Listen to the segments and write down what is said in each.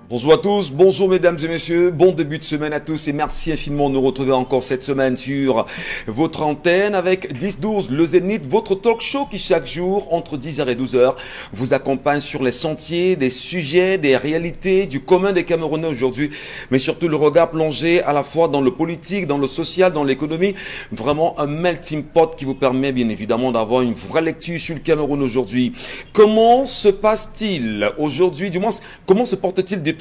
Bonjour à tous, bonjour mesdames et messieurs, bon début de semaine à tous et merci infiniment de nous retrouver encore cette semaine sur votre antenne avec 10-12, le Zénith, votre talk show qui chaque jour entre 10h et 12h vous accompagne sur les sentiers, des sujets, des réalités, du commun des Camerounais aujourd'hui, mais surtout le regard plongé à la fois dans le politique, dans le social, dans l'économie, vraiment un melting pot qui vous permet bien évidemment d'avoir une vraie lecture sur le Cameroun aujourd'hui. Comment se passe-t-il aujourd'hui, du moins comment se porte-t-il depuis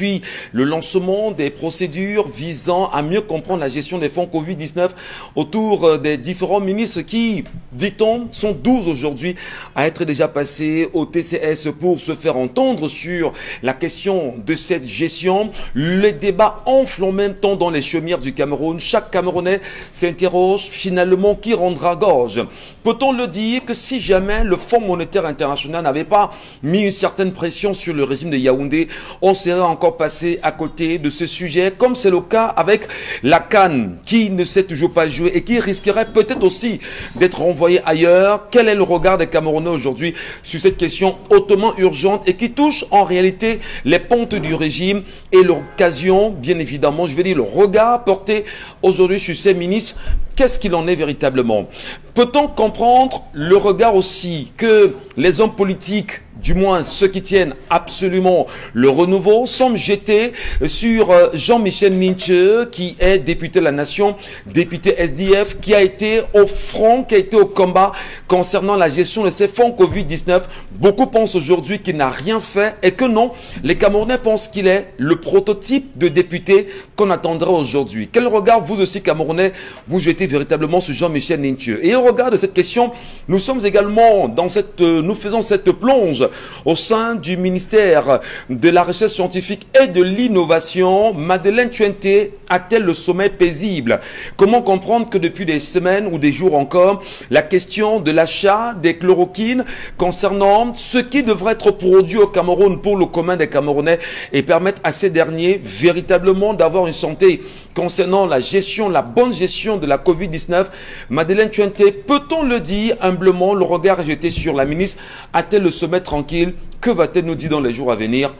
le lancement des procédures visant à mieux comprendre la gestion des fonds Covid-19 autour des différents ministres qui, dit-on, sont 12 aujourd'hui à être déjà passés au TCS pour se faire entendre sur la question de cette gestion. Les débats enflent en même temps dans les chaumières du Cameroun. Chaque Camerounais s'interroge finalement qui rendra gorge. Peut-on le dire que si jamais le Fonds monétaire international n'avait pas mis une certaine pression sur le régime de Yaoundé, on serait encore passé à côté de ce sujet, comme c'est le cas avec la CAN qui ne s'est toujours pas jouée et qui risquerait peut-être aussi d'être renvoyée ailleurs. Quel est le regard des Camerounais aujourd'hui sur cette question hautement urgente et qui touche en réalité les pontes du régime et l'occasion, bien évidemment, je vais dire le regard porté aujourd'hui sur ces ministres. Qu'est-ce qu'il en est véritablement? Peut-on comprendre le regard aussi que les hommes politiques, du moins ceux qui tiennent absolument le renouveau, semblent jeter sur Jean-Michel Ninche, qui est député de la Nation, député SDF, qui a été au front, qui a été au combat concernant la gestion de ces fonds Covid-19. Beaucoup pensent aujourd'hui qu'il n'a rien fait et que non, les Camerounais pensent qu'il est le prototype de député qu'on attendrait aujourd'hui. Quel regard vous aussi, Camerounais, vous jetez véritablement sur Jean-Michel Ninche? Et au regard de cette question, nous sommes également dans nous faisons cette plonge au sein du ministère de la Recherche scientifique et de l'innovation. Madeleine Tchouenté a-t-elle le sommeil paisible? Comment comprendre que depuis des semaines ou des jours encore, la question de l'achat des chloroquines concernant ce qui devrait être produit au Cameroun pour le commun des Camerounais et permettre à ces derniers véritablement d'avoir une santé concernant la gestion, la bonne gestion de la Covid-19. Madeleine Tchouenté, peut-on le dire humblement, le regard est jeté sur la ministre, a-t-elle le sommeil tranquille? Que va-t-elle nous dire dans les jours à venir?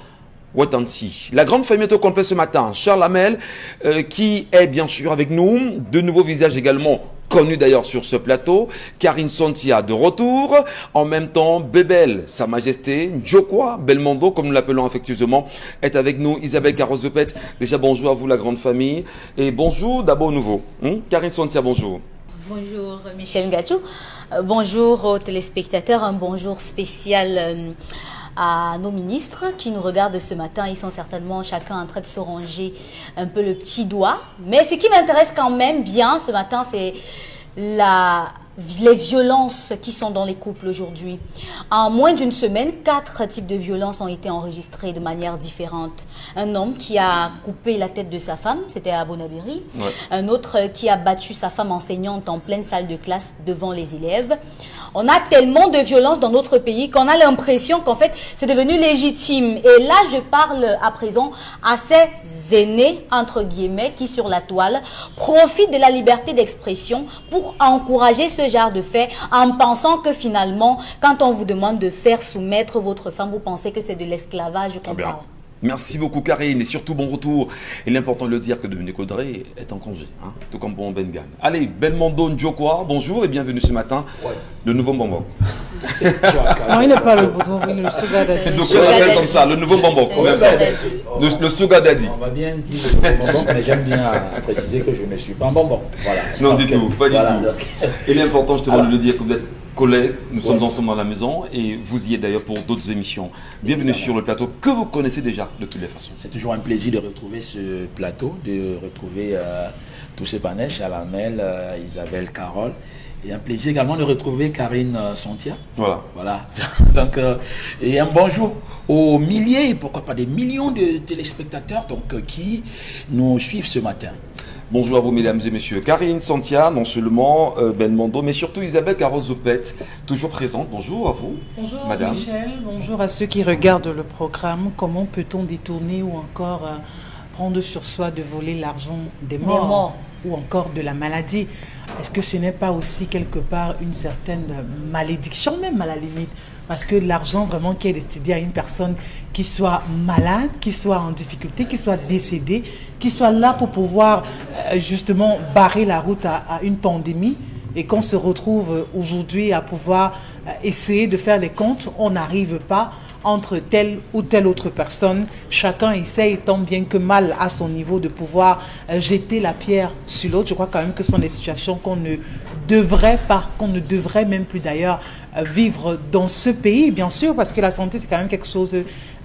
Watansi. La grande famille est au complet ce matin. Charles Hamel, qui est bien sûr avec nous. De nouveaux visages également connus d'ailleurs sur ce plateau. Karine Sontia de retour. En même temps, Bébel, Sa Majesté, Njokwa, Belmondo, comme nous l'appelons affectueusement, est avec nous. Isabelle Carozopet. Déjà bonjour à vous la grande famille. Et bonjour d'abord au nouveau. Karine Sontia, bonjour. Bonjour Michel Gachou. Bonjour aux téléspectateurs. Un bonjour spécial à nos ministres qui nous regardent ce matin. Ils sont certainement chacun en train de se ranger un peu le petit doigt. Mais ce qui m'intéresse quand même bien ce matin, c'est les violences qui sont dans les couples aujourd'hui. En moins d'une semaine, 4 types de violences ont été enregistrés de manière différente. Un homme qui a coupé la tête de sa femme, c'était à Bonabéry. Ouais. Un autre qui a battu sa femme enseignante en pleine salle de classe devant les élèves. On a tellement de violences dans notre pays qu'on a l'impression qu'en fait, c'est devenu légitime. Et là, je parle à présent à ces aînés, entre guillemets, qui sur la toile profitent de la liberté d'expression pour encourager ce genre de fait en pensant que finalement, quand on vous demande de faire soumettre votre femme, vous pensez que c'est de l'esclavage. Je comprends. Merci beaucoup Karine et surtout bon retour. Il est important de le dire que Dominique Audrey est en congé, tout comme pour Ben Gan. Allez, Belmondo Njokwa, bonjour et bienvenue ce matin. Ouais. Le nouveau bonbon. Non, il n'est pas le bouton, le sugar daddy. Donc on l'appelle comme ça, le nouveau bonbon. Le sugar daddy. On va bien dire le bonbon, mais j'aime bien préciser que je ne suis pas un bonbon. Voilà. Non, du tout, pas du tout. Il est important justement de le dire que vous êtes collègues, nous sommes ensemble à la maison et vous y êtes d'ailleurs pour d'autres émissions. Bienvenue sur le plateau que vous connaissez déjà de toutes les façons. C'est toujours un plaisir de retrouver ce plateau, de retrouver tous ces panels, Charles Hamel, Isabelle, Carole. Et un plaisir également de retrouver Karine Sontia. Voilà. Donc, et un bonjour aux milliers, pourquoi pas des millions de téléspectateurs qui nous suivent ce matin. Bonjour à vous mesdames et messieurs. Karine Sontia, non seulement Belmondo, mais surtout Isabelle Carozopet, toujours présente. Bonjour à vous. Bonjour madame. Michel, bonjour à ceux qui regardent le programme. Comment peut-on détourner ou encore prendre sur soi de voler l'argent des morts ou encore de la maladie? Est-ce que ce n'est pas aussi quelque part une certaine malédiction même à la limite Parce que l'argent vraiment qui est destiné à une personne qui soit malade, qui soit en difficulté, qui soit décédée, qui soit là pour pouvoir justement barrer la route à une pandémie, et qu'on se retrouve aujourd'hui à pouvoir essayer de faire les comptes, on n'arrive pas entre telle ou telle autre personne. Chacun essaye tant bien que mal à son niveau de pouvoir jeter la pierre sur l'autre. Je crois quand même que ce sont des situations qu'on ne devrait pas, qu'on ne devrait même plus d'ailleurs vivre dans ce pays, bien sûr, parce que la santé, c'est quand même quelque chose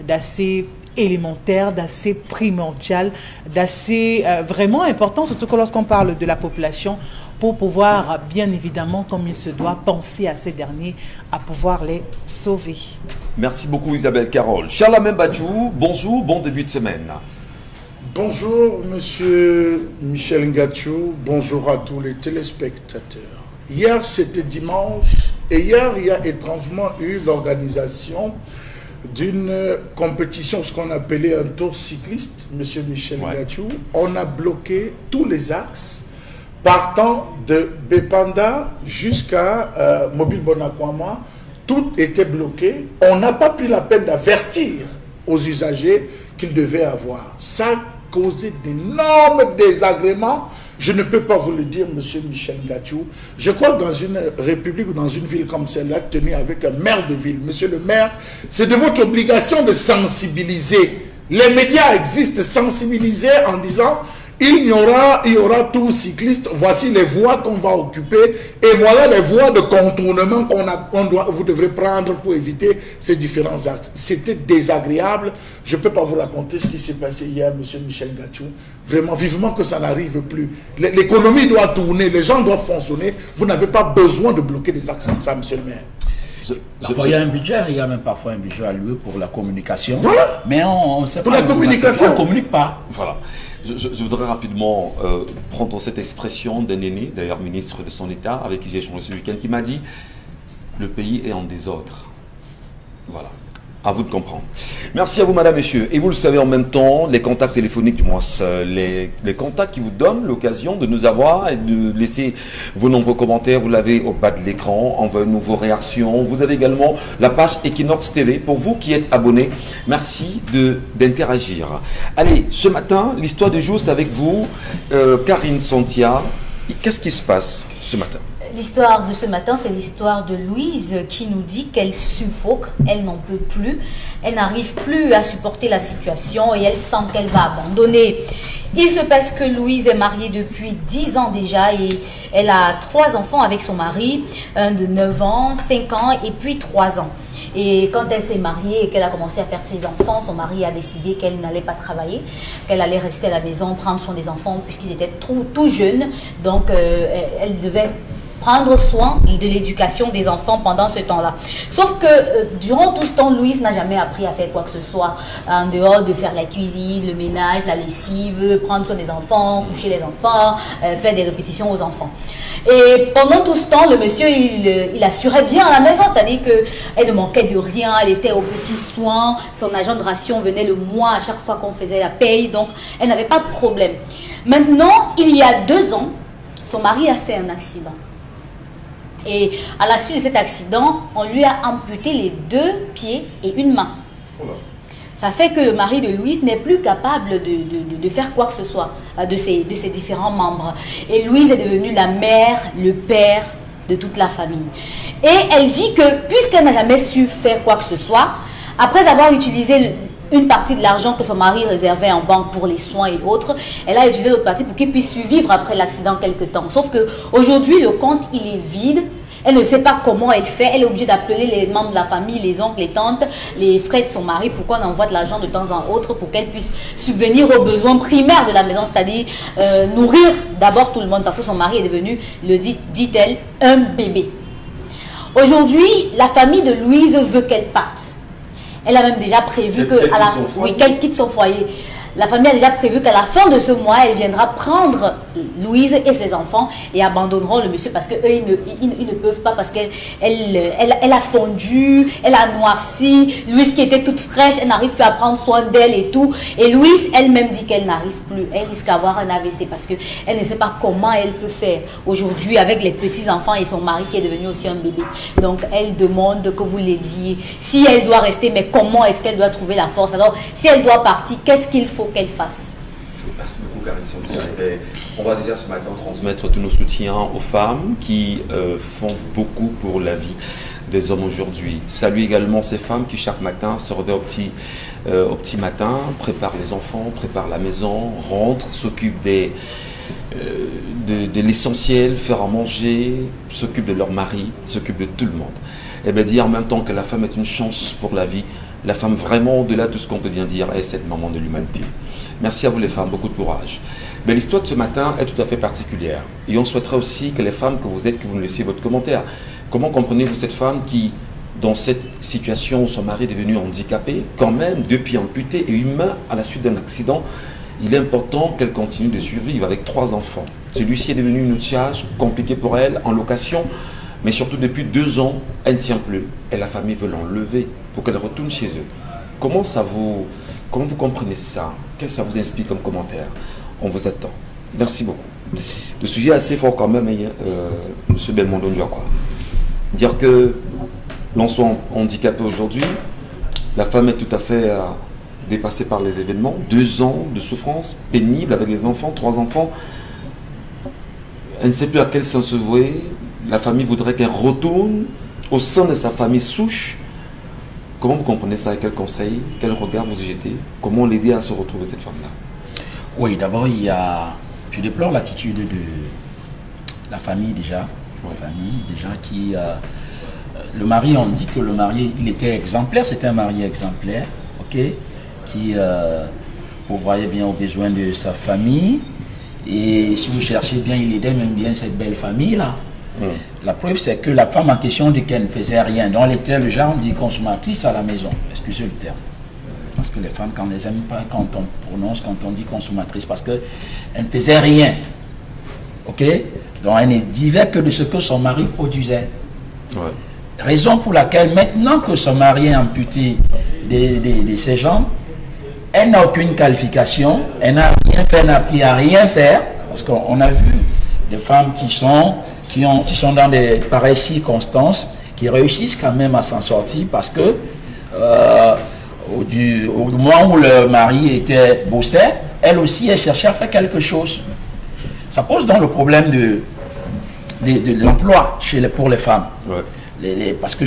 d'assez élémentaire, d'assez primordial, d'assez vraiment important, surtout que lorsqu'on parle de la population, pour pouvoir, bien évidemment, comme il se doit, penser à ces derniers, à pouvoir les sauver. Merci beaucoup Isabelle Carole. Charles Badjou, bonjour, bon début de semaine. Bonjour Monsieur Michel Ngachou, bonjour à tous les téléspectateurs. Hier c'était dimanche et hier il y a étrangement eu l'organisation d'une compétition, ce qu'on appelait un tour cycliste, Monsieur Michel Ngachou. On a bloqué tous les axes partant de Bepanda jusqu'à Mobile Bonakwama. Tout était bloqué. On n'a pas pris la peine d'avertir aux usagers qu'ils devaient avoir. Ça a causé d'énormes désagréments. Je ne peux pas vous le dire, Monsieur Michel Ngachou. Je crois que dans une république ou dans une ville comme celle-là, tenue avec un maire de ville, Monsieur le maire, c'est de votre obligation de sensibiliser. Les médias existent, sensibiliser en disant il y aura tout cycliste, voici les voies qu'on va occuper et voilà les voies de contournement vous devrez prendre pour éviter ces différents axes. C'était désagréable. Je ne peux pas vous raconter ce qui s'est passé hier, Monsieur Michel Ngachou. Vraiment, vivement que ça n'arrive plus. L'économie doit tourner, les gens doivent fonctionner. Vous n'avez pas besoin de bloquer des axes comme ça, Monsieur le maire. Il y a un budget, il y a même parfois un budget alloué pour la communication. Voilà. Mais on sait pas. Pour la communication. On ne communique pas. Voilà. Je voudrais rapidement prendre cette expression d'un aîné, d'ailleurs ministre de son État, avec qui j'ai échangé ce week-end, qui m'a dit « Le pays est en désordre ». Voilà. À vous de comprendre. Merci à vous, madame, messieurs. Et vous le savez en même temps, les contacts téléphoniques, du moins les contacts qui vous donnent l'occasion de nous avoir et de laisser vos nombreux commentaires, vous l'avez au bas de l'écran, envoyez-nous vos réactions. Vous avez également la page Equinox TV. Pour vous qui êtes abonnés, merci d'interagir. Allez, ce matin, l'histoire du jour, c'est avec vous, Karine Santia. Qu'est-ce qui se passe ce matin ? L'histoire de ce matin, c'est l'histoire de Louise qui nous dit qu'elle suffoque, elle n'en peut plus, elle n'arrive plus à supporter la situation et elle sent qu'elle va abandonner. Il se passe que Louise est mariée depuis 10 ans déjà et elle a 3 enfants avec son mari, un de 9 ans, 5 ans et puis 3 ans. Et quand elle s'est mariée et qu'elle a commencé à faire ses enfants, son mari a décidé qu'elle n'allait pas travailler, qu'elle allait rester à la maison, prendre soin des enfants puisqu'ils étaient tout jeunes. Donc elle devait prendre soin de l'éducation des enfants pendant ce temps-là. Sauf que durant tout ce temps, Louise n'a jamais appris à faire quoi que ce soit, en dehors de faire la cuisine, le ménage, la lessive, prendre soin des enfants, coucher les enfants, faire des répétitions aux enfants. Et pendant tout ce temps, le monsieur, il assurait bien à la maison, c'est-à-dire qu'elle ne manquait de rien, elle était aux petits soins, son agent de ration venait le mois à chaque fois qu'on faisait la paye, donc elle n'avait pas de problème. Maintenant, il y a 2 ans, son mari a fait un accident. Et à la suite de cet accident, on lui a amputé les 2 pieds et une main. Ça fait que le mari de Louise n'est plus capable de faire quoi que ce soit de ses différents membres. Et Louise est devenue la mère, le père de toute la famille. Et elle dit que puisqu'elle n'a jamais su faire quoi que ce soit, après avoir utilisé une partie de l'argent que son mari réservait en banque pour les soins et autres, elle a utilisé l'autre partie pour qu'il puisse survivre après l'accident quelque temps. Sauf qu'aujourd'hui, le compte, il est vide. Elle ne sait pas comment elle fait. Elle est obligée d'appeler les membres de la famille, les oncles, les tantes, les frères de son mari pour qu'on envoie de l'argent de temps en autre pour qu'elle puisse subvenir aux besoins primaires de la maison, c'est-à-dire nourrir d'abord tout le monde parce que son mari est devenu, dit-elle, un bébé. Aujourd'hui, la famille de Louise veut qu'elle parte. Elle a même déjà prévu qu'elle quitte son foyer. la famille a déjà prévu qu'à la fin de ce mois, elle viendra prendre Louise et ses enfants et abandonneront le monsieur parce qu'eux, ils ne peuvent pas, parce qu'elle a fondu, elle a noirci. Louise qui était toute fraîche, elle n'arrive plus à prendre soin d'elle et tout. Et Louise elle-même dit qu'elle n'arrive plus. Elle risque d'avoir un AVC parce qu'elle ne sait pas comment elle peut faire aujourd'hui avec les petits-enfants et son mari qui est devenu aussi un bébé. Donc, elle demande que vous l'aidiez. Si elle doit rester, mais comment est-ce qu'elle doit trouver la force? Alors, si elle doit partir, qu'est-ce qu'il faut qu'elle fasse? Merci beaucoup, Karine. On va déjà ce matin transmettre tous nos soutiens aux femmes qui font beaucoup pour la vie des hommes aujourd'hui. Salue également ces femmes qui chaque matin se réveillent au petit matin, préparent les enfants, préparent la maison, rentrent, s'occupent de l'essentiel, faire à manger, s'occupent de leur mari, s'occupent de tout le monde. Et bien dire en même temps que la femme est une chance pour la vie, la femme vraiment au-delà de tout ce qu'on peut bien dire est cette maman de l'humanité. Merci à vous les femmes, beaucoup de courage. Mais l'histoire de ce matin est tout à fait particulière. Et on souhaiterait aussi que les femmes que vous êtes, que vous nous laissiez votre commentaire. Comment comprenez-vous cette femme qui, dans cette situation où son mari est devenu handicapé, quand même, deux pieds amputés et humain à la suite d'un accident, il est important qu'elle continue de survivre avec 3 enfants. Celui-ci est devenu une charge compliquée pour elle, en location, mais surtout depuis 2 ans, elle ne tient plus. Et la famille veut l'enlever pour qu'elle retourne chez eux. Comment vous comprenez ça? Qu'est-ce que ça vous inspire comme commentaire? On vous attend. Merci beaucoup. Le sujet est assez fort quand même, M. Belmondo Ndiakwa. Dire que l'on soit handicapé aujourd'hui, la femme est tout à fait dépassée par les événements. 2 ans de souffrance pénible avec les enfants, 3 enfants. Elle ne sait plus à quel sens se vouer. La famille voudrait qu'elle retourne au sein de sa famille souche. Comment vous comprenez ça et quel conseil, quel regard vous y jetez? Comment l'aider à se retrouver, cette femme-là? Oui, d'abord, je déplore l'attitude de la famille déjà. La famille déjà qui... le mari, on dit que le mari, il était exemplaire, c'était un mari exemplaire, ok, qui pourvoyait bien aux besoins de sa famille. Et si vous cherchez bien, il aidait même bien cette belle famille-là. La preuve, c'est que la femme en question dit qu'elle ne faisait rien. Donc, elle était le genre de consommatrice à la maison. Excusez le terme. Parce que les femmes, quand on ne les aime pas, quand on prononce, quand on dit consommatrice, parce qu'elle ne faisait rien. Ok? Donc, elle ne vivait que de ce que son mari produisait. Ouais. Raison pour laquelle, maintenant que son mari est amputé de ses jambes, elle n'a aucune qualification, elle n'a rien fait, elle n'a appris à rien faire, parce qu'on a vu des femmes qui sont dans des pareilles circonstances, qui réussissent quand même à s'en sortir, parce que au moment où le mari bossait, elle aussi, elle cherchait à faire quelque chose. Ça pose donc le problème de l'emploi pour les femmes. Ouais. Parce que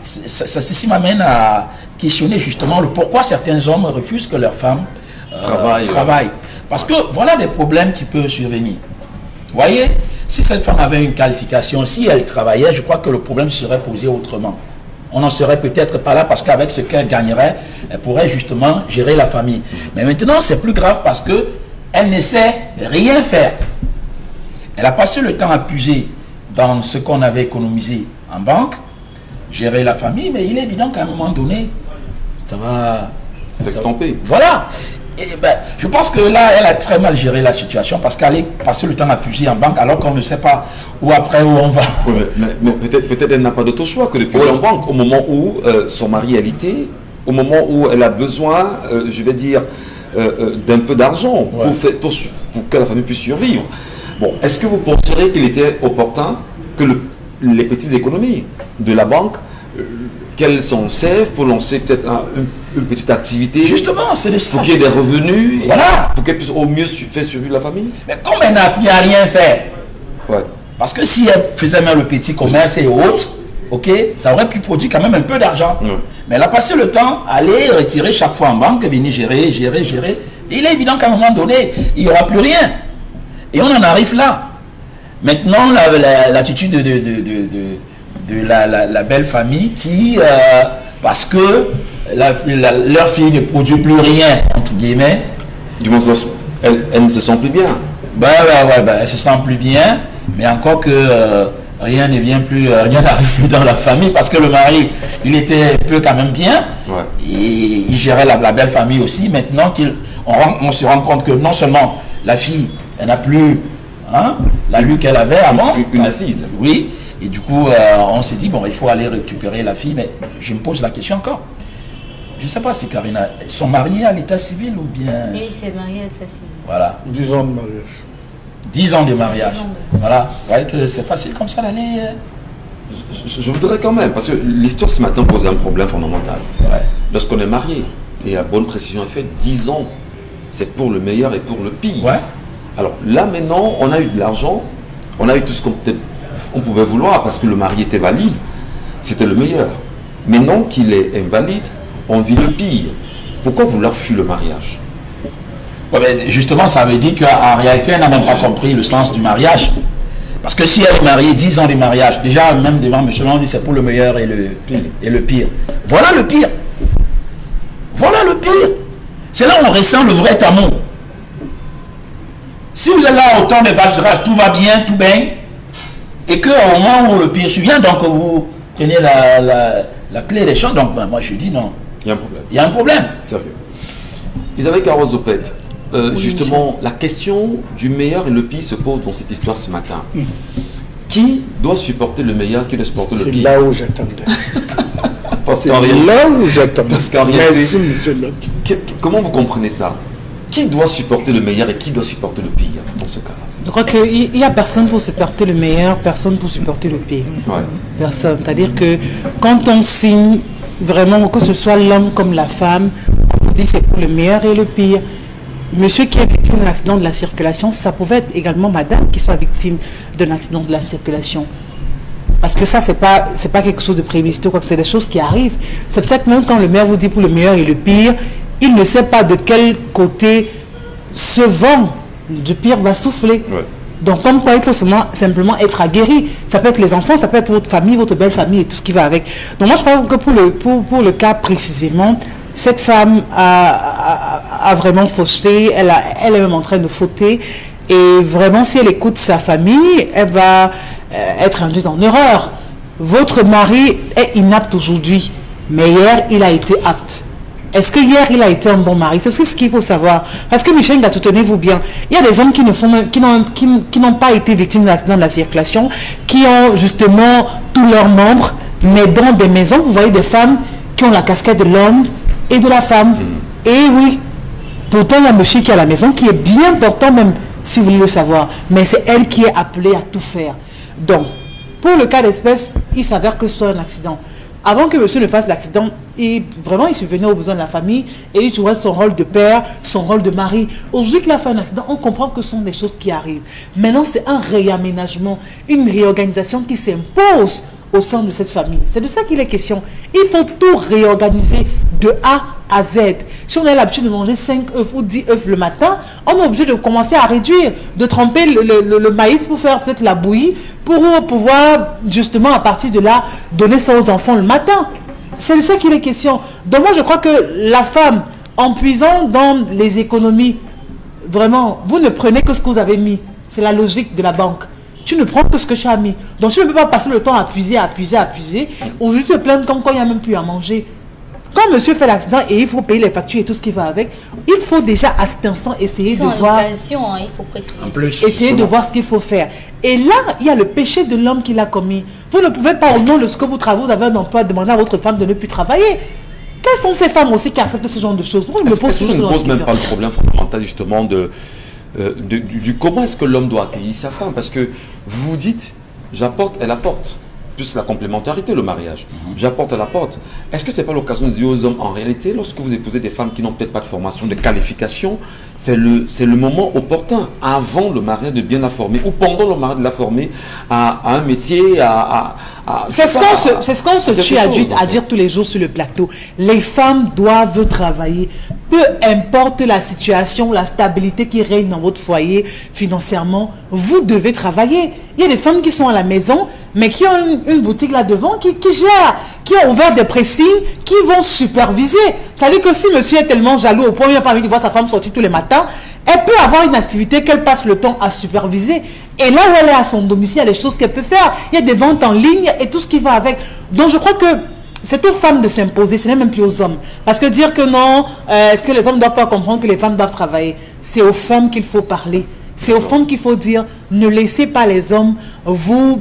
ceci m'amène à questionner justement le pourquoi certains hommes refusent que leurs femmes travaillent. Parce que voilà des problèmes qui peuvent survenir. Vous voyez, si cette femme avait une qualification, si elle travaillait, je crois que le problème serait posé autrement. On n'en serait peut-être pas là parce qu'avec ce qu'elle gagnerait, elle pourrait justement gérer la famille. Mais maintenant, c'est plus grave parce qu'elle ne sait rien faire. Elle a passé le temps à puiser dans ce qu'on avait économisé en banque, gérer la famille, mais il est évident qu'à un moment donné, ça va s'estomper. Voilà. Et ben, je pense que là, elle a très mal géré la situation parce qu'elle est passée le temps à puiser en banque alors qu'on ne sait pas où on va. Oui, mais peut-être elle n'a pas d'autre choix que de puiser en banque au moment où son mari est alité, au moment où elle a besoin, je vais dire, d'un peu d'argent pour que la famille puisse survivre. Bon, est-ce que vous penserez qu'il était opportun que les petites économies de la banque, qu'elles s'en servent pour lancer peut-être une petite activité? Justement, c'est ça. Pour qu'il y ait des revenus, voilà. Pour qu'elle puisse au mieux faire survivre la famille. Mais comme elle n'a appris à rien faire, parce que si elle faisait même le petit commerce et autres, ok, ça aurait pu produire quand même un peu d'argent. Mais elle a passé le temps à aller retirer chaque fois en banque, venir gérer. Et il est évident qu'à un moment donné, il n'y aura plus rien. Et on en arrive là. Maintenant, l'attitude de la belle famille qui, parce que leur fille ne produit plus rien, entre guillemets. Du moins, elle ne se sent plus bien. Elle se sent plus bien, mais encore que rien n'arrive plus dans la famille parce que le mari, il était peu quand même bien. Ouais. Et il gérait la belle famille aussi. Maintenant on se rend compte que non seulement la fille, elle n'a plus la lue qu'elle avait avant. Une assise. Oui. Et du coup, on s'est dit, bon, il faut aller récupérer la fille. Mais je me pose la question encore. Je ne sais pas si Karina, ils sont mariés à l'état civil ou bien... Oui, c'est marié à l'état civil. Voilà. 10 ans de mariage. 10 ans de mariage. Voilà. Vous voyez que c'est facile comme ça d'aller... Je voudrais quand même, parce que l'histoire ce matin pose un problème fondamental. Ouais. Lorsqu'on est marié, et la bonne précision est faite, 10 ans, c'est pour le meilleur et pour le pire. Ouais. Alors là maintenant, on a eu de l'argent, on a eu tout ce qu'on pouvait vouloir, parce que le mari était valide, c'était le meilleur. Maintenant qu'il est invalide, on vit le pire. Pourquoi vouloir fuir le mariage? Ouais, mais justement, ça veut dire qu'en réalité, elle n'a même pas compris le sens du mariage. Parce que si elle est mariée, 10 ans de mariage, déjà, même devant M. on dit c'est pour le meilleur et le pire. Voilà le pire. Voilà le pire. C'est là où on ressent le vrai amour. Si vous êtes là au temps des vaches de race, tout va bien, tout bien, et qu'au moment où le pire survient, donc vous prenez la clé des champs, donc moi je dis non. Il y a un problème. Il y a un problème. Sérieux. Isabelle Carozopet, justement, la question du meilleur et le pire se pose dans cette histoire ce matin. Qui doit supporter le meilleur, qui doit supporter le pire? C'est là où j'attendais. C'est là où j'attendais. Parce qu'en réalité, comment vous comprenez ça? Qui doit supporter le meilleur et qui doit supporter le pire dans ce cas-là? Je crois qu'il n'y a personne pour supporter le meilleur, personne pour supporter le pire. Ouais. Personne. C'est-à-dire que quand on signe, vraiment, que ce soit l'homme comme la femme, on vous dit c'est pour le meilleur et le pire. Monsieur qui est victime d'un accident de la circulation, ça pouvait être également madame qui soit victime d'un accident de la circulation. Parce que ça, c'est pas quelque chose de prémédité ou quoi que c'est des choses qui arrivent. C'est pour ça que même quand le maire vous dit pour le meilleur et le pire, il ne sait pas de quel côté ce vent du pire va souffler. Ouais. Donc, comme quoi, il faut simplement être aguerri. Ça peut être les enfants, ça peut être votre famille, votre belle famille et tout ce qui va avec. Donc, moi, je pense que pour le cas précisément, cette femme a vraiment faussé, elle est même en train de fauter. Et vraiment, si elle écoute sa famille, elle va être induite en erreur. Votre mari est inapte aujourd'hui, mais hier, il a été apte. Est-ce que hier, il a été un bon mari? C'est ce qu'il faut savoir. Parce que Michel Ngatou, tenez-vous bien, il y a des hommes qui n'ont pas été victimes d'un accident de la circulation, qui ont justement tous leurs membres, mais dans des maisons, vous voyez des femmes qui ont la casquette de l'homme et de la femme. Et oui, pourtant, il y a monsieur qui est à la maison, qui est bien portant même, si vous voulez le savoir. Mais c'est elle qui est appelée à tout faire. Donc, pour le cas d'espèce, il s'avère que ce soit un accident. Avant que monsieur ne fasse l'accident, il subvenait aux besoins de la famille et il jouait son rôle de père, son rôle de mari. Aujourd'hui qu'il a fait un accident, on comprend que ce sont des choses qui arrivent. Maintenant, c'est un réaménagement, une réorganisation qui s'impose au sein de cette famille. C'est de ça qu'il est question. Il faut tout réorganiser de A à Z. Si on a l'habitude de manger 5 œufs ou 10 œufs le matin, on est obligé de commencer à réduire, de tremper le maïs pour faire peut-être la bouillie, pour pouvoir justement à partir de là donner ça aux enfants le matin. C'est de ça qu'il est question. Donc moi je crois que la femme, en puisant dans les économies, vraiment, vous ne prenez que ce que vous avez mis. C'est la logique de la banque. Tu ne prends que ce que tu as mis. Donc tu ne peux pas passer le temps à puiser. Aujourd'hui tu te plains comme quand il n'y a même plus à manger. Quand monsieur fait l'accident et il faut payer les factures et tout ce qui va avec, il faut déjà à cet instant essayer de voir. Il faut préciser. En plus, essayer de voir ce qu'il faut faire. Et là, il y a le péché de l'homme qui l'a commis. Vous ne pouvez pas, au nom de ce que vous travaillez, vous avez un emploi, demander à votre femme de ne plus travailler. Quelles sont ces femmes aussi qui acceptent ce genre de choses? Est-ce que ça ne pose même pas le problème fondamental justement du comment est-ce que l'homme doit accueillir sa femme? Parce que vous vous dites, j'apporte, elle apporte. Plus la complémentarité, le mariage. J'apporte, elle apporte. Est-ce que ce n'est pas l'occasion de dire aux hommes, en réalité, lorsque vous épousez des femmes qui n'ont peut-être pas de formation, de qualification, c'est le moment opportun, avant le mariage, de bien la former, ou pendant le mariage, de la former à un métier, c'est ce qu'on se tue à dire tous les jours sur le plateau. Les femmes doivent travailler. Peu importe la situation, la stabilité qui règne dans votre foyer financièrement, vous devez travailler. Il y a des femmes qui sont à la maison, mais qui ont une boutique là devant, qui gère, qui ont ouvert des pressings, qui vont superviser. Ça veut dire que si monsieur est tellement jaloux au point où il n'a pas envie de voir sa femme sortir tous les matins, elle peut avoir une activité qu'elle passe le temps à superviser. Et là où elle est à son domicile, il y a des choses qu'elle peut faire. Il y a des ventes en ligne et tout ce qui va avec. Donc je crois que c'est aux femmes de s'imposer, ce n'est même plus aux hommes. Parce que dire que non, est-ce que les hommes ne doivent pas comprendre que les femmes doivent travailler? C'est aux femmes qu'il faut parler. C'est aux femmes qu'il faut dire, ne laissez pas les hommes vous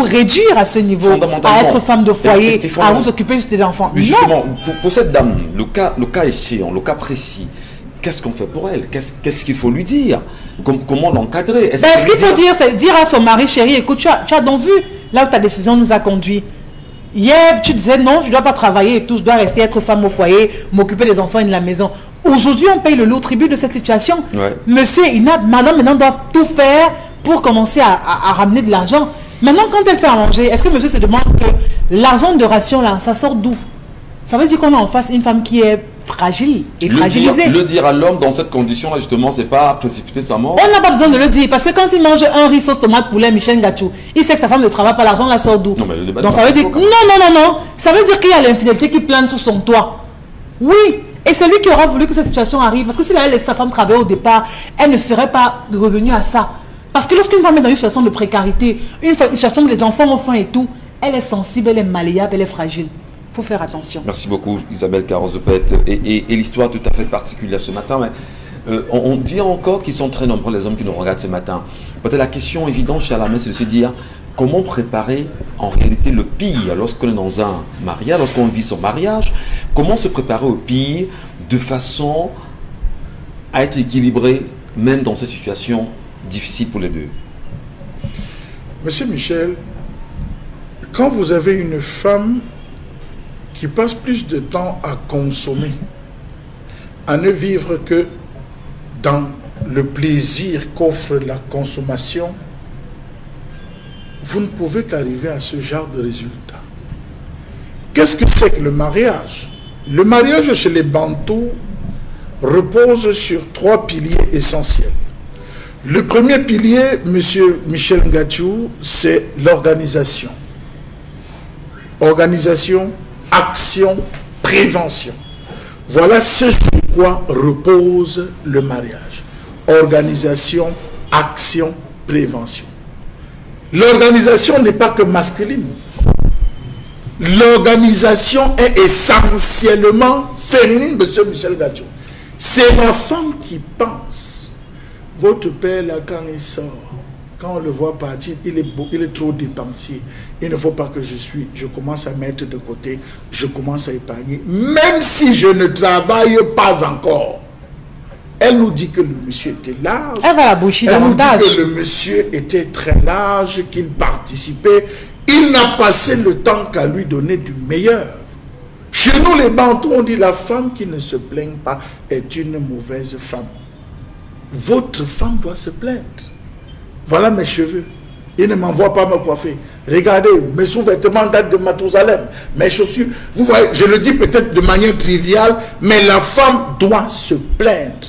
réduire à ce niveau, à être femme de foyer, à vous occuper juste des enfants. Mais justement, pour cette dame, le cas échéant, le cas précis, qu'est-ce qu'on fait pour elle? Qu'est-ce qu'il faut lui dire? Comment l'encadrer? Ce qu'il faut dire, c'est dire à son mari, chérie, écoute, tu as donc vu là où ta décision nous a conduit. Hier, tu disais non, je ne dois pas travailler et tout, je dois rester être femme au foyer, m'occuper des enfants et de la maison. Aujourd'hui, on paye le lourd tribut de cette situation. Ouais. Monsieur madame maintenant doit tout faire pour commencer à ramener de l'argent. Maintenant, quand elle fait à manger, est-ce que monsieur se demande que l'argent de ration là, ça sort d'où? Ça veut dire qu'on a en face une femme qui est fragile et fragilisée. Le dire à l'homme dans cette condition-là, justement, c'est pas précipiter sa mort. On n'a pas besoin de le dire, parce que quand il mange un riz sauce tomate poulet Michel Ngachou, il sait que sa femme ne travaille pas, l'argent la sort d'où? Donc ça veut dire non. Ça veut dire qu'il y a l'infidélité qui plane sous son toit. Oui. Et c'est lui qui aura voulu que cette situation arrive. Parce que s'il avait laissé sa femme travailler au départ, elle ne serait pas revenue à ça. Parce que lorsqu'une femme est dans une situation de précarité, une situation où les enfants ont faim et tout, elle est sensible, elle est malléable, elle est fragile. Il faut faire attention. Merci beaucoup Isabelle Carozopet. Et l'histoire tout à fait particulière ce matin. Mais, on dit encore qu'ils sont très nombreux les hommes qui nous regardent ce matin. Peut-être la question évidente chez Alamais, c'est de se dire comment préparer en réalité le pire lorsqu'on est dans un mariage, lorsqu'on vit son mariage. Comment se préparer au pire de façon à être équilibré même dans ces situations difficiles pour les deux? Monsieur Michel, quand vous avez une femme qui passe plus de temps à consommer, à ne vivre que dans le plaisir qu'offre la consommation, vous ne pouvez qu'arriver à ce genre de résultat. Qu'est-ce que c'est que le mariage? Le mariage chez les Bantous repose sur 3 piliers essentiels. Le premier pilier, monsieur Michel Ngachou, c'est l'organisation. Organisation, action, prévention. Voilà ce sur quoi repose le mariage. Organisation, action, prévention. L'organisation n'est pas que masculine. L'organisation est essentiellement féminine, monsieur Michel Ngachou. C'est la femme qui pense. Votre père, là, quand il sort, quand on le voit partir, il est trop dépensier. Il ne faut pas que je commence à mettre de côté, je commence à épargner, même si je ne travaille pas encore. Elle nous dit que le monsieur était large. Elle va la boucher davantage. Elle nous dit que le monsieur était très large, qu'il participait. Il n'a passé le temps qu'à lui donner du meilleur. Chez nous, les Bantous, on dit la femme qui ne se plaigne pas est une mauvaise femme. Votre femme doit se plaindre. Voilà mes cheveux. Il ne m'envoie pas me coiffer. Regardez, mes sous-vêtements datent de Mathusalem. Mes chaussures. Vous voyez, je le dis peut-être de manière triviale, mais la femme doit se plaindre.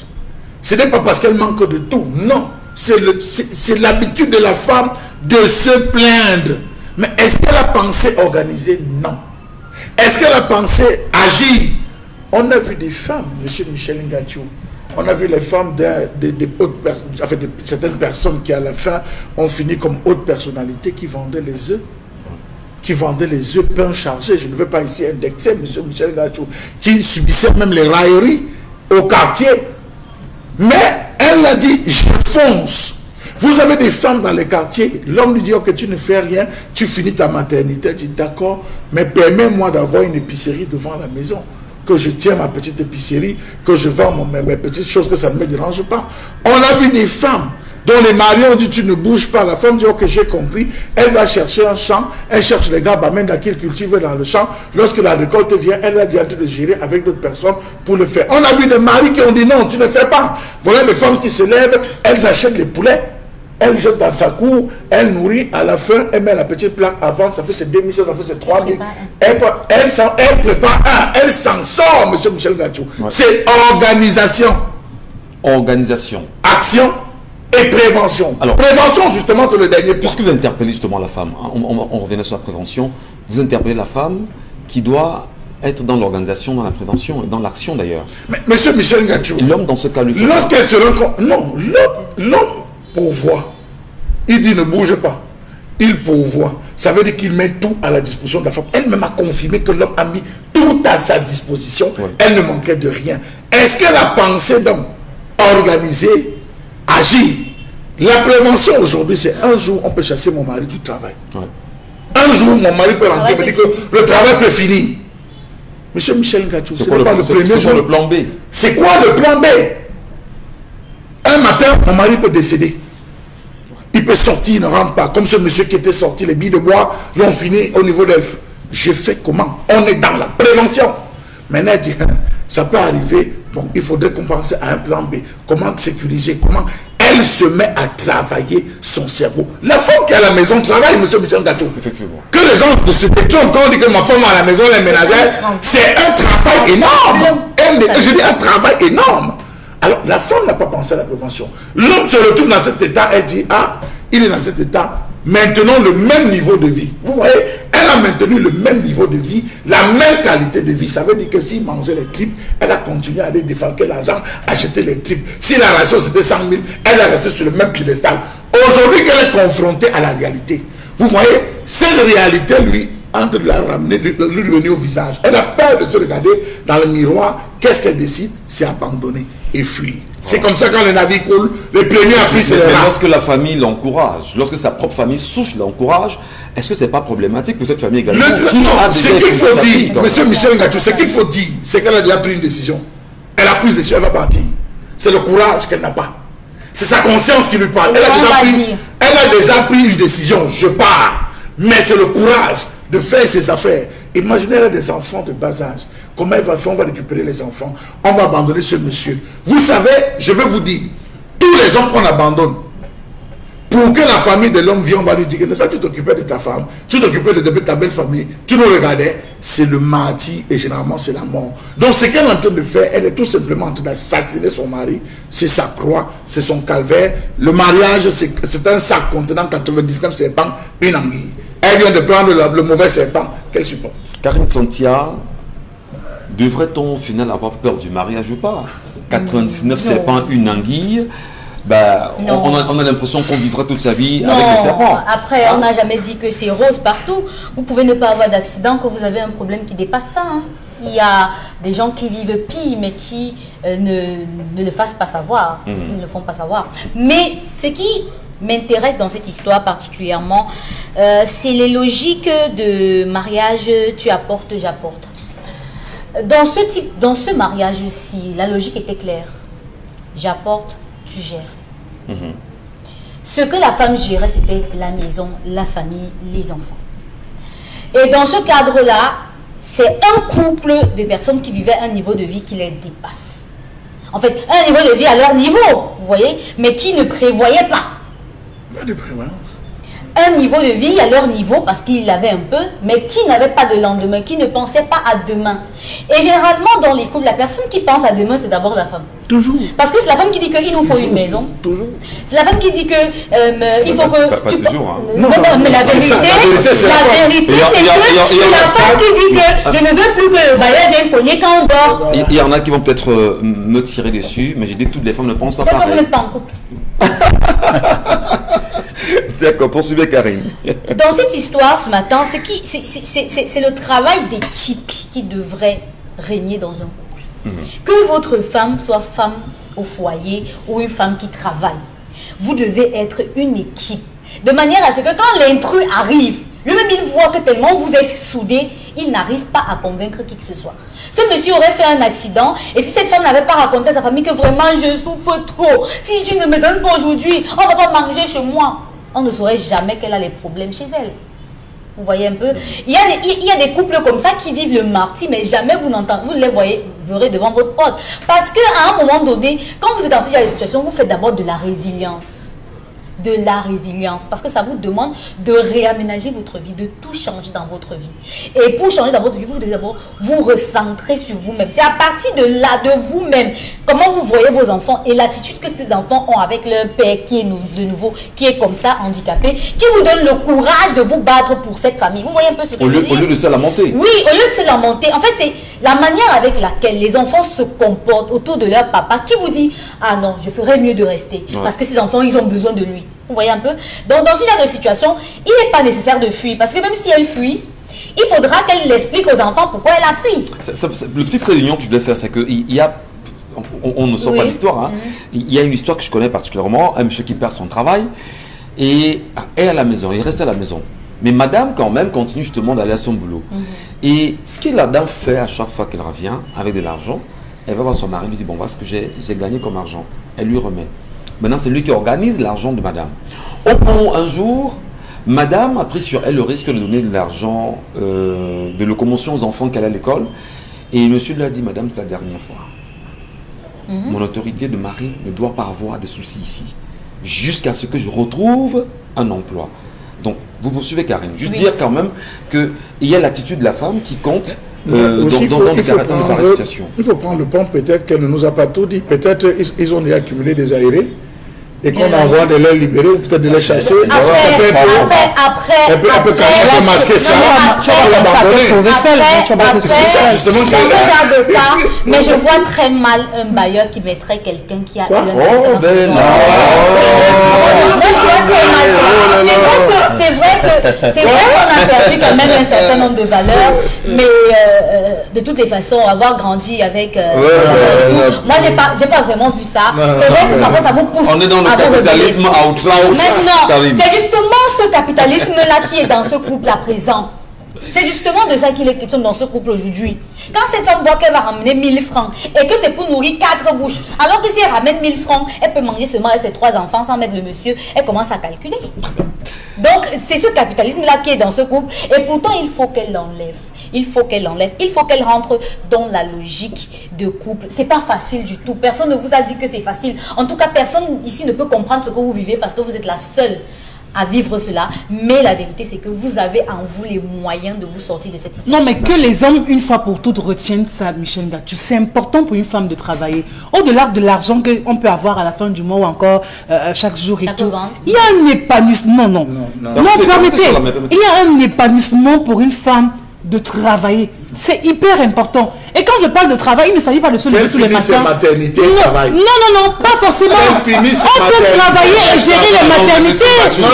Ce n'est pas parce qu'elle manque de tout. Non. C'est l'habitude de la femme de se plaindre. Mais est-ce qu'elle a pensé organiser? Non. Est-ce qu'elle a pensé agir? On a vu des femmes, monsieur Michel Ngachou. On a vu les femmes de certaines personnes qui à la fin ont fini comme haute personnalité qui vendaient les œufs. Qui vendaient les œufs pain chargés. Je ne veux pas ici indexer monsieur Michel Ngachou. Qui subissait même les railleries au quartier. Mais elle a dit, je fonce. Vous avez des femmes dans les quartiers, l'homme lui dit que tu ne fais rien, tu finis ta maternité. Elle dit d'accord, mais permets-moi d'avoir une épicerie devant la maison. Que je tiens ma petite épicerie, que je vends mes petites choses, que ça ne me dérange pas. On a vu des femmes dont les maris ont dit tu ne bouges pas. La femme dit ok, j'ai compris. Elle va chercher un champ, elle cherche les gars qu'ils cultivent dans le champ. Lorsque la récolte vient, elle a dit en train de gérer avec d'autres personnes pour le faire. On a vu des maris qui ont dit non, tu ne fais pas. Voilà les femmes qui se lèvent, elles achètent les poulets. Elle jette dans sa cour, elle nourrit, à la fin, elle met la petite plaque à vendre, ça fait ses 2000, ça fait ses 3000. Elle prépare elle s'en sort, monsieur Michel Ngachou. Ouais. C'est organisation. Organisation. Action et et prévention. Alors, prévention, justement, c'est le dernier point. Puisque vous interpellez justement la femme, hein, on revenait sur la prévention, vous interpellez la femme qui doit être dans l'organisation, dans la prévention et dans l'action d'ailleurs. Monsieur Michel Ngachou, l'homme dans ce cas lui fait lorsqu'elle se rend compte, non, l'homme pourvoit. Il dit ne bouge pas. Il pourvoit. Ça veut dire qu'il met tout à la disposition de la femme. Elle-même a confirmé que l'homme a mis tout à sa disposition. Oui. Elle ne manquait de rien. Est-ce qu'elle a pensé donc organiser, agir? La prévention aujourd'hui, c'est un jour on peut chasser mon mari du travail. Oui. Un jour mon mari peut rentrer et me dire que le travail peut finir. Monsieur Michel Ngachou, ce n'est pas le premier jour. C'est quoi le plan B? C'est quoi le plan B? Un matin, mon mari peut décéder. Il peut sortir, il ne rentre pas. Comme ce monsieur qui était sorti, les billes de bois l'ont fini au niveau d'œuf. Je fais comment? On est dans la prévention. Maintenant, il dit, ça peut arriver. Bon, il faudrait qu'on pense à un plan B. Comment sécuriser? Comment? Elle se met à travailler son cerveau. La femme qui est à la maison travaille, monsieur Michel Ngachou. Effectivement. Que les gens de se détournent quand on dit que ma femme à la maison, elle est ménagère, c'est un travail énorme. Je dis un travail énorme. Alors, la femme n'a pas pensé à la prévention. L'homme se retrouve dans cet état, elle dit, ah, il est dans cet état, maintenant le même niveau de vie. Vous voyez, elle a maintenu le même niveau de vie, la même qualité de vie. Ça veut dire que s'il mangeait les tripes, elle a continué à aller défalquer l'argent, acheter les tripes. Si la ration c'était 100 000, elle est restée sur le même piédestal. Aujourd'hui qu'elle est confrontée à la réalité, vous voyez, cette réalité lui entre de la ramener, de lui revenir au visage. Elle a peur de se regarder dans le miroir. Qu'est-ce qu'elle décide? C'est abandonner et fuir. C'est comme ça quand le navire coule, le premier a pris ses rats. Lorsque la famille l'encourage, lorsque sa propre famille souche l'encourage, est-ce que c'est pas problématique pour cette famille également? Non, ce qu'il faut dire, monsieur Michel Ngachou, ce qu'il faut dire, c'est qu'elle a déjà pris une décision. Elle a pris une décision, elle va partir. C'est le courage qu'elle n'a pas. C'est sa conscience qui lui parle. Elle a déjà pris une décision, je pars. Mais c'est le courage de faire ses affaires. Imaginez elle a des enfants de bas âge. Comment elle va faire? On va récupérer les enfants. On va abandonner ce monsieur. Vous savez, je vais vous dire, tous les hommes qu'on abandonne, pour que la famille de l'homme vienne, on va lui dire que ça, tu t'occupais de ta femme, tu t'occupais de ta belle famille, tu nous regardais, c'est le martyr et généralement c'est la mort. Donc ce qu'elle est en train de faire, elle est tout simplement en train d'assassiner son mari, c'est sa croix, c'est son calvaire. Le mariage, c'est un sac contenant 99 serpents, une anguille. Elle vient de prendre le mauvais serpent qu'elle supporte. Karine Santia, devrait-on au final avoir peur du mariage ou pas? 99 serpents, une anguille. Ben, on a l'impression qu'on vivra toute sa vie avec les serpents. Après, on n'a jamais dit que c'est rose partout. Vous pouvez ne pas avoir d'accident quand vous avez un problème qui dépasse ça. Hein. Il y a des gens qui vivent pire, mais qui ne le fassent pas savoir. Ils ne le font pas savoir. Mais ce qui m'intéresse dans cette histoire particulièrement, c'est les logiques de mariage, tu apportes, j'apporte. Dans ce mariage-ci, la logique était claire. J'apporte, tu gères. Ce que la femme gérait, c'était la maison, la famille, les enfants. Et dans ce cadre-là, c'est un couple de personnes qui vivaient un niveau de vie qui les dépasse. En fait, un niveau de vie à leur niveau, vous voyez, mais qui ne prévoyait pas. Un niveau de vie à leur niveau parce qu'ils l'avaient un peu, mais qui n'avait pas de lendemain, qui ne pensait pas à demain. Et généralement, dans les couples, la personne qui pense à demain, c'est d'abord la femme. Toujours. Parce que c'est la femme qui dit qu'il nous faut une maison. Toujours. C'est la femme qui dit que il faut que... Pas toujours. Hein. Non, mais la vérité, c'est la femme qui dit que je ne veux plus que le bailleur vienne cogner quand on dort. Il y en a qui vont peut-être me tirer dessus, mais j'ai dit que toutes les femmes ne pensent pas pareil. C'est que vous n'êtes pas en couple. D'accord, poursuivez Karine. Dans cette histoire ce matin, c'est le travail d'équipe qui devrait régner dans un couple. Que votre femme soit femme au foyer ou une femme qui travaille, vous devez être une équipe. De manière à ce que quand l'intrus arrive, lui-même il voit que tellement vous êtes soudés, il n'arrive pas à convaincre qui que ce soit. Ce monsieur aurait fait un accident et si cette femme n'avait pas raconté à sa famille que vraiment je souffre trop, si je ne me donne pas aujourd'hui, on ne va pas manger chez moi, on ne saurait jamais qu'elle a les problèmes chez elle. Vous voyez un peu? Il y a des couples comme ça qui vivent le martyre, mais jamais vous les verrez devant votre porte. Parce qu'à un moment donné, quand vous êtes dans cette situation, vous faites d'abord de la résilience. de la résilience. Parce que ça vous demande de réaménager votre vie, de tout changer dans votre vie. Et pour changer dans votre vie, vous devez d'abord vous recentrer sur vous-même. C'est à partir de là, de vous-même, comment vous voyez vos enfants et l'attitude que ces enfants ont avec leur père qui est de nouveau, qui est comme ça, handicapé, qui vous donne le courage de vous battre pour cette famille. Vous voyez un peu ce que je veux dire? Au lieu de se lamenter. Oui, au lieu de se lamenter. En fait, c'est la manière avec laquelle les enfants se comportent autour de leur papa qui vous dit « Ah non, je ferais mieux de rester. Ouais. » Parce que ces enfants, ils ont besoin de lui. Vous voyez un peu? Donc, dans ce genre de situation, il n'est pas nécessaire de fuir. Parce que même si elle fuit, il faudra qu'elle explique aux enfants pourquoi elle a fui. Le petite réunion que je voulais faire, c'est qu'il y a... On ne sort pas l'histoire. Hein. Il y a une histoire que je connais particulièrement. Un monsieur qui perd son travail et est à la maison. Il reste à la maison. Mais madame, quand même, continue justement d'aller à son boulot. Et ce que la dame fait à chaque fois qu'elle revient avec de l'argent, elle va voir son mari, lui dit, bon, voilà ce que j'ai gagné comme argent. Elle lui remet. Maintenant, c'est lui qui organise l'argent de madame. Un jour, madame a pris sur elle le risque de donner de l'argent de locomotion aux enfants qu'elle a à l'école. Et monsieur lui a dit, madame, c'est la dernière fois. Mon autorité de mari ne doit pas avoir de soucis ici. Jusqu'à ce que je retrouve un emploi. Donc, vous poursuivez Karine. Juste dire quand même qu'il y a l'attitude de la femme qui compte dans la situation. Il faut prendre le point, peut-être qu'elle ne nous a pas tout dit. Peut-être ils ont déjà accumulé des aérés et qu'on envoie de les libérer ou peut-être de les chasser. Après, masquer ça. Justement, dans ce genre de cas, mais je vois très mal un bailleur qui mettrait quelqu'un qui a eu un c'est vrai qu'on a perdu quand même un certain nombre de valeurs, mais de toutes les façons, avoir grandi avec moi j'ai pas vraiment vu ça. C'est vrai que parfois ça vous pousse. On est dans le capitalisme à outrance. C'est justement ce capitalisme-là qui est dans ce couple à présent. C'est justement de ça qu'il est question dans ce couple aujourd'hui. Quand cette femme voit qu'elle va ramener 1000 francs et que c'est pour nourrir 4 bouches, alors que si elle ramène 1000 francs, elle peut manger seulement avec ses 3 enfants sans mettre le monsieur, elle commence à calculer. Donc c'est ce capitalisme-là qui est dans ce couple et pourtant il faut qu'elle l'enlève. Il faut qu'elle l'enlève. Il faut qu'elle rentre dans la logique de couple. C'est pas facile du tout. Personne ne vous a dit que c'est facile. En tout cas, personne ici ne peut comprendre ce que vous vivez parce que vous êtes la seule à vivre cela. Mais la vérité, c'est que vous avez en vous les moyens de vous sortir de cette situation. Non, mais que les hommes, une fois pour toutes, retiennent ça, Michel Gatou. C'est important pour une femme de travailler. Au-delà de l'argent qu'on peut avoir à la fin du mois ou encore chaque jour et tout. Il y a un épanouissement. Non, permettez. Il y a un épanouissement pour une femme de travailler. C'est hyper important. Et quand je parle de travail, il ne s'agit pas de se lever tous les matins. Maternité non, travail. non, pas forcément. On peut travailler et gérer les maternités. Demain,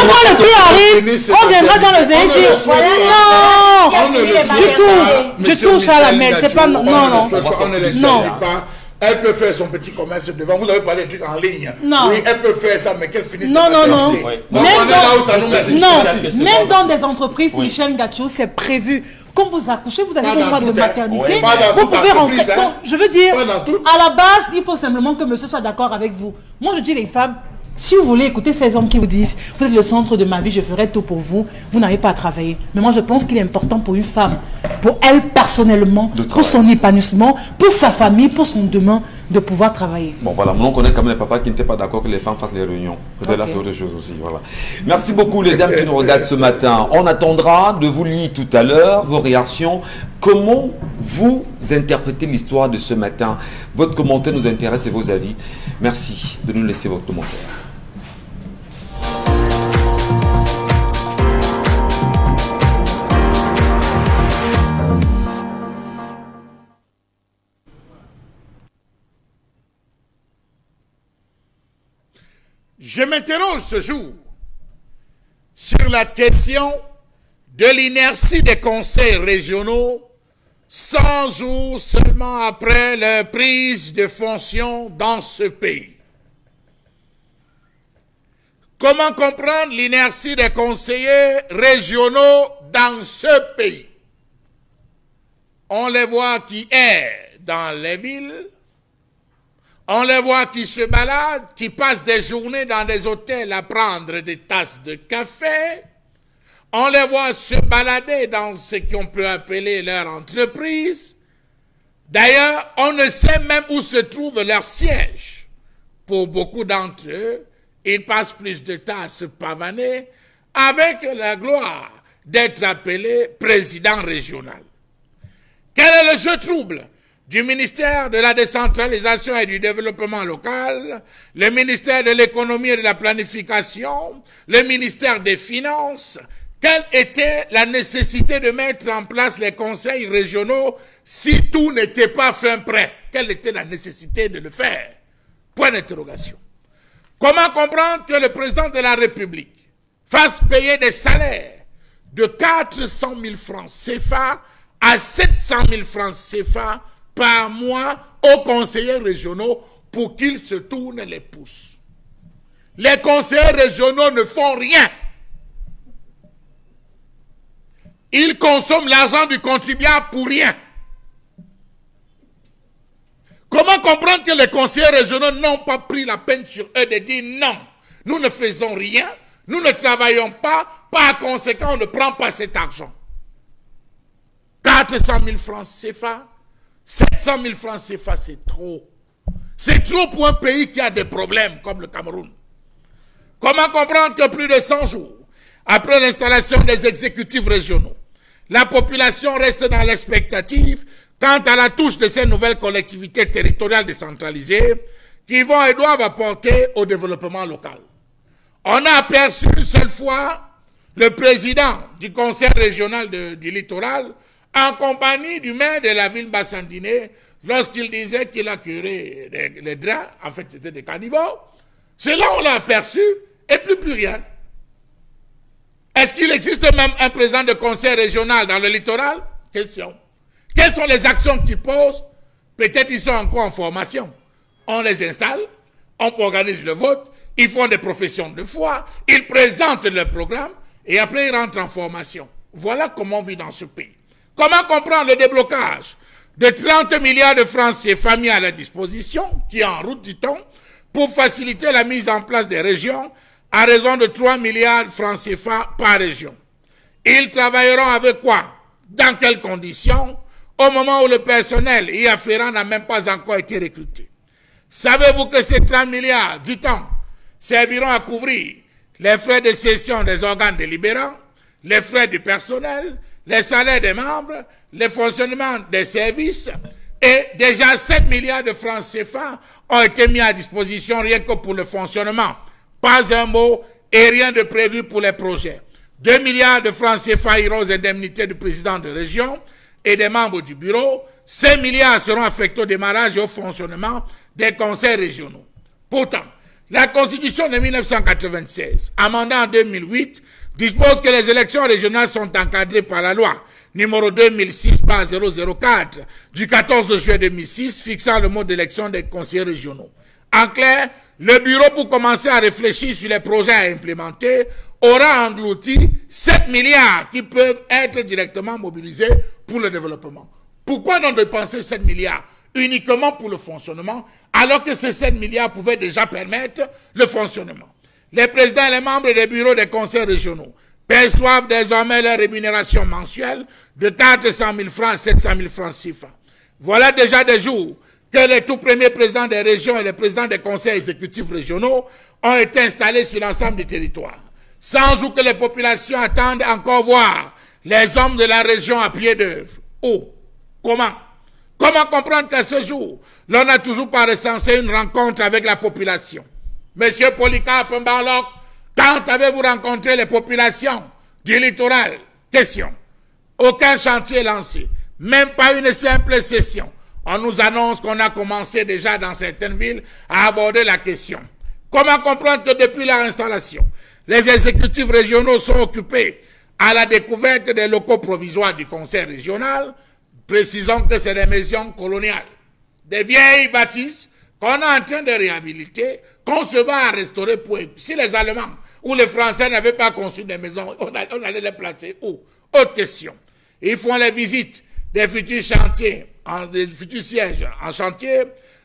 quand le pays arrive, on viendra dans le zénith et non, du tout, Chalamel, c'est pas, non. Elle peut faire son petit commerce devant. Vous avez parlé des trucs en ligne. Non. Oui, elle peut faire ça, mais qu'elle finisse non. Même même dans des entreprises, Michel Gatou, c'est prévu. Quand vous accouchez, vous avez un mois de maternité. Vous pouvez rentrer. Donc, je veux dire, à la base, il faut simplement que monsieur soit d'accord avec vous. Moi, je dis les femmes, si vous voulez écouter ces hommes qui vous disent « Vous êtes le centre de ma vie, je ferai tout pour vous », vous n'arrivez pas à travailler. Mais moi, je pense qu'il est important pour une femme, pour elle personnellement, pour son épanouissement, pour sa famille, pour son demain, de pouvoir travailler. Bon, voilà, nous on connaît quand même les papas qui n'étaient pas d'accord que les femmes fassent les réunions. Peut-être là, c'est autre chose aussi. Voilà. Merci beaucoup, les dames qui nous regardent ce matin. On attendra de vous lire tout à l'heure vos réactions. Comment vous interprétez l'histoire de ce matin? Votre commentaire nous intéresse et vos avis. Merci de nous laisser votre commentaire. Je m'interroge ce jour sur la question de l'inertie des conseils régionaux 100 jours seulement après leur prise de fonction dans ce pays. Comment comprendre l'inertie des conseillers régionaux dans ce pays? On les voit qui errent dans les villes. On les voit qui se baladent, qui passent des journées dans des hôtels à prendre des tasses de café. On les voit se balader dans ce qu'on peut appeler leur entreprise. D'ailleurs, on ne sait même où se trouve leur siège. pour beaucoup d'entre eux, ils passent plus de temps à se pavaner avec la gloire d'être appelé président régional. Quel est le jeu trouble du ministère de la décentralisation et du développement local, le ministère de l'économie et de la planification, le ministère des finances? Quelle était la nécessité de mettre en place les conseils régionaux si tout n'était pas fin prêt? Quelle était la nécessité de le faire? Point d'interrogation. Comment comprendre que le président de la République fasse payer des salaires de 400 000 francs CFA à 700 000 francs CFA par mois aux conseillers régionaux pour qu'ils se tournent les pouces? Les conseillers régionaux ne font rien. Ils consomment l'argent du contribuable pour rien. Comment comprendre que les conseillers régionaux n'ont pas pris la peine sur eux de dire non, nous ne faisons rien, nous ne travaillons pas, par conséquent on ne prend pas cet argent? 400 000 francs CFA, 700 000 francs CFA, c'est trop. C'est trop pour un pays qui a des problèmes comme le Cameroun. Comment comprendre que plus de 100 jours après l'installation des exécutifs régionaux, la population reste dans l'expectative quant à la touche de ces nouvelles collectivités territoriales décentralisées qui vont et doivent apporter au développement local? On a aperçu une seule fois le président du conseil régional du littoral en compagnie du maire de la ville Bassandiné lorsqu'il disait qu'il a curé les drains, en fait c'était des cannibaux. C'est là on l'a aperçu et plus rien. Est-ce qu'il existe même un président de conseil régional dans le littoral? Question. Quelles sont les actions qu'ils posent? Peut-être ils sont encore en formation. On les installe, on organise le vote, ils font des professions de foi, ils présentent leur programme et après ils rentrent en formation. Voilà comment on vit dans ce pays. Comment comprendre le déblocage de 30 milliards de francs CFA mis à la disposition, qui est en route, dit-on, pour faciliter la mise en place des régions à raison de 3 milliards de francs CFA par région? Ils travailleront avec quoi? Dans quelles conditions? Au moment où le personnel y afférent n'a même pas encore été recruté. Savez-vous que ces 30 milliards, dit-on, serviront à couvrir les frais de cession des organes délibérants, les frais du personnel, les salaires des membres, le fonctionnement des services, et déjà 7 milliards de francs CFA ont été mis à disposition rien que pour le fonctionnement. Pas un mot et rien de prévu pour les projets. 2 milliards de francs CFA iront aux indemnités du président de région et des membres du bureau. 5 milliards seront affectés au démarrage et au fonctionnement des conseils régionaux. Pourtant, la Constitution de 1996, amendée en 2008, dispose que les élections régionales sont encadrées par la loi numéro 2006/004 du 14 juillet 2006 fixant le mode d'élection des conseillers régionaux. En clair, le bureau, pour commencer à réfléchir sur les projets à implémenter, aura englouti 7 milliards qui peuvent être directement mobilisés pour le développement. Pourquoi donc dépenser 7 milliards uniquement pour le fonctionnement, alors que ces 7 milliards pouvaient déjà permettre le fonctionnement? Les présidents et les membres des bureaux des conseils régionaux perçoivent désormais leur rémunération mensuelle de 400 000 francs à 700 000 francs CFA. Voilà déjà des jours que les tout premiers présidents des régions et les présidents des conseils exécutifs régionaux ont été installés sur l'ensemble du territoire. 100 jours que les populations attendent encore voir les hommes de la région à pied d'œuvre. Où? Comment? Comment comprendre qu'à ce jour, l'on n'a toujours pas recensé une rencontre avec la population? Monsieur Polycarpe Mbarlok, quand avez-vous rencontré les populations du littoral? Question. Aucun chantier lancé, même pas une simple session. On nous annonce qu'on a commencé déjà dans certaines villes à aborder la question. Comment comprendre que depuis leur installation, les exécutifs régionaux sont occupés à la découverte des locaux provisoires du conseil régional? Précisons que c'est des maisons coloniales, des vieilles bâtisses qu'on est en train de réhabiliter, qu'on se va à restaurer pour... Si les Allemands ou les Français n'avaient pas conçu des maisons, on allait les placer où? Autre question. Ils font les visites des futurs chantiers, des futurs sièges en chantier,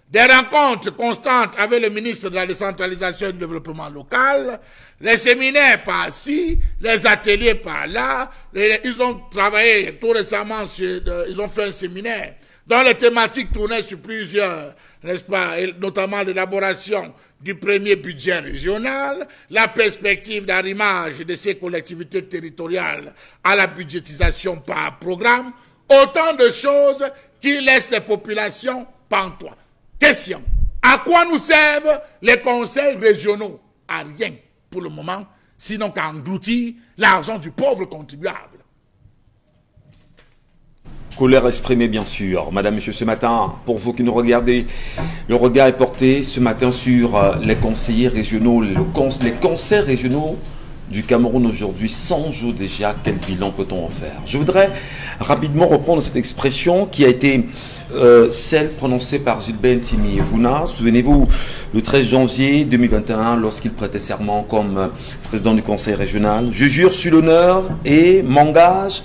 des rencontres constantes avec le ministre de la décentralisation et du développement local, les séminaires par-ci, les ateliers par-là. Ils ont travaillé tout récemment ils ont fait un séminaire dont les thématiques tournaient sur plusieurs, n'est-ce pas, et notamment l'élaboration du premier budget régional, la perspective d'arrimage de ces collectivités territoriales à la budgétisation par programme, autant de choses qui laissent les populations pantois. Question. À quoi nous servent les conseils régionaux? À rien pour le moment, sinon qu'à engloutir l'argent du pauvre contribuable. Colère exprimée, bien sûr. Madame, monsieur, ce matin, pour vous qui nous regardez, le regard est porté ce matin sur les conseillers régionaux, les conseils régionaux du Cameroun aujourd'hui. 100 jours déjà, quel bilan peut-on en faire? Je voudrais rapidement reprendre cette expression qui a été celle prononcée par Gilbert Ntimi-Yevuna. Souvenez-vous, le 13 janvier 2021, lorsqu'il prêtait serment comme président du conseil régional. Je jure sur l'honneur et m'engage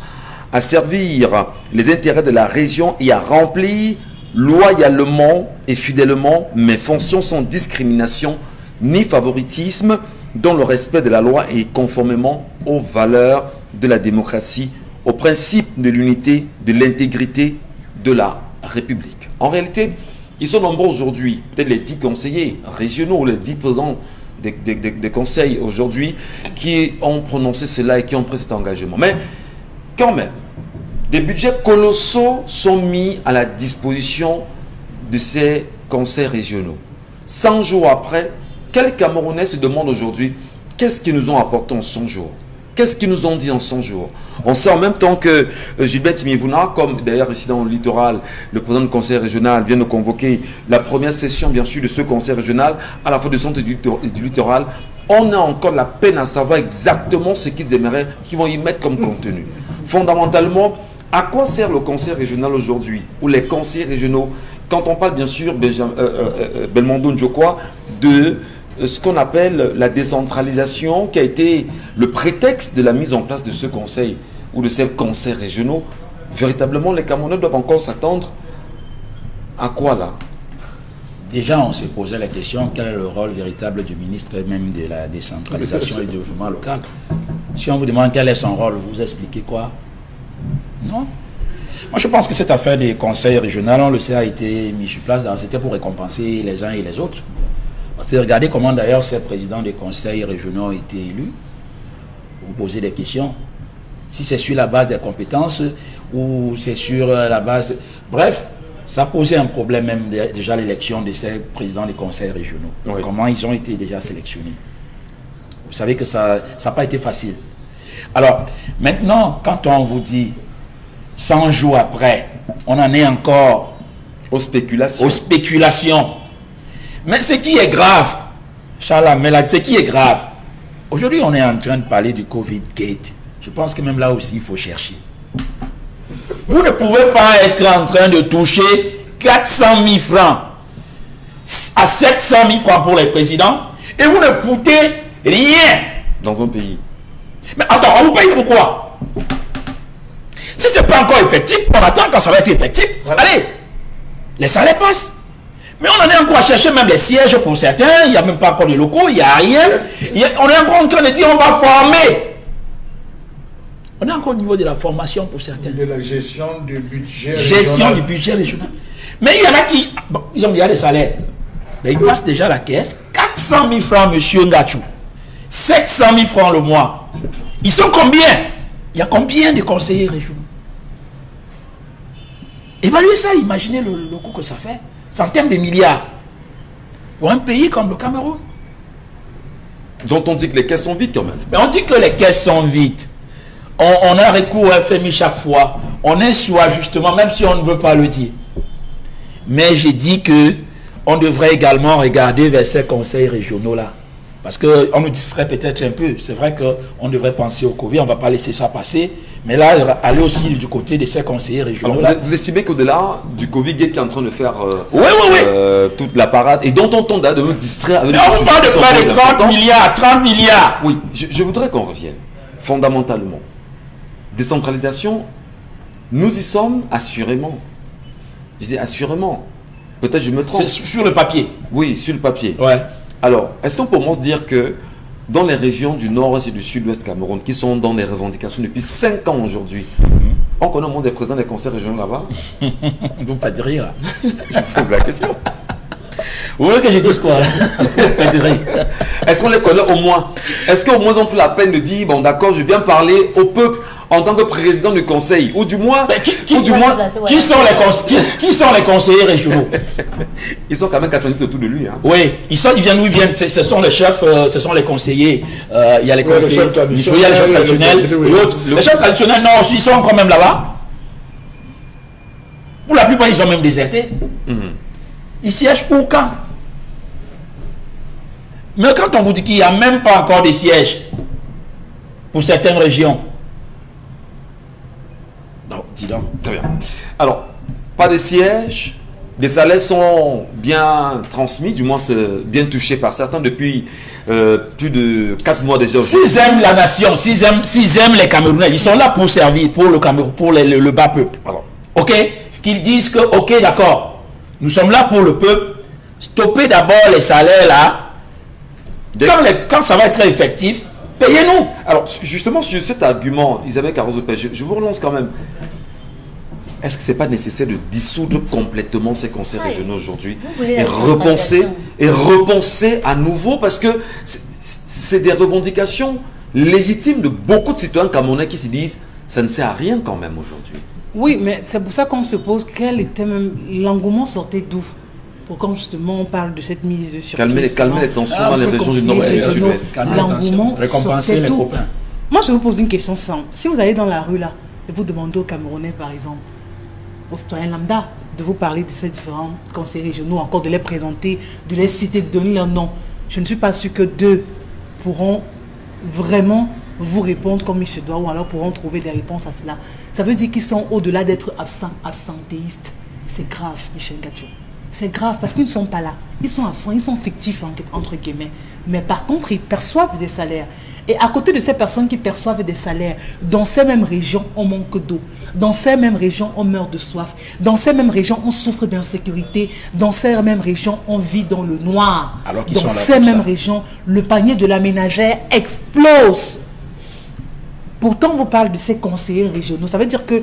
à servir les intérêts de la région et à remplir loyalement et fidèlement mes fonctions sans discrimination ni favoritisme, dans le respect de la loi et conformément aux valeurs de la démocratie, aux principes de l'unité, de l'intégrité de la République. En réalité, ils sont nombreux aujourd'hui, peut-être les 10 conseillers régionaux, les 10 présidents des conseils aujourd'hui, qui ont prononcé cela et qui ont pris cet engagement. Mais quand même, des budgets colossaux sont mis à la disposition de ces conseils régionaux. 100 jours après, quels Camerounais se demandent aujourd'hui qu'est-ce qu'ils nous ont apporté en 100 jours? Qu'est-ce qu'ils nous ont dit en 100 jours? On sait en même temps que Gilbert Ntimi-Yevuna, comme d'ailleurs ici dans le littoral, le président du conseil régional vient de convoquer la première session bien sûr de ce conseil régional à la fois du centre et du littoral. On a encore la peine à savoir exactement ce qu'ils aimeraient, qu'ils vont y mettre comme contenu. Fondamentalement, à quoi sert le conseil régional aujourd'hui, ou les conseillers régionaux, quand on parle bien sûr, Belmondo Njokwa, de ce qu'on appelle la décentralisation, qui a été le prétexte de la mise en place de ce conseil, ou de ces conseils régionaux. Véritablement, les Camerounais doivent encore s'attendre à quoi là? Déjà, on s'est posé la question, quel est le rôle véritable du ministre même de la décentralisation et du développement local? Si on vous demande quel est son rôle, vous expliquez quoi? Non. Moi, je pense que cette affaire des conseils régionaux, on le sait, a été mis sur place, c'était pour récompenser les uns et les autres. Parce que regardez comment d'ailleurs ces présidents des conseils régionaux ont été élus. Vous posez des questions. Si c'est sur la base des compétences ou c'est sur la base... Bref, ça posait un problème même déjà l'élection de ces présidents des conseils régionaux. Oui. Comment ils ont été déjà sélectionnés. Vous savez que ça n'a pas été facile. Alors, maintenant, quand on vous dit 100 jours après, on en est encore aux spéculations. Aux spéculations. Mais ce qui est grave, Charles, ce qui est grave, aujourd'hui on est en train de parler du Covid Gate. Je pense que même là aussi il faut chercher. Vous ne pouvez pas être en train de toucher 400 000 francs à 700 000 francs pour les présidents et vous ne foutez rien dans un pays. Mais attends, on vous paye pourquoi? Si ce n'est pas encore effectif, on attend quand ça va être effectif. Voilà. Allez, les salaires passent. Mais on en est encore à chercher même les sièges pour certains, il n'y a même pas encore de locaux, il n'y a rien. On est encore en train de dire on va former. On est encore au niveau de la formation pour certains. De la gestion du budget régional. Gestion du budget régional. Mais il y en a qui, bon, ils ont déjà des salaires. Mais ils passent déjà la caisse. 400 000 francs, monsieur Ngachou. 700 000 francs le mois. Ils sont combien? Il y a combien de conseillers régionaux? Évaluez ça, imaginez le coût que ça fait. Centaines de milliards. Pour un pays comme le Cameroun. Donc on dit que les caisses sont vides quand même. Mais on dit que les caisses sont vides. On a recours au FMI chaque fois. On est sous ajustement, même si on ne veut pas le dire. Mais j'ai dit que on devrait également regarder vers ces conseils régionaux-là. Parce qu'on nous distrait peut-être un peu. C'est vrai qu'on devrait penser au Covid, on ne va pas laisser ça passer. Mais là, aller aussi du côté de ces conseillers régionaux. Vous estimez qu'au-delà du Covid qui est en train de faire toute la parade, et dont on tente de nous distraire avec... Mais on parle de près de 30 milliards, 30 milliards. Oui, je voudrais qu'on revienne fondamentalement. Décentralisation, nous y sommes assurément. Je dis assurément. Peut-être je me trompe. C'est sur le papier. Oui, sur le papier. Ouais. Alors, est-ce qu'on peut se dire que dans les régions du nord-ouest et du sud-ouest Cameroun, qui sont dans les revendications depuis 5 ans aujourd'hui, On connaît au monde des présidents des conseils régionaux là-bas. Vous me faites rire. Je pose la question. Vous voulez que je dise quoi là? Vous me faites rire. Est-ce qu'on les connaît au moins? Est-ce qu'au moins on peut la peine de dire, bon d'accord, je viens parler au peuple en tant que président du conseil? Ou du moins, qui sont les conseillers régionaux? Ils sont quand même 90 autour de lui. Hein. Oui, ils viennent d'où ils viennent. Ce sont les chefs, ce sont les conseillers. Il y a les conseillers, il y a les chefs traditionnels et autres. Les chefs traditionnels, non, ils sont quand même là-bas. Pour la plupart, ils ont même déserté. Ils siègent où, quand? Mais quand on vous dit qu'il n'y a même pas encore de sièges pour certaines régions, non, dis donc. Très bien. Alors, pas de sièges, des salaires sont bien transmis, du moins bien touchés par certains depuis plus de 4 mois déjà. S'ils aiment la nation, s'ils aiment les Camerounais, ils sont là pour servir, pour le Cameroun, pour le bas peuple. Alors, ok? Qu'ils disent que, ok, d'accord. Nous sommes là pour le peuple. Stoppez d'abord les salaires là. Quand ça va être effectif, payez-nous. Alors, justement, sur cet argument, Isabelle Carozo-Pey, je vous relance quand même. Est-ce que ce n'est pas nécessaire de dissoudre complètement ces conseils régionaux aujourd'hui et repenser à nouveau? Parce que c'est des revendications légitimes de beaucoup de citoyens camerounais qui se disent ça ne sert à rien quand même aujourd'hui. Oui, mais c'est pour ça qu'on se pose quel était même l'engouement sortait d'où pour quand justement on parle de cette mise sur calmer les tensions dans les régions du Nord et du Sud-Ouest. L'engouement récompenser les copains. Moi, je vous pose une question simple. Si vous allez dans la rue là et vous demandez aux Camerounais, par exemple, aux citoyens lambda, de vous parler de ces différents conseils régionaux, encore de les présenter, de les citer, de donner leur nom, je ne suis pas sûr que deux pourront vraiment vous répondre comme il se doit ou alors pourront trouver des réponses à cela. Ça veut dire qu'ils sont au-delà d'être absentéistes. C'est grave, Michel Gatchou. C'est grave parce qu'ils ne sont pas là. Ils sont absents, ils sont fictifs entre guillemets. Mais par contre, ils perçoivent des salaires. Et à côté de ces personnes qui perçoivent des salaires, dans ces mêmes régions, on manque d'eau. Dans ces mêmes régions, on meurt de soif. Dans ces mêmes régions, on souffre d'insécurité. Dans ces mêmes régions, on vit dans le noir. Dans ces mêmes régions, le panier de la ménagère explose. Pourtant, on vous parle de ces conseillers régionaux. Ça veut dire que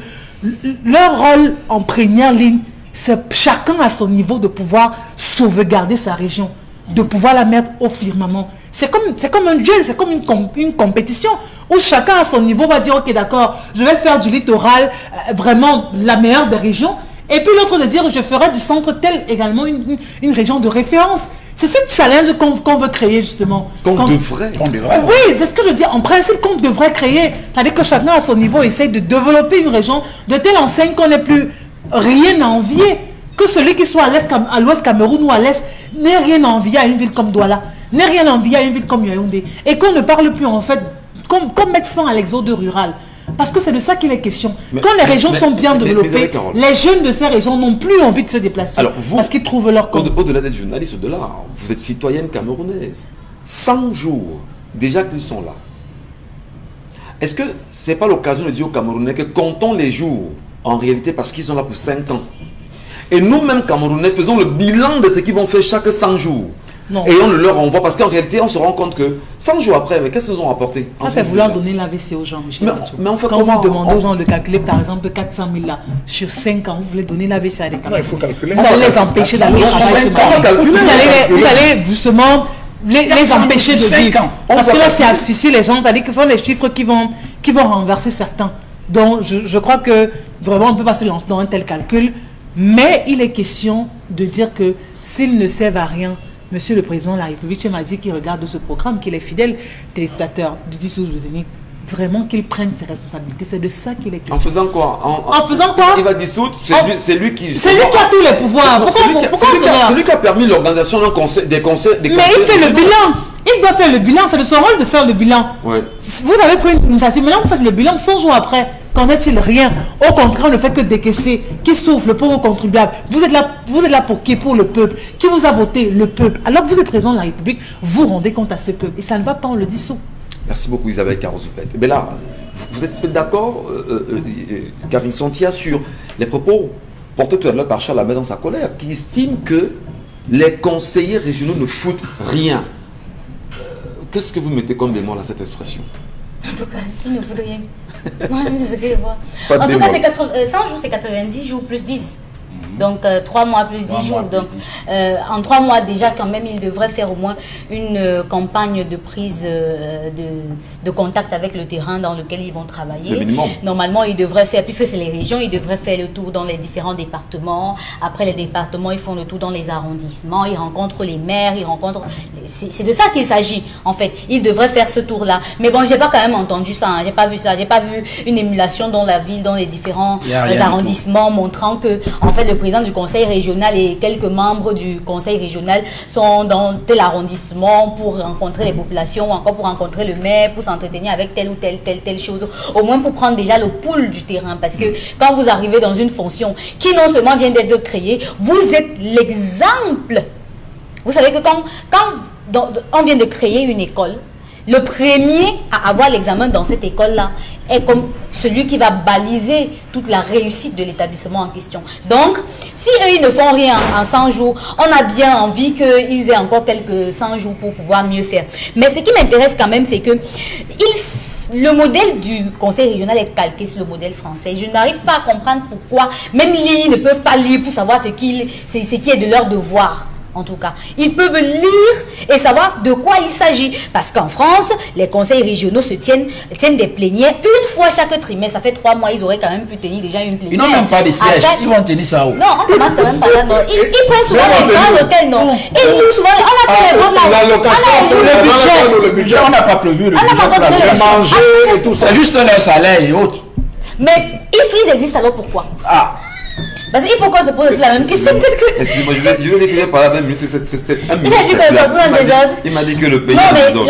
leur rôle en première ligne, c'est chacun à son niveau de pouvoir sauvegarder sa région, de pouvoir la mettre au firmament. C'est comme un duel, c'est comme une compétition où chacun à son niveau va dire, ok d'accord, je vais faire du littoral vraiment la meilleure des régions. Et puis l'autre de dire, je ferai du centre tel également une région de référence. C'est ce challenge qu'on veut créer justement. Qu'on devrait. Oui, c'est ce que je dis. En principe, qu'on devrait créer. C'est-à-dire que chacun à son niveau essaye de développer une région de telle enseigne qu'on n'ait plus rien à envier. Que celui qui soit à l'ouest Cameroun ou à l'est n'ait rien à envier à une ville comme Douala, n'ait rien à envier à une ville comme Yaoundé. Et qu'on ne parle plus en fait, qu'on mette fin à l'exode rural. Parce que c'est de ça qu'il est question. Quand les régions sont bien développées, les jeunes de ces régions n'ont plus envie de se déplacer. Alors vous, parce qu'ils trouvent leur compte. Au-delà d'être journaliste, au-delà, vous êtes citoyenne camerounaise. 100 jours déjà qu'ils sont là. Est-ce que ce n'est pas l'occasion de dire aux Camerounais que comptons les jours en réalité parce qu'ils sont là pour 5 ans? Et nous-mêmes Camerounais faisons le bilan de ce qu'ils vont faire chaque 100 jours. Non. Et on le leur envoie parce qu'en réalité, on se rend compte que 100 jours après, mais qu'est-ce qu'ils nous ont apporté? Ça, c'est vouloir donner l'AVC aux gens, Michel. Mais on fait quand vous demandez aux gens de calculer, par exemple, 400 000 là, sur 5 ans, vous voulez donner l'AVC à des Camerounais. Il faut calculer. Vous allez les empêcher d'aller travailler. Vous allez justement les empêcher de vivre. Parce que là, c'est asphyxier les gens, c'est-à-dire que ce sont les chiffres qui vont renverser certains. Donc, je crois que vraiment, on ne peut pas se lancer dans un tel calcul. Mais il est question de dire que s'ils ne servent à rien, Monsieur le Président de la République m'a dit qu'il regarde ce programme, qu'il est fidèle téléspectateur du 10 août, vraiment qu'il prenne ses responsabilités. C'est de ça qu'il est question. En faisant quoi? En faisant quoi? Il va dissoudre, c'est lui qui... C'est lui qui a tous les pouvoirs. C'est lui qui a permis l'organisation des conseils. Mais il fait le bilan. Il doit faire le bilan, c'est de son rôle de faire le bilan. Ouais. Vous avez pris une initiative, maintenant vous faites le bilan 100 jours après. Qu'en est-il? Rien. Au contraire, on ne fait que décaisser. Qui souffre? Le pauvre contribuable. Vous êtes là pour qui? Pour le peuple. Qui vous a voté? Le peuple. Alors que vous êtes président de la République, vous rendez compte à ce peuple. Et ça ne va pas, on le dissout. Merci beaucoup Isabelle Carozo-Pey. Mais là, vous êtes d'accord, Karine Santia, sur les propos portés tout à l'heure par Charles Lamé dans sa colère, qui estime que les conseillers régionaux ne foutent rien. Qu'est-ce que vous mettez comme bémol à cette expression? En tout cas, ils ne foutent rien. c'est ce que je vois. En tout cas, c'est 100 jours, c'est 90 jours plus 10. Donc 3 mois plus 10 jours. Donc en 3 mois déjà quand même il devrait faire au moins une campagne de prise de contact avec le terrain dans lequel ils vont travailler. Le minimum. Normalement ils devraient faire, puisque c'est les régions, ils devraient faire le tour dans les différents départements. Après les départements ils font le tour dans les arrondissements, ils rencontrent les maires, ils rencontrent... C'est de ça qu'il s'agit en fait. Ils devraient faire ce tour là. Mais bon, j'ai pas quand même entendu ça, hein. J'ai pas vu ça, j'ai pas vu une émulation dans la ville, dans les différents arrondissements montrant que en fait le président du conseil régional et quelques membres du conseil régional sont dans tel arrondissement pour rencontrer les populations ou encore pour rencontrer le maire, pour s'entretenir avec telle ou telle chose, au moins pour prendre déjà le pouls du terrain, parce que quand vous arrivez dans une fonction qui non seulement vient d'être créée, vous êtes l'exemple. Vous savez que quand on vient de créer une école, le premier à avoir l'examen dans cette école-là est comme celui qui va baliser toute la réussite de l'établissement en question. Donc, si eux, ils ne font rien en 100 jours, on a bien envie qu'ils aient encore quelques 100 jours pour pouvoir mieux faire. Mais ce qui m'intéresse quand même, c'est que le modèle du conseil régional est calqué sur le modèle français. Je n'arrive pas à comprendre pourquoi, même lire, ils ne peuvent pas lire pour savoir ce qui est de leur devoir. En tout cas, ils peuvent lire et savoir de quoi il s'agit. Parce qu'en France, les conseils régionaux tiennent des plénières une fois chaque trimestre. Ça fait 3 mois, ils auraient quand même pu tenir déjà une plénière. Ils n'ont même pas de siège. Ils vont tenir ça où? Non, on commence quand même par là. Non. Ils prennent souvent les grands hôtels, non. Et souvent, on a fait les votes là. Le budget, on n'a pas prévu le budget pour la manger et tout ça. C'est juste leur salaire et autres. Mais IFRIS existe alors pourquoi? Parce qu'il faut qu'on se pose la même question. Excusez-moi, je vais dire que j'ai parlé avec lui, c'est un il a dit que le peuple en désordre. Il m'a dit que le pays non, est mais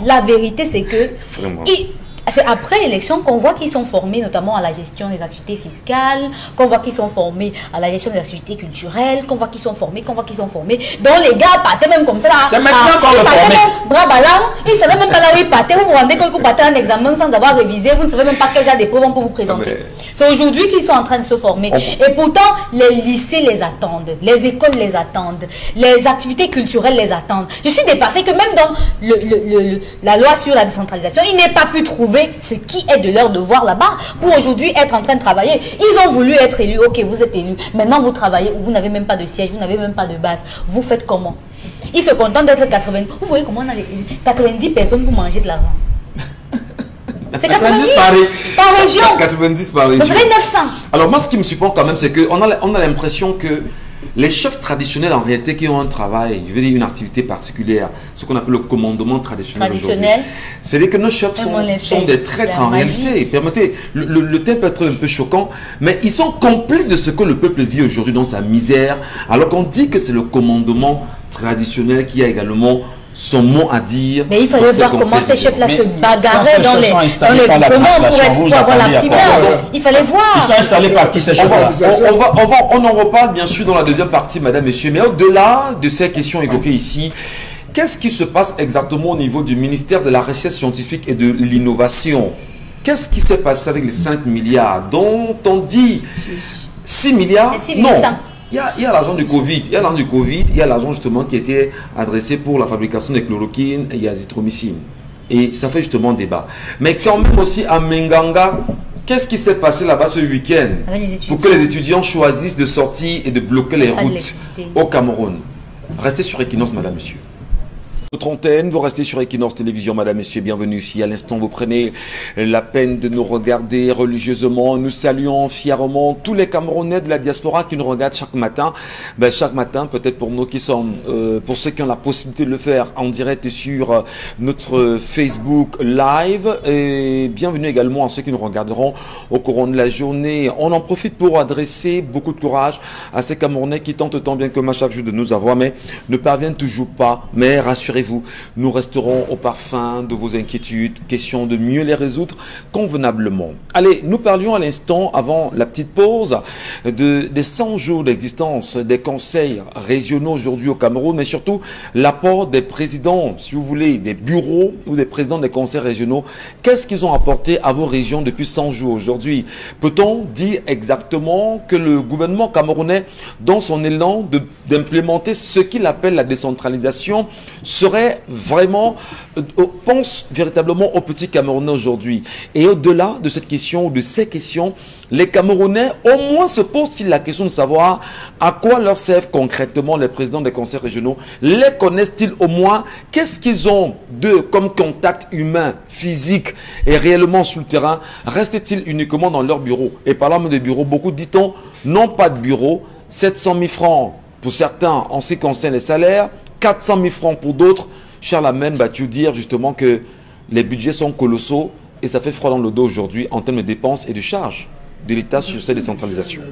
la vérité, c'est que c'est après l'élection qu'on voit qu'ils sont formés notamment à la gestion des activités fiscales, qu'on voit qu'ils sont formés à la gestion des activités culturelles, qu'on voit qu'ils sont formés. Donc les gars partaient même comme ça là. C'est maintenant qu'on le forme. Bras ballants, ils ne savaient même pas là où ils partaient. Vous vous rendez compte que vous partez un examen sans avoir révisé, vous ne savez même pas quel genre d'épreuve on peut vous présenter. C'est aujourd'hui qu'ils sont en train de se former. Et pourtant, les lycées les attendent, les écoles les attendent, les activités culturelles les attendent. Je suis dépassée que même dans la loi sur la décentralisation, ils n'aient pas pu trouver ce qui est de leur devoir là-bas pour aujourd'hui être en train de travailler. Ils ont voulu être élus. Ok, vous êtes élus. Maintenant, vous travaillez. Vous n'avez même pas de siège. Vous n'avez même pas de base. Vous faites comment? Ils se contentent d'être 80. Vous voyez comment on a les 90 personnes pour manger de l'argent. C'est 90 par région. 90 par région. Vous avez 900. Alors moi, ce qui me surprend quand même, c'est qu'on a l'impression que les chefs traditionnels, en réalité, qui ont un travail, je veux dire une activité particulière, ce qu'on appelle le commandement traditionnel aujourd'hui, c'est-à-dire que nos chefs sont des traîtres en réalité. Permettez, le thème peut être un peu choquant, mais ils sont complices de ce que le peuple vit aujourd'hui dans sa misère, alors qu'on dit que c'est le commandement traditionnel qui a également son mot à dire. Mais il fallait voir comment ces chefs-là se bagarraient dans les groupements pour avoir la primaire. Il fallait voir. Ils sont installés par qui ces chefs-là? On en reparle bien sûr dans la deuxième partie, madame, messieurs. Mais au-delà de ces questions évoquées ici, qu'est-ce qui se passe exactement au niveau du ministère de la Recherche scientifique et de l'innovation? Qu'est-ce qui s'est passé avec les 5 milliards dont on dit 6 milliards? Non. Il y a l'argent du Covid, il y a l'argent justement qui était adressé pour la fabrication de chloroquine et azithromycine. Et ça fait justement débat. Mais quand même aussi à Menganga, qu'est-ce qui s'est passé là-bas ce week-end pour que les étudiants choisissent de sortir et de bloquer les routes au Cameroun? Restez sur Equinox, madame, monsieur. Notre antenne, vous restez sur Equinox Télévision, madame, messieurs, bienvenue. Si à l'instant vous prenez la peine de nous regarder religieusement, nous saluons fièrement tous les Camerounais de la diaspora qui nous regardent chaque matin. Chaque matin, peut-être pour nous qui sommes, pour ceux qui ont la possibilité de le faire en direct sur notre Facebook Live. Et bienvenue également à ceux qui nous regarderont au courant de la journée. On en profite pour adresser beaucoup de courage à ces Camerounais qui tentent tant bien que mal chaque jour de nous avoir, mais ne parviennent toujours pas. Mais rassurez-vous, nous resterons au parfum de vos inquiétudes, question de mieux les résoudre convenablement. Allez, nous parlions à l'instant, avant la petite pause, des 100 jours d'existence des conseils régionaux aujourd'hui au Cameroun, mais surtout l'apport des présidents, si vous voulez, des bureaux ou des présidents des conseils régionaux. Qu'est-ce qu'ils ont apporté à vos régions depuis 100 jours aujourd'hui? Peut-on dire exactement que le gouvernement camerounais, dans son élan d'implémenter ce qu'il appelle la décentralisation, se pense véritablement aux petits Camerounais aujourd'hui. Et au-delà de cette question, de ces questions, les Camerounais au moins se posent-ils la question de savoir à quoi leur servent concrètement les présidents des conseils régionaux? Les connaissent-ils au moins? Qu'est-ce qu'ils ont comme contact humain, physique et réellement sur le terrain? Restent-ils uniquement dans leur bureau? Et parlant de bureau, beaucoup dit-on n'ont pas de bureau. 700 000 francs pour certains en ce qui concerne les salaires, 400 000 francs pour d'autres. Charles Amen va-t-il dire justement que les budgets sont colossaux et ça fait froid dans le dos aujourd'hui en termes de dépenses et de charges de l'État sur cette décentralisation?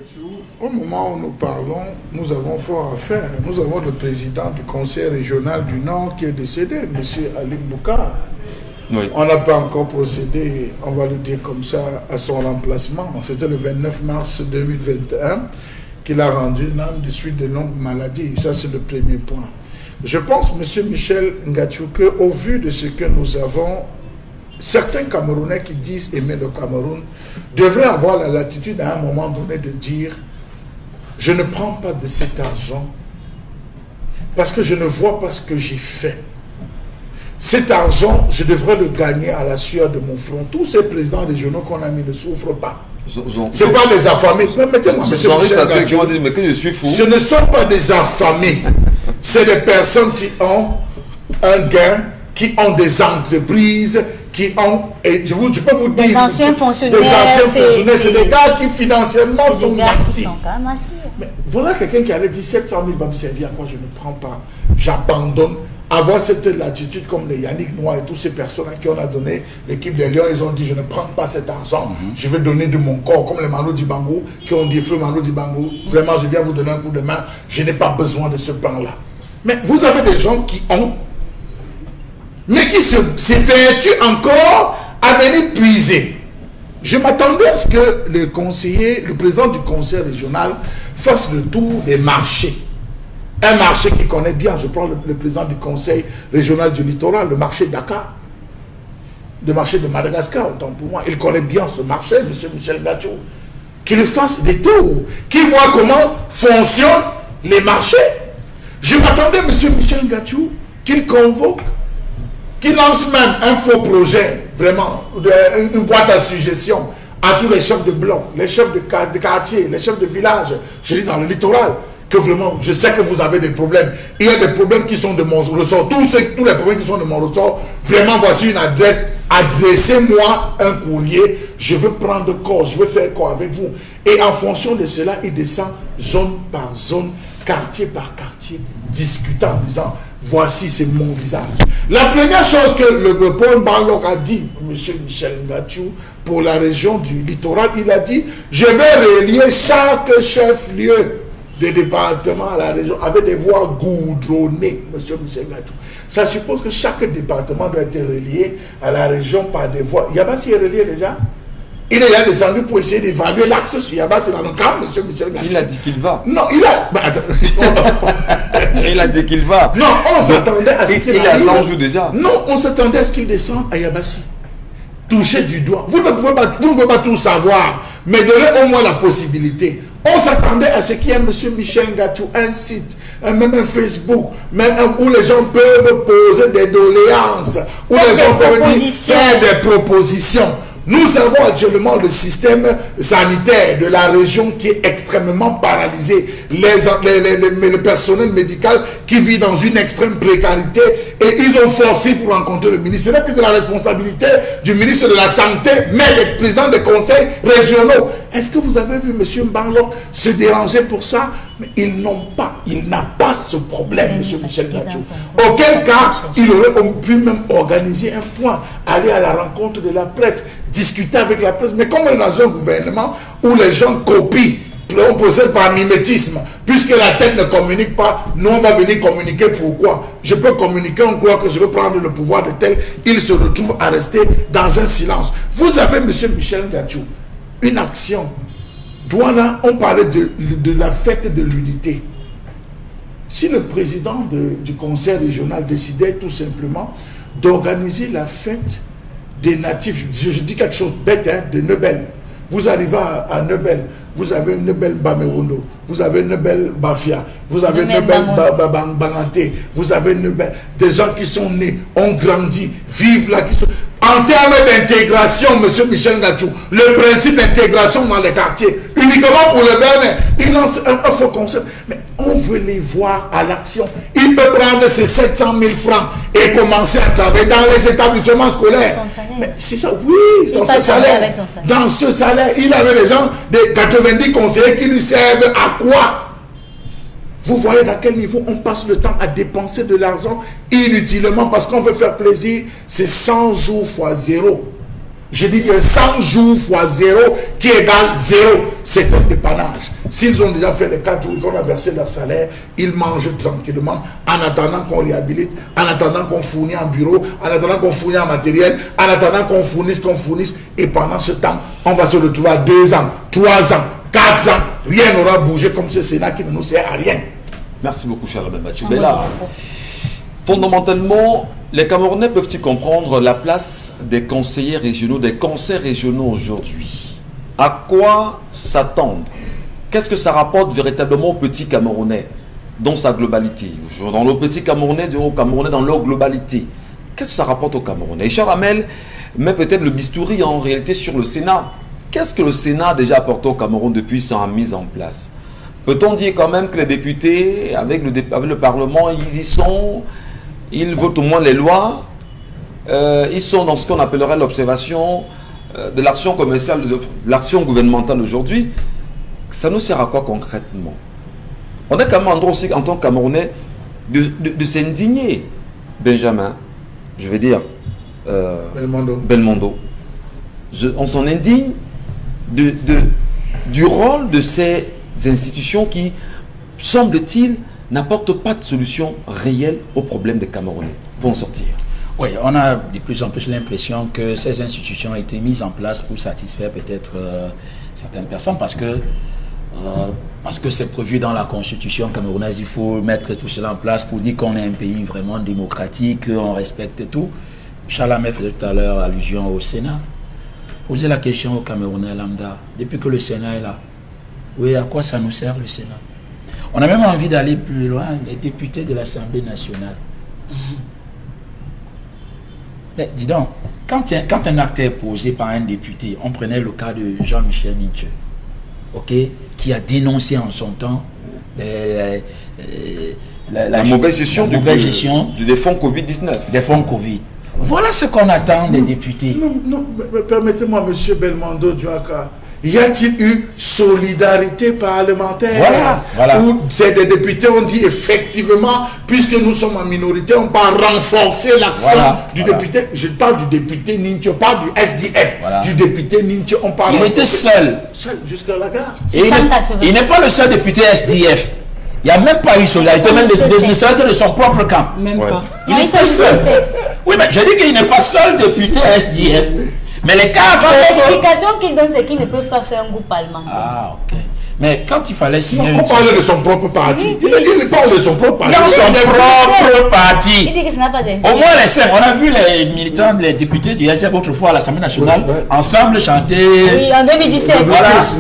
Au moment où nous parlons, nous avons fort à faire. Nous avons le président du conseil régional du Nord qui est décédé, M. Alim Boukar. Oui. On n'a pas encore procédé, on va le dire comme ça, à son remplacement. C'était le 29 mars 2021 qu'il a rendu l'âme de suite de longues maladies. Ça, c'est le premier point. Je pense, M. Michel Ngatou, qu'au vu de ce que nous avons, certains Camerounais qui disent aimer le Cameroun devraient avoir la latitude à un moment donné de dire « Je ne prends pas de cet argent parce que je ne vois pas ce que j'ai fait. Cet argent, je devrais le gagner à la sueur de mon front. » Tous ces présidents régionaux qu'on a mis ne souffrent pas. Ce ne pas des affamés. Mettez-moi, monsieur Michel Ngatou, mais que je suis fou. Ce ne sont pas des affamés. C'est des personnes qui ont un gain, qui ont des entreprises, qui ont, et je peux vous dire, des anciens fonctionnaires, c'est des gars qui financièrement sont nantis. Mais voilà quelqu'un qui avait dit 700 000 va me servir à quoi je ne prends pas, j'abandonne. Avoir cette latitude comme les Yannick Noir et toutes ces personnes à qui on a donné l'équipe des Lions, ils ont dit je ne prends pas cet argent, je vais donner de mon corps, comme les Mano Dibango qui ont dit feu Mano Dibango, vraiment je viens vous donner un coup de main, je n'ai pas besoin de ce pain-là. Mais vous avez des gens qui ont, mais qui s'évertuent encore à venir puiser. Je m'attendais à ce que le président du conseil régional fasse le tour des marchés. Un marché qu'il connaît bien, je prends le président du conseil régional du littoral, le marché Dakar, le marché de Madagascar, autant pour moi. Il connaît bien ce marché, M. Michel Ngatou. Qu'il fasse des tours, qu'il voit comment fonctionnent les marchés. Je m'attendais, M. Michel Ngatou, qu'il convoque, qu'il lance même un faux projet, vraiment, une boîte à suggestions à tous les chefs de bloc, les chefs de quartier, les chefs de village, je dis dans le littoral, que vraiment, je sais que vous avez des problèmes. Il y a des problèmes qui sont de mon ressort. Tous les problèmes qui sont de mon ressort, vraiment, voici une adresse. Adressez-moi un courrier. Je veux prendre corps. Je veux faire corps avec vous. Et en fonction de cela, il descend zone par zone, quartier par quartier, discutant, en disant, voici, c'est mon visage. La première chose que le Paul Barlock a dit, M. Michel Ngatou, pour la région du littoral, il a dit, je vais relier chaque chef-lieu des départements à la région avec des voies goudronnées, M. Michel Ngatou. Ça suppose que chaque département doit être relié à la région par des voies. Yabassi est relié déjà. Il est là descendu pour essayer d'évaluer l'accès sur Yabassi dans le camp, M. Michel Ngatou. Il a dit qu'il va. Non, il a... il a dit qu'il va. Non, on s'attendait à ce qu'il Il est à 100 jours déjà. Non, on s'attendait à ce qu'il descende à Yabassi. Toucher du doigt. Vous ne pouvez pas tout savoir, mais donnez au moins la possibilité. On s'attendait à ce qu'il y ait M. Michel Ngatou, un site, même un Facebook, même où les gens peuvent poser des doléances, où les gens peuvent faire des propositions. Nous avons actuellement le système sanitaire de la région qui est extrêmement paralysé. Le personnel médical qui vit dans une extrême précarité et ils ont forcé pour rencontrer le ministre. Ce n'est plus de la responsabilité du ministre de la Santé, mais des présidents des conseils régionaux. Est-ce que vous avez vu M. Barlock se déranger pour ça? Mais il n'a pas ce problème, M. Michel Ngatou. Auquel cas, il aurait pu même organiser un point, aller à la rencontre de la presse, discuter avec la presse. Mais comme on est dans un gouvernement où les gens copient, on procède par mimétisme, puisque la tête ne communique pas, nous on va venir communiquer. Pourquoi? Je peux communiquer, on croit que je veux prendre le pouvoir de tel, il se retrouve à rester dans un silence. Vous avez, M. Michel Ngatou, une action. Douala, on parlait de la fête de l'unité. Si le président du conseil régional décidait tout simplement d'organiser la fête des natifs, je dis quelque chose bête, hein, de Nebel. Vous arrivez à Nebel, vous avez une belle Bamerundo, vous avez une belle Bafia, vous avez une belle Banganté, vous avez une belle... Des gens qui sont nés, ont grandi, vivent là, qui sont... En termes d'intégration, M. Michel Ngachou, le principe d'intégration dans les quartiers, uniquement pour le Bénin, il lance un faux concept. Mais on veut les voir à l'action. Il peut prendre ses 700 000 francs et commencer à travailler dans les établissements scolaires. Mais c'est ça, oui, dans ce salaire. Dans ce salaire, il avait des gens, des 90 conseillers qui lui servent à quoi? Vous voyez dans quel niveau on passe le temps à dépenser de l'argent inutilement parce qu'on veut faire plaisir. C'est 100 jours fois 0. Je dis que 100 jours fois 0 qui égale 0. C'est un dépannage. S'ils ont déjà fait les 4 jours qu'on a versé leur salaire, ils mangent tranquillement en attendant qu'on réhabilite, en attendant qu'on fournisse un bureau, en attendant qu'on fournisse un matériel, en attendant qu'on fournisse. Et pendant ce temps, on va se retrouver à 2 ans, 3 ans, 4 ans. Rien n'aura bougé comme ce Sénat qui ne nous sert à rien. Merci beaucoup, cher Alain Mathieu. Mais là, fondamentalement, les Camerounais peuvent-ils comprendre la place des conseillers régionaux, des conseils régionaux aujourd'hui? À quoi s'attendre? Qu'est-ce que ça rapporte véritablement aux petits Camerounais dans sa globalité? Dans le petit Camerounais, aux Camerounais dans leur globalité. Qu'est-ce que ça rapporte aux Camerounais? Et cher Amel met peut-être le bistouri en réalité sur le Sénat. Qu'est-ce que le Sénat a déjà apporté au Cameroun depuis sa mise en place? Peut-on dire quand même que les députés, avec le Parlement, ils y sont, ils votent au moins les lois, ils sont dans ce qu'on appellerait l'observation de l'action commerciale, de l'action gouvernementale aujourd'hui. Ça nous sert à quoi concrètement? On est quand même en droit aussi, en tant que Camerounais, de s'indigner. Benjamin, je vais dire, Belmondo. On s'en indigne du rôle de ces institutions qui, semble-t-il, n'apportent pas de solution réelle aux problèmes des Camerounais pour en sortir. Oui, on a de plus en plus l'impression que ces institutions ont été mises en place pour satisfaire peut-être certaines personnes parce que c'est prévu dans la constitution camerounaise. Il faut mettre tout cela en place pour dire qu'on est un pays vraiment démocratique, on respecte tout. Chalamé faisait tout à l'heure allusion au Sénat. Posez la question aux Camerounais lambda, depuis que le Sénat est là. Oui, à quoi ça nous sert le Sénat? On a même envie d'aller plus loin, les députés de l'Assemblée nationale. Mais dis donc, quand un acte est posé par un député, on prenait le cas de Jean-Michel Minche, qui a dénoncé en son temps la mauvaise gestion des fonds Covid-19. Des fonds Covid. Voilà ce qu'on attend des députés. Non, permettez-moi, M. Belmondo Djouaka. Y a-t-il eu solidarité parlementaire? Voilà. Où des députés ont dit effectivement, puisque nous sommes en minorité, on va renforcer l'action du député. Je parle du député Ninche, je parle du SDF. Du député Ninche, on parle. Il était seul. Seul jusqu'à la gare. Il n'est pas le seul député SDF. Il n'y a même pas eu solidarité, même des solidarité de son propre camp. Même pas. Il était seul. Oui, mais je dis qu'il n'est pas seul député SDF. Mais les cadres... L'explication qu'il donne, c'est qu'ils ne peuvent pas faire un groupe parlementaire. Ah, ok. Mais quand il fallait signer... On parlait de son propre parti. Il parle de son propre parti. Dans son propre parti. Il dit que ça n'a pas d'influence. Au moins les 5. On a vu les militants, les députés du SDF autrefois à l'Assemblée nationale, ensemble chanter... Oui, en 2017.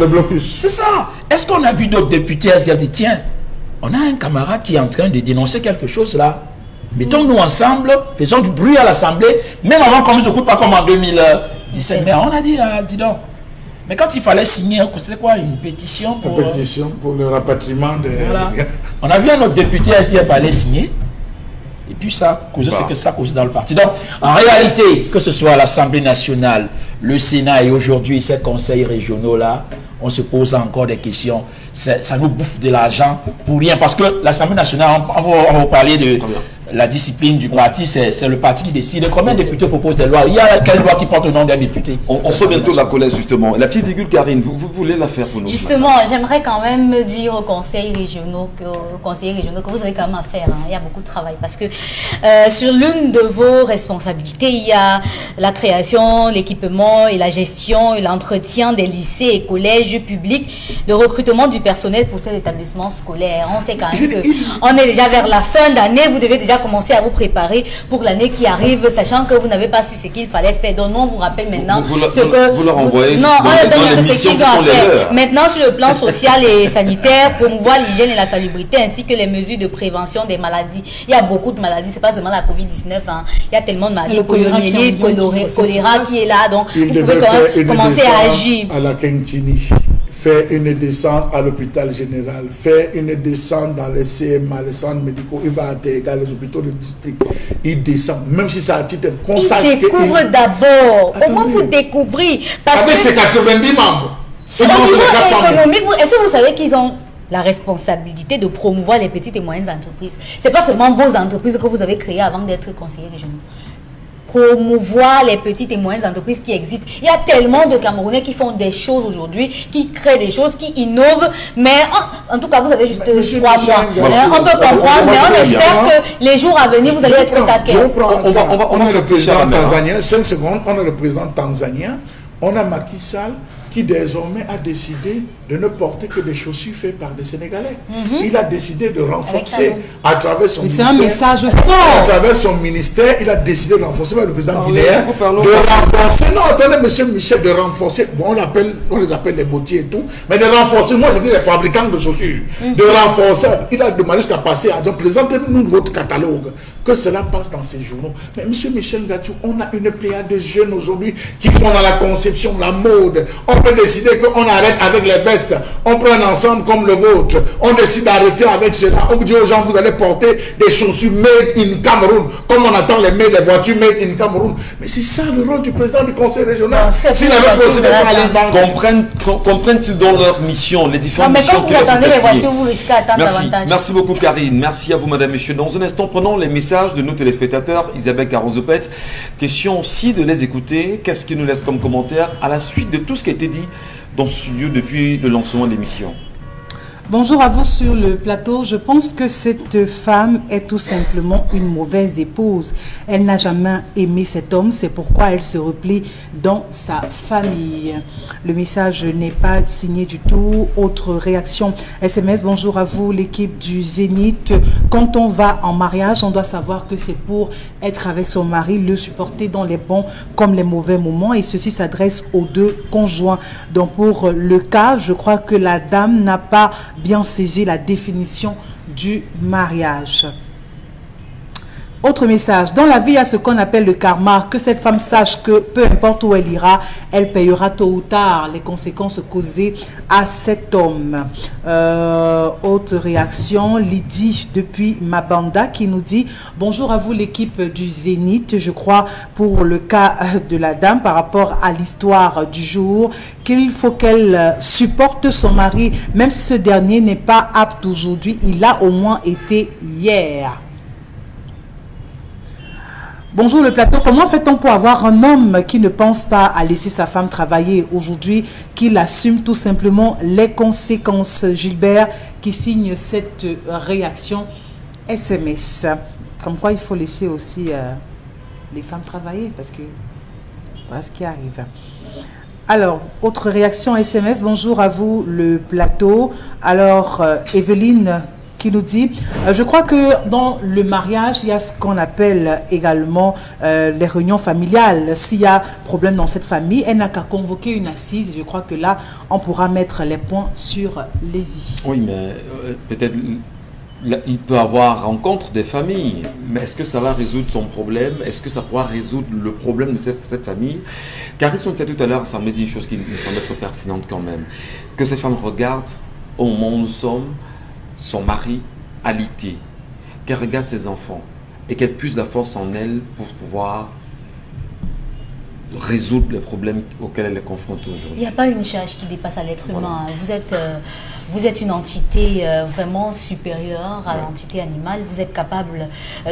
Le blocus. C'est ça. Est-ce qu'on a vu d'autres députés SDF dire, tiens, on a un camarade qui est en train de dénoncer quelque chose là. Mettons-nous ensemble, faisons du bruit à l'Assemblée, même avant qu'on ne se coupe pas comme en 2017. Mais on a dit, dis donc. Mais quand il fallait signer, c'était quoi? Une pétition pour... Une pétition pour le rapatriement des... Voilà. On a vu un autre député SDF aller signer. Et puis ça causait ce que ça causait dans le parti. Donc, en réalité, que ce soit à l'Assemblée nationale, le Sénat et aujourd'hui ces conseils régionaux-là, on se pose encore des questions. Ça nous bouffe de l'argent pour rien. Parce que l'Assemblée nationale, on va parler de la discipline du parti, c'est le parti qui décide. Combien de députés proposent des lois? Il y a quelle loi qui porte le nom d'un député? On sort bientôt de la colère, justement. La petite virgule, Karine, vous voulez la faire pour nous? Justement, j'aimerais quand même dire aux conseillers régionaux que vous avez quand même à faire. Il y a beaucoup de travail. Parce que sur l'une de vos responsabilités, il y a la création, l'équipement et la gestion et l'entretien des lycées et collèges publics, le recrutement du personnel pour ces établissements scolaires. On sait quand même qu'on est déjà vers la fin d'année, vous devez déjà commencé à vous préparer pour l'année qui arrive, sachant que vous n'avez pas su ce qu'il fallait faire. Donc, nous, on vous rappelle maintenant vous leur envoyez non, on leur donne ce qu'ils doivent faire. Maintenant, sur le plan social et sanitaire, promouvoir l'hygiène et la salubrité, ainsi que les mesures de prévention des maladies. Il y a beaucoup de maladies, c'est pas seulement la Covid-19. Hein. Il y a tellement de maladies, poliomyélite, choléra qui est là. Donc, vous pouvez quand même commencer à agir. À la Quintini, faire une descente à l'hôpital général, faire une descente dans les CMA, les centres médicaux, il va à les hôpitaux de district, il descend, même si ça a titre qu'on sache il découvre d'abord, au moins pour découvrir. Parce avec que ses 90 membres, au niveau économique, est-ce que vous savez qu'ils ont la responsabilité de promouvoir les petites et moyennes entreprises? C'est pas seulement vos entreprises que vous avez créées avant d'être conseillers régionaux. Promouvoir les petites et moyennes entreprises qui existent. Il y a tellement de Camerounais qui font des choses aujourd'hui, qui créent des choses, qui innovent, mais en tout cas, vous avez juste 3 mois. On peut comprendre, mais on espère que les jours à venir, vous allez être au taquet. On a le président tanzanien, 5 secondes, on a le président tanzanien, on a Macky Sall, qui désormais a décidé de ne porter que des chaussures faites par des Sénégalais. Il a décidé de renforcer à travers son ministère. C'est un message fort. À travers son ministère, il a décidé de renforcer, le président guinéen, de renforcer. Non, attendez, monsieur Michel, de renforcer. Bon, on les appelle les bottiers et tout, mais de renforcer, moi je dis les fabricants de chaussures. De renforcer. Il a demandé jusqu'à passer à dire, présentez-nous votre catalogue, que cela passe dans ces journaux. Mais monsieur Michel Gatchou, on a une pléiade de jeunes aujourd'hui qui font dans la conception, la mode. On peut décider qu'on arrête avec les vestes, on prend un ensemble comme le vôtre, on décide d'arrêter avec cela, on dit aux gens vous allez porter des chaussures made in Cameroun, comme on attend les voitures made in Cameroun. Mais c'est ça le rôle du président du conseil régional. S'il avait procédé par les banques. Comprennent-ils dans leur mission, les différentes missions qui leur sont assignées? Les voitures, vous risquez d'attendre davantage. Merci beaucoup Karine, merci à vous madame, messieurs. Dans un instant, prenons les messages de nos téléspectateurs. Isabelle Carozopet, question aussi de les écouter. Qu'est-ce qu'ils nous laissent comme commentaire à la suite de tout ce qui a été dit dans ce studio depuis le lancement de l'émission? Bonjour à vous sur le plateau. Je pense que cette femme est tout simplement une mauvaise épouse. Elle n'a jamais aimé cet homme, c'est pourquoi elle se replie dans sa famille. Le message n'est pas signé du tout. Autre réaction SMS, bonjour à vous l'équipe du Zénith. Quand on va en mariage, on doit savoir que c'est pour être avec son mari, le supporter dans les bons comme les mauvais moments, et ceci s'adresse aux deux conjoints. Donc pour le cas, je crois que la dame n'a pas bien saisi la définition du mariage. Autre message, dans la vie, il y a ce qu'on appelle le karma, que cette femme sache que peu importe où elle ira, elle payera tôt ou tard les conséquences causées à cet homme. Autre réaction, Lydie depuis Mabanda qui nous dit, bonjour à vous l'équipe du Zénith, je crois pour le cas de la dame par rapport à l'histoire du jour, qu'il faut qu'elle supporte son mari, même si ce dernier n'est pas apte aujourd'hui, il a au moins été hier. Bonjour le plateau, comment fait-on pour avoir un homme qui ne pense pas à laisser sa femme travailler aujourd'hui, qu'il assume tout simplement les conséquences? Gilbert qui signe cette réaction SMS. Comme quoi il faut laisser aussi les femmes travailler parce que voilà ce qui arrive. Alors, autre réaction SMS, bonjour à vous le plateau. Alors, Evelyne qui nous dit, je crois que dans le mariage, il y a ce qu'on appelle également les réunions familiales. S'il y a problème dans cette famille, elle n'a qu'à convoquer une assise. Je crois que là, on pourra mettre les points sur les i. Oui, mais peut-être il peut avoir rencontre des familles, mais est-ce que ça va résoudre son problème? Est-ce que ça pourra résoudre le problème de cette famille? Car ils sont disait tout à l'heure, ça me dit une chose qui me semble être pertinente quand même. Que ces femmes regardent au moment où nous sommes, son mari alité, qu'elle regarde ses enfants et qu'elle puise la force en elle pour pouvoir résoudre les problèmes auxquels elle est confrontée aujourd'hui. Il n'y a pas une charge qui dépasse à l'être humain. Vous êtes une entité vraiment supérieure à l'entité animale. Vous êtes capable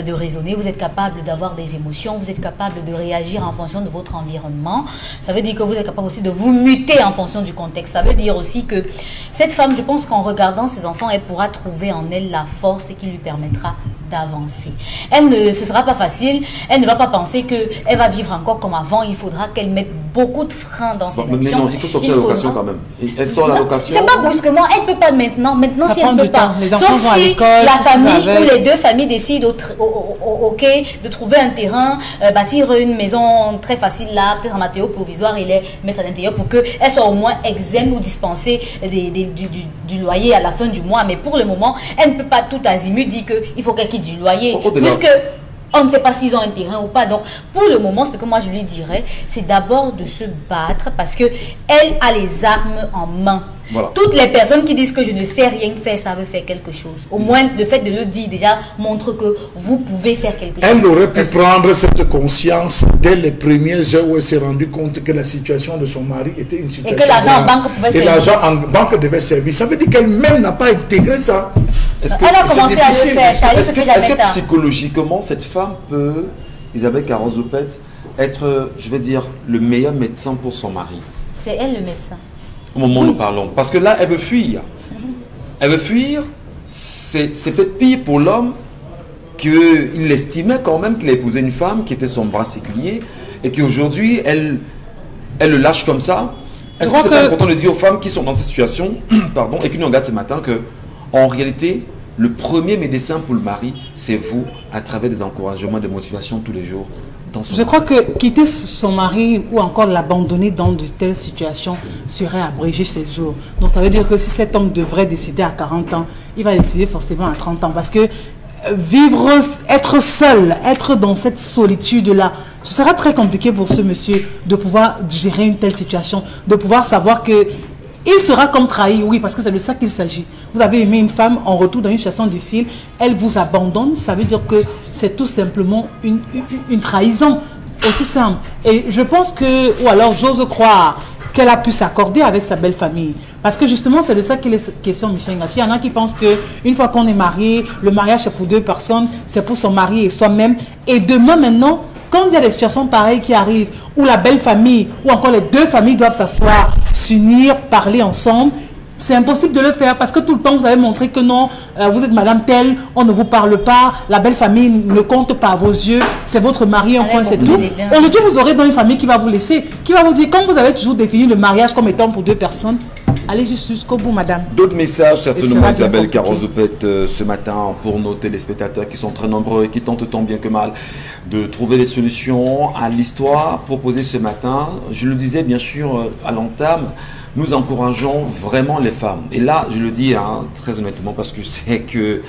de raisonner, vous êtes capable d'avoir des émotions, vous êtes capable de réagir en fonction de votre environnement. Ça veut dire que vous êtes capable aussi de vous muter en fonction du contexte. Ça veut dire aussi que cette femme, je pense qu'en regardant ses enfants, elle pourra trouver en elle la force qui lui permettra d'avancer. Ce ne sera pas facile. Elle ne va pas penser qu'elle va vivre encore comme avant. Il faudra qu'elle mette beaucoup de freins dans ces actions. Mais non, il faut sortir la location quand même. Elle sort la location. C'est pas brusquement, elle ne peut pas maintenant. Maintenant, si elle ne peut pas. Sauf si la famille ou les deux familles décident de trouver un terrain, bâtir une maison très facile là, peut-être en matériaux provisoires et les mettre à l'intérieur pour qu'elle soit au moins exempte ou dispensée du loyer à la fin du mois. Mais pour le moment, elle ne peut pas tout azimut dire qu'il faut qu'elle quitte du loyer. Puisque on ne sait pas s'ils ont un terrain ou pas. Donc, pour le moment, ce que moi je lui dirais, c'est d'abord de se battre parce qu'elle a les armes en main. Voilà. Toutes les personnes qui disent que je ne sais rien faire, ça veut faire quelque chose. Au moins, le fait de le dire déjà montre que vous pouvez faire quelque chose. Elle aurait pu prendre cette conscience dès les premières heures où elle s'est rendue compte que la situation de son mari était une situation... Et que l'argent en banque pouvait servir. Et l'argent en banque devait servir. Ça veut dire qu'elle-même n'a pas intégré ça. Elle a commencé à le faire. Est-ce que psychologiquement, cette femme peut, Isabelle Carrozopet, être, je vais dire, le meilleur médecin pour son mari? C'est elle le médecin. Au moment où nous parlons. Parce que là, elle veut fuir. Elle veut fuir. C'est peut-être pire pour l'homme qu'il estimait quand même qu'il a épousé une femme qui était son bras séculier et qu'aujourd'hui, elle le lâche comme ça. Est-ce que c'est pas important de dire aux femmes qui sont dans cette situation, pardon, et qui nous regardent ce matin que, en réalité, le premier médecin pour le mari, c'est vous, à travers des encouragements, des motivations tous les jours. Je crois que quitter son mari ou encore l'abandonner dans de telles situations serait abréger ses jours. Donc ça veut dire que si cet homme devrait décider à 40 ans, il va décider forcément à 30 ans. Parce que vivre, être seul, être dans cette solitude-là, ce sera très compliqué pour ce monsieur de pouvoir gérer une telle situation, de pouvoir savoir que il sera comme trahi, oui, parce que c'est de ça qu'il s'agit. Vous avez aimé une femme, en retour dans une situation difficile, elle vous abandonne, ça veut dire que c'est tout simplement une trahison, aussi simple. Et je pense que, ou alors j'ose croire qu'elle a pu s'accorder avec sa belle famille. Parce que justement, c'est de ça qu'il est question, Michel Ngati. Il y en a qui pensent qu'une fois qu'on est marié, le mariage c'est pour deux personnes, c'est pour son mari et soi-même. Et demain maintenant, quand il y a des situations pareilles qui arrivent, où la belle famille, ou encore les deux familles doivent s'asseoir, s'unir, parler ensemble, c'est impossible de le faire parce que tout le temps vous avez montré que non, vous êtes madame telle, on ne vous parle pas, la belle famille ne compte pas à vos yeux, c'est votre mari, un point, c'est tout. Aujourd'hui, vous aurez dans une famille qui va vous laisser, qui va vous dire, comme vous avez toujours défini le mariage comme étant pour deux personnes, allez jusqu'au bout, madame. D'autres messages, certainement, Isabelle Carrozopet, ce matin, pour nos téléspectateurs qui sont très nombreux et qui tentent tant bien que mal de trouver des solutions à l'histoire proposée ce matin. Je le disais, bien sûr, à l'entame, nous encourageons vraiment les femmes. Et là, je le dis très honnêtement, parce que je sais que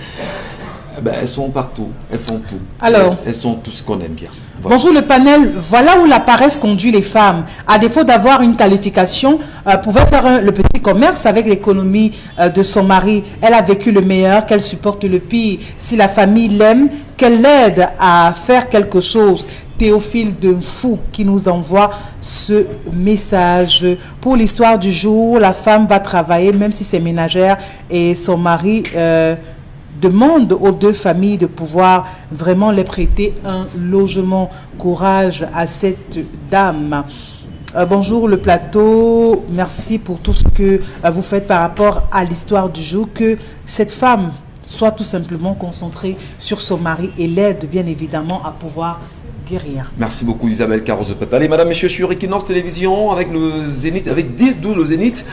elles sont partout, elles font tout. Alors, elles sont tout ce qu'on aime bien. Voilà. Bonjour le panel, voilà où la paresse conduit les femmes. À défaut d'avoir une qualification, pouvait faire le petit commerce avec l'économie de son mari. Elle a vécu le meilleur, qu'elle supporte le pire. Si la famille l'aime, qu'elle l'aide à faire quelque chose. Théophile de Fou qui nous envoie ce message. Pour l'histoire du jour, la femme va travailler même si c'est ménagère et son mari demande aux deux familles de pouvoir vraiment les prêter un logement. Courage à cette dame. Bonjour le plateau, merci pour tout ce que vous faites par rapport à l'histoire du jour. Que cette femme soit tout simplement concentrée sur son mari et l'aide bien évidemment à pouvoir guérir. Merci beaucoup Isabelle Carrozopet. Allez, madame, messieurs, sur Equinox Télévision avec le Zénith, avec 10-12 le Zénith.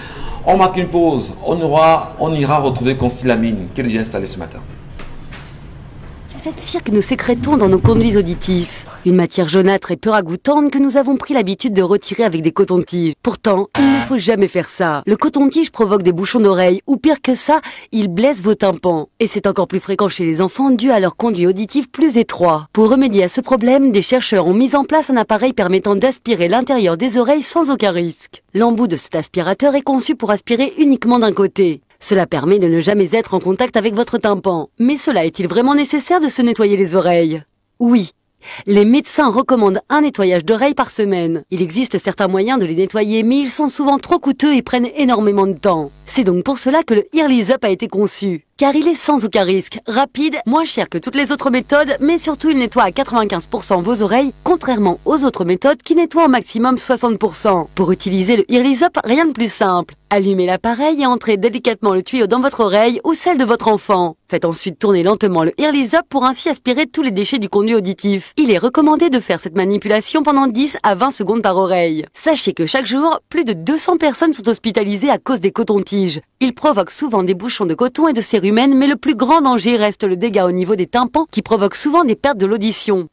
On marque une pause. On ira retrouver Constille Lamine qui est déjà installé ce matin. C'est cette cire que nous sécrétons dans nos conduits auditifs. Une matière jaunâtre et peu ragoûtante que nous avons pris l'habitude de retirer avec des cotons-tiges. Pourtant, il ne faut jamais faire ça. Le coton-tige provoque des bouchons d'oreilles ou pire que ça, il blesse vos tympans. Et c'est encore plus fréquent chez les enfants dû à leur conduit auditif plus étroit. Pour remédier à ce problème, des chercheurs ont mis en place un appareil permettant d'aspirer l'intérieur des oreilles sans aucun risque. L'embout de cet aspirateur est conçu pour aspirer uniquement d'un côté. Cela permet de ne jamais être en contact avec votre tympan. Mais cela est-il vraiment nécessaire de se nettoyer les oreilles? Oui. Les médecins recommandent un nettoyage d'oreilles par semaine. Il existe certains moyens de les nettoyer, mais ils sont souvent trop coûteux et prennent énormément de temps. C'est donc pour cela que le Early's Up a été conçu. car il est sans aucun risque, rapide, moins cher que toutes les autres méthodes, mais surtout il nettoie à 95% vos oreilles, contrairement aux autres méthodes qui nettoient au maximum 60%. Pour utiliser le Earlys Up, rien de plus simple. Allumez l'appareil et entrez délicatement le tuyau dans votre oreille ou celle de votre enfant. Faites ensuite tourner lentement le Earlys Up pour ainsi aspirer tous les déchets du conduit auditif. Il est recommandé de faire cette manipulation pendant 10 à 20 secondes par oreille. Sachez que chaque jour, plus de 200 personnes sont hospitalisées à cause des cotons-tiges. Ils provoquent souvent des bouchons de coton et de cérumen, mais le plus grand danger reste le dégât au niveau des tympans qui provoque souvent des pertes de l'audition.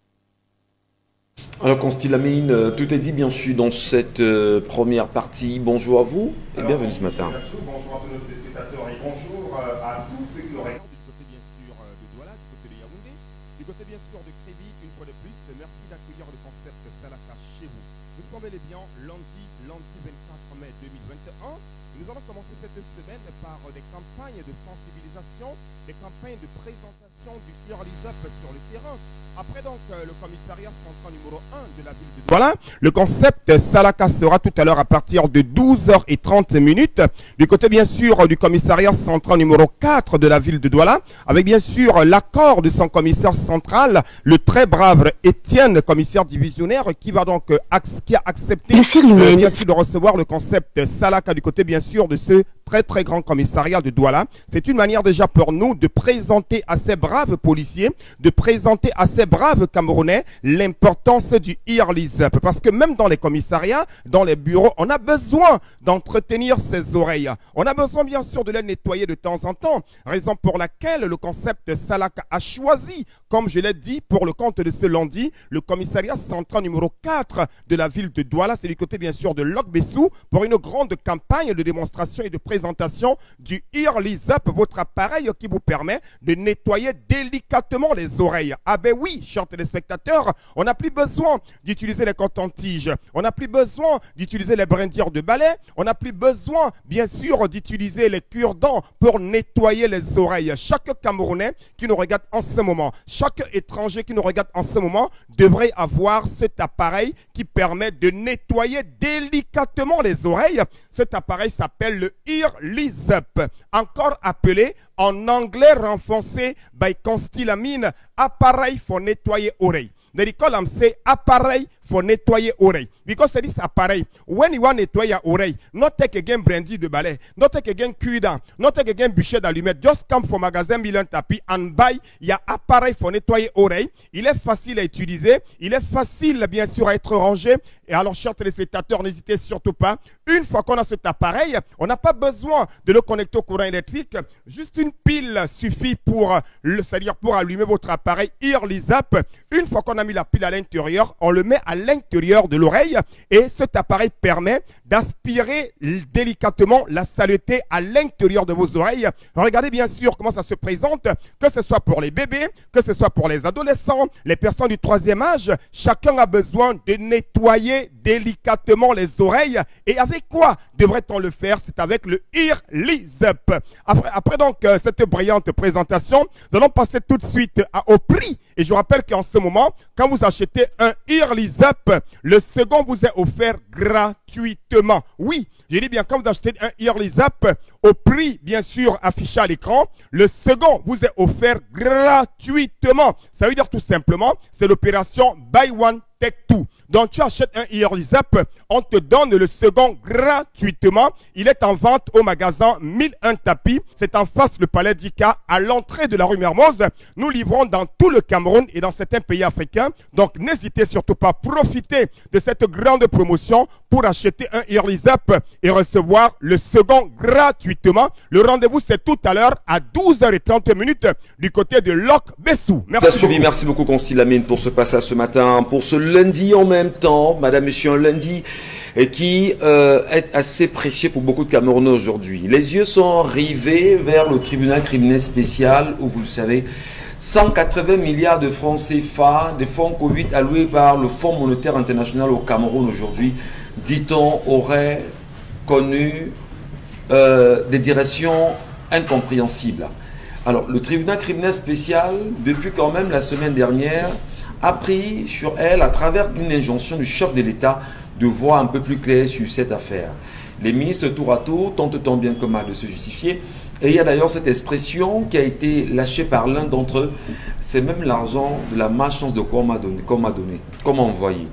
Alors Constille Lamine, tout est dit bien sûr dans cette première partie. Bonjour à vous et bienvenue ce matin. Bonjour à tous nos téléspectateurs et bonjour à tous ceux qui l'auraient du côté bien sûr de Douala, du côté de Yaoundé, du côté bien sûr de Créby, une fois de plus. Merci d'accueillir le concept Salaka chez vous. Nous sommes bel et bien lundi 24 mai 2021. Nous allons commencer cette semaine par des campagnes de sensibilisation, des campagnes de présentation du Earlys Up sur le terrain. Après donc le commissariat central numéro 1 de la ville de Douala, le concept Salaka sera tout à l'heure à partir de 12h30 du côté bien sûr du commissariat central numéro 4 de la ville de Douala, avec bien sûr l'accord de son commissaire central, le très brave Étienne, commissaire divisionnaire, qui va donc qui a accepté bien sûr de recevoir le concept Salaka du côté bien sûr de ce très grand commissariat de Douala. C'est une manière déjà pour nous de présenter à ces braves policiers, de présenter à ces braves Camerounais l'importance du Earlys Up. Parce que même dans les commissariats, dans les bureaux, on a besoin d'entretenir ses oreilles. On a besoin bien sûr de les nettoyer de temps en temps. Raison pour laquelle le concept Salaka a choisi, comme je l'ai dit, pour le compte de ce lundi, le commissariat central numéro 4 de la ville de Douala. C'est du côté bien sûr de Lok-Bessou pour une grande campagne de démonstration et de présentation du Earlys Up, votre appareil qui vous permet de nettoyer délicatement les oreilles. Ah ben oui, chers téléspectateurs, on n'a plus besoin d'utiliser les cotons-tiges, on n'a plus besoin d'utiliser les brindilles de balai, on n'a plus besoin, bien sûr, d'utiliser les cure-dents pour nettoyer les oreilles. Chaque Camerounais qui nous regarde en ce moment, chaque étranger qui nous regarde en ce moment devrait avoir cet appareil qui permet de nettoyer délicatement les oreilles. Cet appareil s'appelle le Earlys Up, encore appelé en anglais renfoncé by Constille Lamine, appareil pour nettoyer oreilles. They call them say appareil for nettoyer oreille. Because this appareil, when you want to nettoyer your oreille, not take again brandy de balai, not take again cuida, not take again bûcher d'allumette, just come from magasin Milan Tapi and buy your appareil for nettoyer oreille. Il est facile à utiliser, il est facile bien sûr à être rangé. Et alors, chers téléspectateurs, n'hésitez surtout pas. Une fois qu'on a cet appareil, on n'a pas besoin de le connecter au courant électrique. Juste une pile suffit pour, c'est-à-dire pour allumer votre appareil Earlys Up. Une fois qu'on a mis la pile à l'intérieur, on le met à l'intérieur de l'oreille et cet appareil permet d'aspirer délicatement la saleté à l'intérieur de vos oreilles. Regardez bien sûr comment ça se présente, que ce soit pour les bébés, que ce soit pour les adolescents, les personnes du troisième âge, chacun a besoin de nettoyer délicatement les oreilles. Et avec quoi devrait-on le faire? C'est avec le Earlys Up. Après donc cette brillante présentation, nous allons passer tout de suite au prix. Et je rappelle qu'en ce moment, quand vous achetez un Earlys Up, le second vous est offert gratuitement. Oui, j'ai dit bien, quand vous achetez un Earlys Up, au prix bien sûr affiché à l'écran, le second vous est offert gratuitement. Ça veut dire tout simplement, c'est l'opération Buy One Take Two. Donc tu achètes un Earlys Up, on te donne le second gratuitement. Il est en vente au magasin 1001 Tapis. C'est en face du palais d'Ika, à l'entrée de la rue Mermoz. Nous livrons dans tout le Cameroun et dans certains pays africains. Donc n'hésitez surtout pas à profiter de cette grande promotion pour acheter un Earlys Up et recevoir le second gratuitement. Le rendez-vous c'est tout à l'heure à 12h30 du côté de Lok-Bessou. Merci beaucoup Constille Lamine pour ce passage ce matin, pour ce lundi en même temps, madame, monsieur, un lundi qui est assez précieux pour beaucoup de Camerounais aujourd'hui. Les yeux sont rivés vers le tribunal criminel spécial où, vous le savez, 180 milliards de francs CFA, des fonds Covid alloués par le Fonds monétaire international au Cameroun aujourd'hui, dit-on, auraient connu des directions incompréhensibles. Alors, le tribunal criminel spécial, depuis quand même la semaine dernière, a pris sur elle, à travers une injonction du chef de l'État, de voir un peu plus clair sur cette affaire. Les ministres tour à tour tentent tant bien que mal de se justifier, Et il y a d'ailleurs cette expression qui a été lâchée par l'un d'entre eux. C'est même l'argent de la malchance de quoi on m'a donné, qu'on m'a envoyé.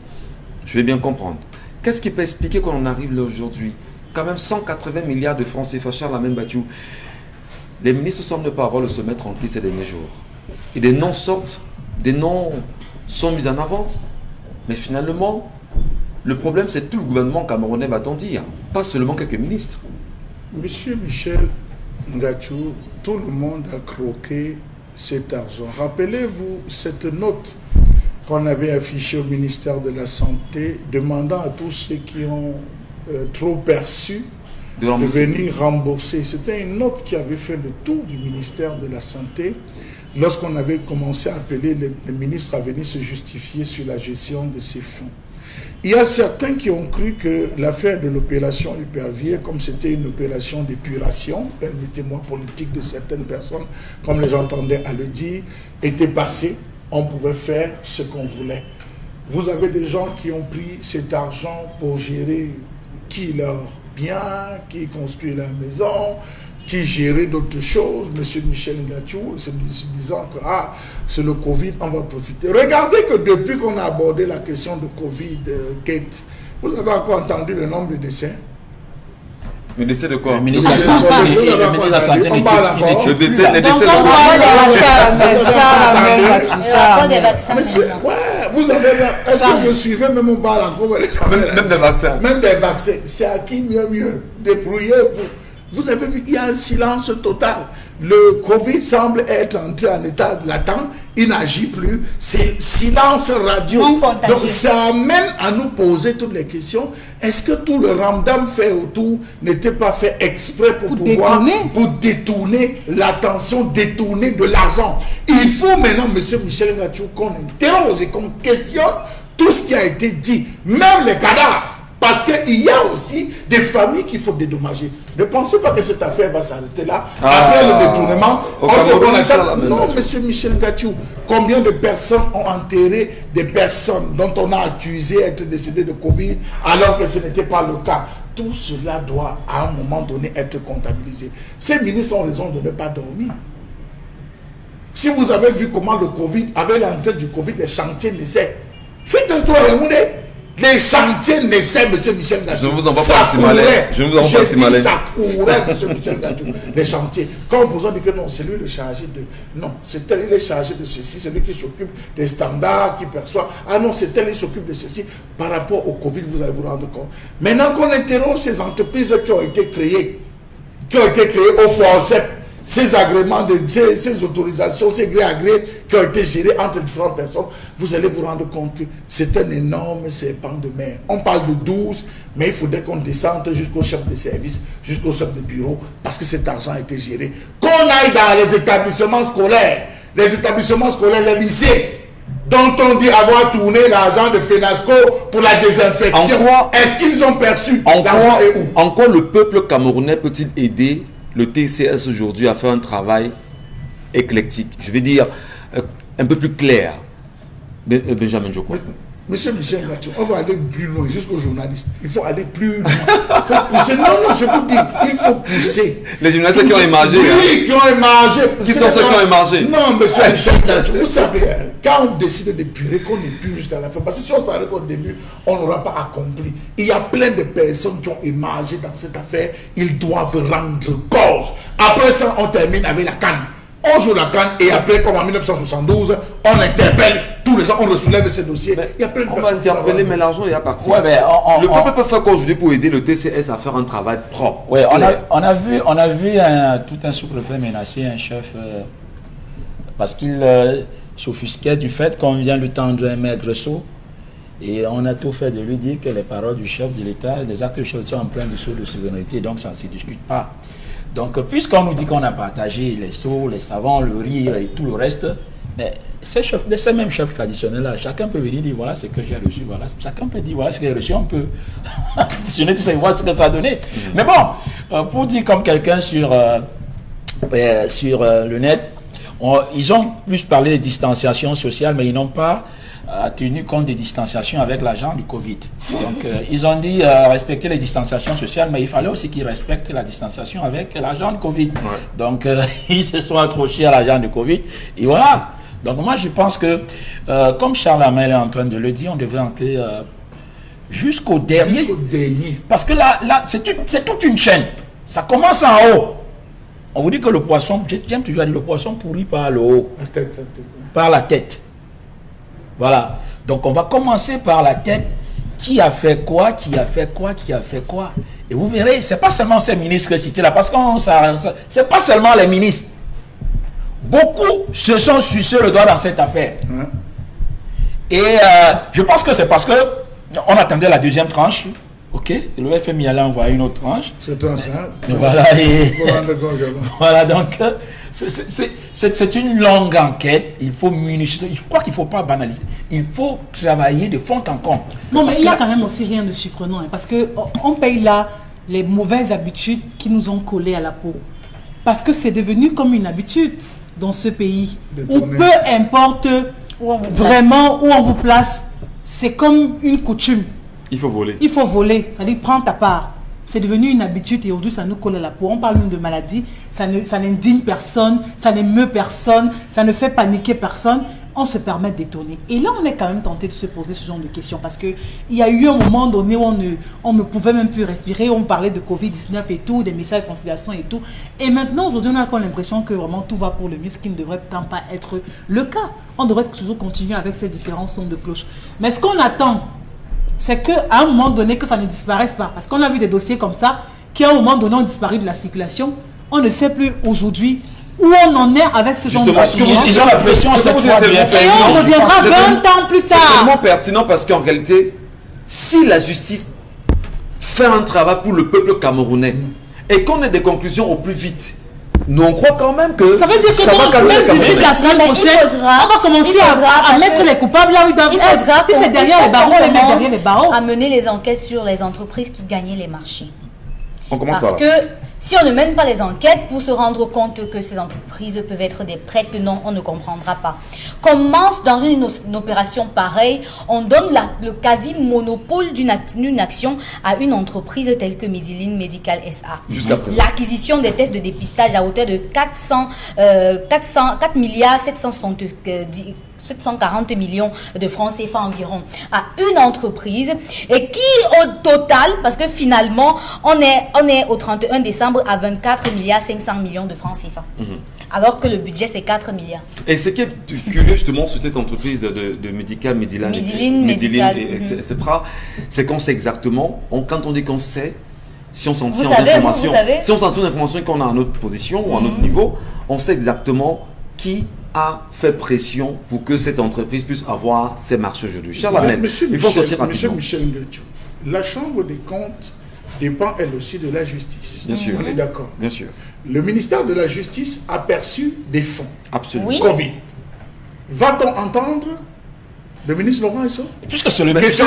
Je vais bien comprendre. Qu'est-ce qui peut expliquer qu'on en arrive là aujourd'hui? Quand même 180 milliards de francs CFA, Charles Lamine Bachou. Les ministres semblent ne pas avoir le sommet tranquille ces derniers jours. Et des noms sortent, des noms sont mis en avant. Mais finalement, le problème c'est tout le gouvernement camerounais, va-t-on dire, pas seulement quelques ministres. Monsieur Michel Ngachou, tout le monde a croqué cet argent. Rappelez-vous cette note qu'on avait affichée au ministère de la Santé, demandant à tous ceux qui ont trop perçu de venir rembourser. C'était une note qui avait fait le tour du ministère de la Santé lorsqu'on avait commencé à appeler les ministres à venir se justifier sur la gestion de ces fonds. Il y a certains qui ont cru que l'affaire de l'opération Épervier, comme c'était une opération d'épuration, permettez-moi politique de certaines personnes, comme les j'entendais à le dire, était passée. On pouvait faire ce qu'on voulait. Vous avez des gens qui ont pris cet argent pour gérer qui leur bien, qui construit la maison, qui gérait d'autres choses. Monsieur Michel Ngachou, se disant que c'est le Covid, on va profiter. Regardez que depuis qu'on a abordé la question de Covid, Kate, vous avez encore entendu le nombre de décès? Le décès de quoi? Le ministre de la Santé. Le décès des vaccins. Vous avez... Est-ce que vous suivez, même on parle encore même des vaccins. Même des vaccins. C'est à qui mieux? Débrouillez-vous. Vous avez vu, il y a un silence total. Le Covid semble être entré en état latent, il n'agit plus. C'est silence radio. Donc ça amène à nous poser toutes les questions. Est-ce que tout le ramdam fait autour n'était pas fait exprès pour détourner l'attention, détourner de l'argent? Il faut maintenant, monsieur Michel Ngachou, qu'on interroge et qu'on questionne tout ce qui a été dit, même les cadavres. Parce qu'il y a aussi des familles qu'il faut dédommager. Ne pensez pas que cette affaire va s'arrêter là. Après le détournement, non, monsieur Michel Ngachou, combien de personnes ont enterré des personnes dont on a accusé d'être décédées de Covid alors que ce n'était pas le cas? Tout cela doit à un moment donné être comptabilisé. Ces ministres ont raison de ne pas dormir. Si vous avez vu comment le Covid, avec l'entrée du Covid, les chantiers naissaient. Faites un tour à Yaoundé. Les chantiers naissaient, monsieur Michel Ngachou. Je ne vous envoie pas si malin. Je ne vous envoie pas si malin. Ça courait, monsieur Michel Ngachou. Les chantiers. Quand on vous dit que non, c'est lui le chargé de... Non, c'est tel, il est chargé de ceci. C'est lui qui s'occupe des standards, qui perçoit. Ah non, c'est tel, il s'occupe de ceci. Par rapport au Covid, vous allez vous rendre compte. Maintenant qu'on interroge ces entreprises qui ont été créées au forceps, ces agréments, ces autorisations, ces gré à gré qui ont été gérés entre différentes personnes, vous allez vous rendre compte que c'est un énorme serpent de mer. On parle de 12, mais il faudrait qu'on descende jusqu'au chef de service, jusqu'au chef de bureau, parce que cet argent a été géré. Qu'on aille dans les établissements scolaires, les lycées, dont on dit avoir tourné l'argent de FENASCO pour la désinfection. Est-ce qu'ils ont perçu l'argent et où? En quoi le peuple camerounais peut-il aider le TCS aujourd'hui a fait un travail éclectique, je vais dire un peu plus clair? Benjamin Joko. Monsieur Michel Ngachou, on va aller plus loin, jusqu'aux journalistes. Il faut aller plus loin. Il faut pousser. Non, je vous dis, il faut pousser. Les journalistes qui ont émargé. Oui, qui ont émargé. Qui sont ceux qui ont émargé? Non, monsieur Michel Ngachou, vous savez, quand on décide d'épurer, qu'on épure jusqu'à la fin, parce que si on s'arrête au début, on n'aura pas accompli. Il y a plein de personnes qui ont émargé dans cette affaire. Ils doivent rendre gorge. Après ça, on termine avec la canne. On joue la canne et après, comme en 1972, on interpelle tous les gens, on soulève ces dossiers. Mais il y a plein de on va interpeller, mais l'argent est à partir. Ouais, mais le peuple peut faire quoi aujourd'hui pour aider le TCS à faire un travail propre? Oui, on a vu tout un sous-préfet menacer un chef parce qu'il s'offusquait du fait qu'on vient lui tendre un maigre saut. Et on a tout fait de lui dire que les paroles du chef de l'État, les actes du chef de l'État sont pleins de sauts de souveraineté, donc ça ne se discute pas. Donc, puisqu'on nous dit qu'on a partagé les seaux, les savons, le riz et tout le reste, mais ces mêmes chefs traditionnels-là, chacun peut venir dire voilà ce que j'ai reçu, voilà. Chacun peut dire voilà ce que j'ai reçu, on peut additionner tout ça et voir ce que ça a donné. Mais bon, pour dire comme quelqu'un sur le net, ils ont plus parlé de distanciation sociale, mais ils n'ont pas tenu compte des distanciations avec l'agent du Covid. Donc, ils ont dit respecter les distanciations sociales, mais il fallait aussi qu'ils respectent la distanciation avec l'agent du Covid. Ouais. Donc, ils se sont accrochés à l'agent du Covid. Et voilà. Donc, moi, je pense que, comme Charles Hamel est en train de le dire, on devrait entrer jusqu'au dernier. Parce que là c'est toute une chaîne. Ça commence en haut. On vous dit que le poisson, j'aime toujours dire, le poisson pourrit par le haut. Par la tête. Voilà. Donc on va commencer par la tête. Qui a fait quoi, qui a fait quoi, qui a fait quoi. Et vous verrez, c'est pas seulement ces ministres cités là, parce que c'est pas seulement les ministres. Beaucoup se sont sucés le doigt dans cette affaire. Et je pense que c'est parce que on attendait la deuxième tranche. Ok, le FMI allait envoyer une autre tranche. C'est un ça. Voilà, voilà, donc c'est une longue enquête. Il faut minutieux. Je crois qu'il ne faut pas banaliser. Il faut travailler de fond en comble. Non, mais il y a quand même aussi rien de surprenant. Hein, parce qu'on paye là les mauvaises habitudes qui nous ont collé à la peau. Parce que c'est devenu comme une habitude dans ce pays. Où peu importe où on vous place, c'est comme une coutume. Il faut voler. Il faut voler. C'est-à-dire, prends ta part. C'est devenu une habitude et aujourd'hui, ça nous colle à la peau. On parle même de maladie. Ça n'indigne personne. Ça n'émeut personne. Ça ne fait paniquer personne. On se permet d'étonner. Et là, on est quand même tenté de se poser ce genre de questions parce qu'il y a eu un moment donné où on ne pouvait même plus respirer. On parlait de Covid-19 et tout, des messages de sensibilisation et tout. Et maintenant, aujourd'hui, on a encore l'impression que vraiment tout va pour le mieux, ce qui ne devrait pourtant pas être le cas. On devrait toujours continuer avec ces différents sons de cloche. Mais ce qu'on attend, c'est qu'à un moment donné, que ça ne disparaisse pas. Parce qu'on a vu des dossiers comme ça, qui à un moment donné ont disparu de la circulation. On ne sait plus aujourd'hui où on en est avec ce genre de dossiers. Ils ont la pression cette fois. Et on reviendra 20 ans plus tard. C'est tellement pertinent parce qu'en réalité, si la justice fait un travail pour le peuple camerounais et qu'on ait des conclusions au plus vite, nous on croit quand même que ça veut dire que ça va calmer les d'ici la semaine prochaine, on va commencer à mettre les coupables là où ils doivent être. Puis c'est derrière les barreaux, les mettre derrière les barreaux. À mener les enquêtes sur les entreprises qui gagnaient les marchés. On commence parce que si on ne mène pas les enquêtes pour se rendre compte que ces entreprises peuvent être des prêtres, non, on ne comprendra pas. Comment, dans une opération pareille, on donne le quasi-monopole d'une action à une entreprise telle que Medilin Medical SA. L'acquisition des tests de dépistage à hauteur de 4 milliards 740 millions de francs CFA environ à une entreprise et qui au total, parce que finalement on est au 31 décembre à 24 milliards 500 millions de francs CFA. Alors que le budget c'est 4 milliards. Et ce qui est curieux justement sur cette entreprise de Medical, Medilin, etc. c'est qu'on sait exactement, quand on dit qu'on sait, si on s'en tient aux informations, si on s'en tient aux informations qu'on a à notre position ou à notre niveau, on sait exactement qui a fait pression pour que cette entreprise puisse avoir ses marchés aujourd'hui. Il faut sortir rapidement. Monsieur Michel Ngachou, la Chambre des comptes dépend elle aussi de la justice. Bien sûr. On est d'accord. Bien sûr. Le ministère de la Justice a perçu des fonds. Absolument. Oui. Covid. Va-t-on entendre le ministre Laurent Esso? Puisque c'est le ministre.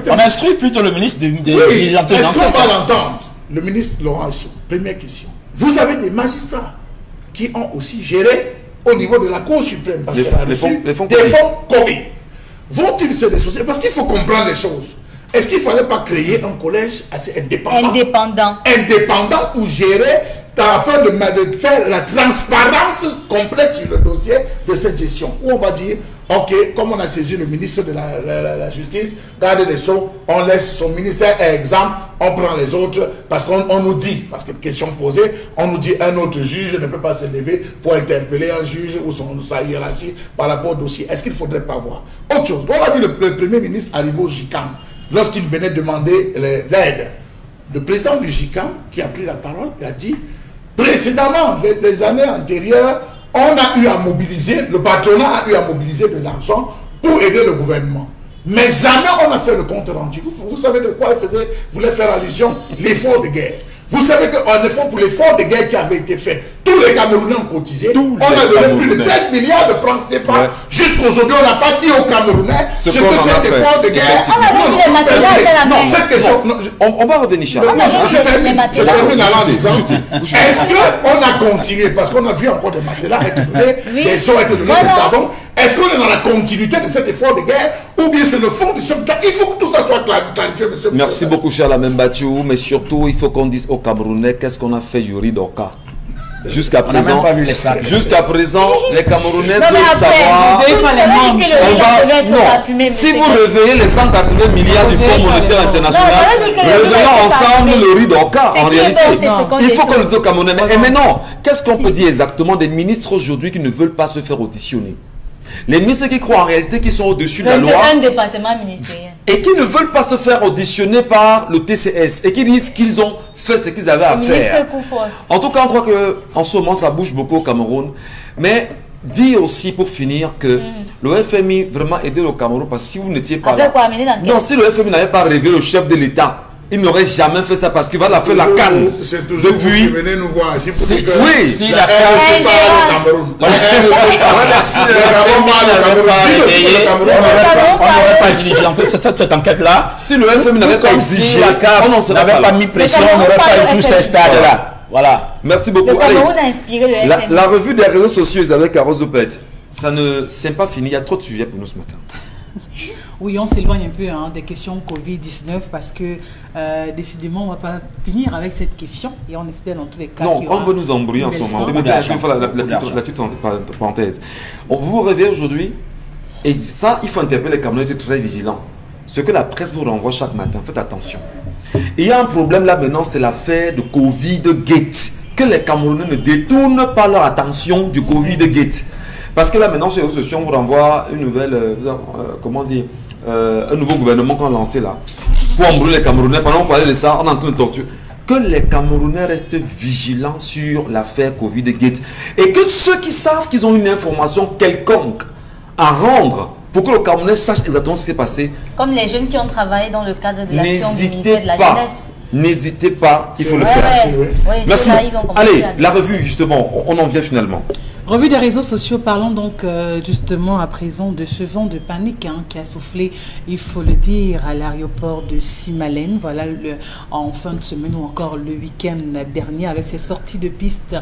On instruit plutôt le ministre des est-ce qu'on va l'entendre? Le ministre Laurent Esso. Première question. Vous avez des magistrats qui ont aussi géré au niveau de la Cour suprême, parce qu'elle a reçu des fonds Covid. Vont-ils se dissocier? Parce qu'il faut comprendre les choses. Est-ce qu'il ne fallait pas créer un collège assez indépendant pour gérer, afin de faire la transparence complète sur le dossier de cette gestion? Où on va dire, ok, comme on a saisi le ministre de la Justice, garde des Sceaux, on laisse son ministère exempt, on prend les autres, parce qu'on nous dit, parce que question posée, on nous dit un autre juge ne peut pas se lever pour interpeller un juge ou sa hiérarchie par rapport au dossier. Est-ce qu'il ne faudrait pas voir autre chose? On a vu le Premier ministre arriver au JICAM, lorsqu'il venait demander l'aide. Le président du JICAM, qui a pris la parole, il a dit, précédemment, les années antérieures, on a eu à mobiliser, le patronat a eu à mobiliser de l'argent pour aider le gouvernement. Mais jamais on a fait le compte rendu. Vous savez de quoi il voulait faire allusion? L'effort de guerre. Vous savez qu'un effort pour l'effort de guerre qui avait été fait Tous les Camerounais ont cotisé. On a donné plus de 13 milliards de francs CFA. Jusqu'aujourd'hui, on n'a pas dit aux Camerounais ce que cet effort de guerre. Cette question, on va revenir, Charles. Je termine en disant, est-ce qu'on a continué, parce qu'on a vu encore des matelas être donnés, des seaux être donnés, des savons. Est-ce qu'on est dans la continuité de cet effort de guerre ou bien c'est le fond du sauvetage? Il faut que tout ça soit clarifié, monsieur. Merci beaucoup, Charles Amembachou, mais surtout, il faut qu'on dise aux Camerounais qu'est-ce qu'on a fait Yuri Dorka. Jusqu'à présent, les Camerounais veulent savoir. Si vous réveillez les 180 milliards du Fonds monétaire international, réveillons ensemble le riz d'Orca. En réalité, il faut qu'on le dise aux Camerounais. Et maintenant, qu'est-ce qu'on peut dire exactement des ministres aujourd'hui qui ne veulent pas se faire auditionner? Les ministres qui croient en réalité qu'ils sont au-dessus de la loi. Un département ministériel. Et qui ne veulent pas se faire auditionner par le TCS. Et qui disent qu'ils ont fait ce qu'ils avaient à faire. En tout cas, on croit qu'en ce moment, ça bouge beaucoup au Cameroun. Mais dire aussi, pour finir, que le FMI vraiment aidé le Cameroun. Parce que si vous n'étiez pas là... Non, si le FMI n'avait pas révélé le chef de l'État, il n'aurait jamais fait ça parce qu'il va la faire la canne. C'est toujours depuis... vous venez nous voir. Si oui, si la canne, c'est pas le Cameroun. On n'aurait pas diligenté cette enquête-là. Si le FMI n'avait pas exigé, on n'avait pas mis pression, on n'aurait pas eu tous ces stades-là. Voilà. Merci beaucoup. Le Cameroun a inspiré le FMI. La revue des réseaux sociaux avec Carole Zopet, ça ne c'est pas fini. Il y a trop de sujets pour nous ce matin. Oui, on s'éloigne un peu des questions Covid-19 parce que décidément, on ne va pas finir avec cette question et on espère dans tous les cas. Non, on veut nous embrouiller en ce moment. La petite parenthèse. On vous réveille aujourd'hui et ça, il faut interpeller les Camerounais, être très vigilants. Ce que la presse vous renvoie chaque matin, faites attention. Il y a un problème là maintenant, c'est l'affaire de Covid-Gate. Que les Camerounais ne détournent pas leur attention du Covid-Gate. Parce que là maintenant, sur les réseaux sociaux, on vous renvoie une nouvelle, comment dire, un nouveau gouvernement qu'on a lancé là. Pour embrouiller les Camerounais, pendant qu'on parlait de ça, on est en train de torturer. Que les Camerounais restent vigilants sur l'affaire Covid-Gate. Et que ceux qui savent qu'ils ont une information quelconque à rendre, pour que le Camerounais sache exactement ce qui s'est passé. Comme les jeunes qui ont travaillé dans le cadre de l'action du ministère de la Jeunesse. N'hésitez pas, il faut le faire. Merci. Allez, la revue, justement, on en vient finalement. Revue des réseaux sociaux, parlons donc justement à présent de ce vent de panique qui a soufflé, il faut le dire, à l'aéroport de Simalène. Voilà, en fin de semaine ou encore le week-end dernier, avec ces sorties de piste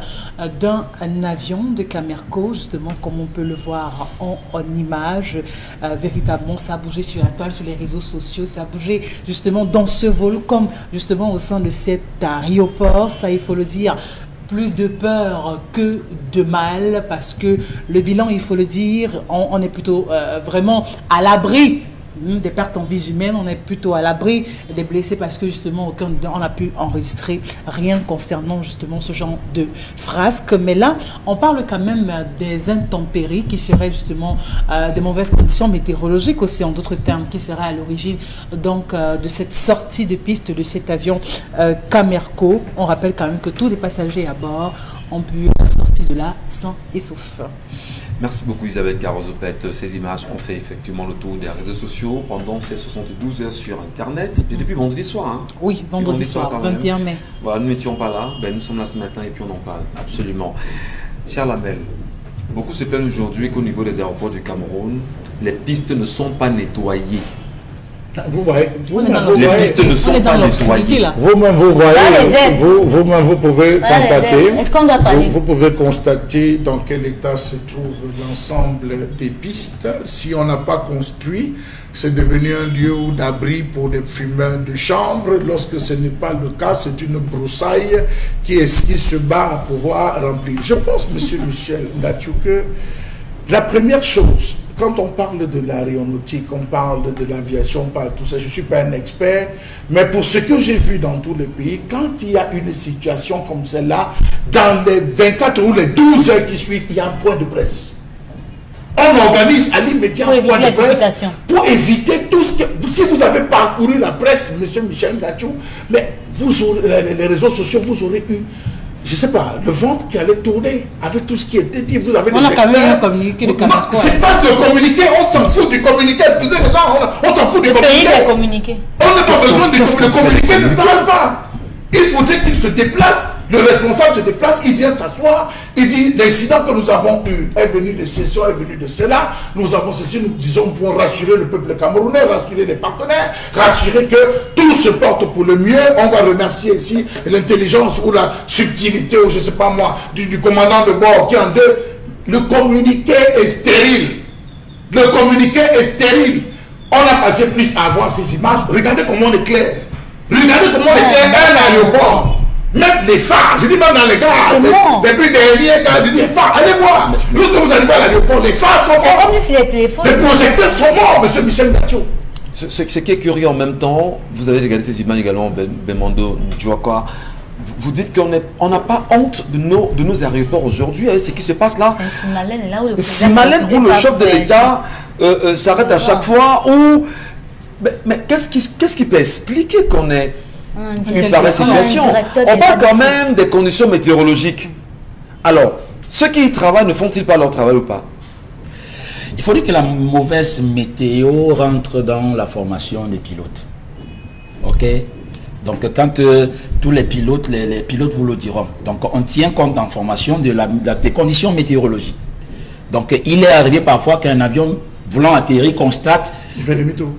d'un avion de Camerco, justement, comme on peut le voir en image. Véritablement, ça a bougé sur la toile, sur les réseaux sociaux, ça a bougé justement dans ce vol, comme justement au sein de cet aéroport. Ça, il faut le dire, plus de peur que de mal, parce que le bilan, il faut le dire, on est plutôt vraiment à l'abri des pertes en vies humaines, on est plutôt à l'abri des blessés parce que justement on n'a pu enregistrer rien concernant justement ce genre de frasques. Mais là, on parle quand même des intempéries qui seraient justement des mauvaises conditions météorologiques aussi, en d'autres termes, qui seraient à l'origine donc de cette sortie de piste de cet avion Camerco. On rappelle quand même que tous les passagers à bord ont pu sortir de là sains et saufs. Merci beaucoup Isabelle Carozopet. Ces images ont fait effectivement le tour des réseaux sociaux pendant ces 72 heures sur Internet. C'était depuis vendredi soir. Hein. Oui, vendredi soir, 21 mai. Voilà, nous n'étions pas là. Ben, nous sommes là ce matin et puis on en parle. Absolument. Cher Lamel, beaucoup se plaignent aujourd'hui qu'au niveau des aéroports du Cameroun, les pistes ne sont pas nettoyées. Vous voyez, les pistes ne sont pas nettoyées. Vous-même, vous voyez, vous-même, vous pouvez constater. Est-ce qu'on doit parler? Vous pouvez constater dans quel état se trouve l'ensemble des pistes. Si on n'a pas construit, c'est devenu un lieu d'abri pour des fumeurs de chanvre. Lorsque ce n'est pas le cas, c'est une broussaille qui se bat à pouvoir remplir. Je pense, monsieur Michel Ngachou, que la première chose, quand on parle de l'aéronautique, on parle de l'aviation, on parle de tout ça, je ne suis pas un expert, mais pour ce que j'ai vu dans tous les pays, quand il y a une situation comme celle-là, dans les 24 ou les 12 heures qui suivent, il y a un point de presse. On organise à l'immédiat un point de presse pour éviter tout ce que... Si vous avez parcouru la presse, monsieur Michel Ngachou, mais vous aurez, les réseaux sociaux, vous aurez eu... Je ne sais pas, le ventre qui allait tourner avec tout ce qui était dit. Vous avez des experts. On a quand même communiqué de Cameroun. C'est pas le communiqué, on s'en fout du communiqué. Excusez les gens, on s'en fout du communiqué. On n'a pas besoin du communiqué. Le communiqué ne parle pas. Il faudrait qu'il se déplace Le responsable se déplace, il vient s'asseoir, il dit l'incident que nous avons eu est venu de ceci, est venu de cela, nous avons ceci, nous disons pour rassurer le peuple camerounais, rassurer les partenaires, rassurer que tout se porte pour le mieux. On va remercier ici l'intelligence ou la subtilité, ou je ne sais pas moi, du commandant de bord qui en deux. Le communiqué est stérile. Le communiqué est stérile. On a passé plus à voir ces images. Regardez comment on est clair. Regardez comment on est clair. Un aéroport. Même les phares, je dis même dans les gares, depuis derniers gars, je dis les phares, allez voir. Lorsque vous arrivez à l'aéroport, les phares sont morts. Comme si les téléphones. Les projecteurs sont morts, monsieur Michel Gacho. Ce qui est curieux en même temps, vous avez regardé ces images également, Bemondo, Ndjouaka. Vous dites qu'on n'a pas honte de nos aéroports aujourd'hui, hein, ce qui se passe là. C'est Simalène, là où le Simalène, où le chef de l'État s'arrête à chaque fois, où... Mais qu'est-ce qui peut expliquer qu'on est une pareille situation? On parle quand même des conditions météorologiques. Alors, ceux qui y travaillent, ne font-ils pas leur travail ou pas? Il faut dire que la mauvaise météo rentre dans la formation des pilotes. Ok? Donc, quand tous les pilotes vous le diront. Donc, on tient compte en formation des conditions météorologiques. Donc, il est arrivé parfois qu'un avion voulant atterrir constate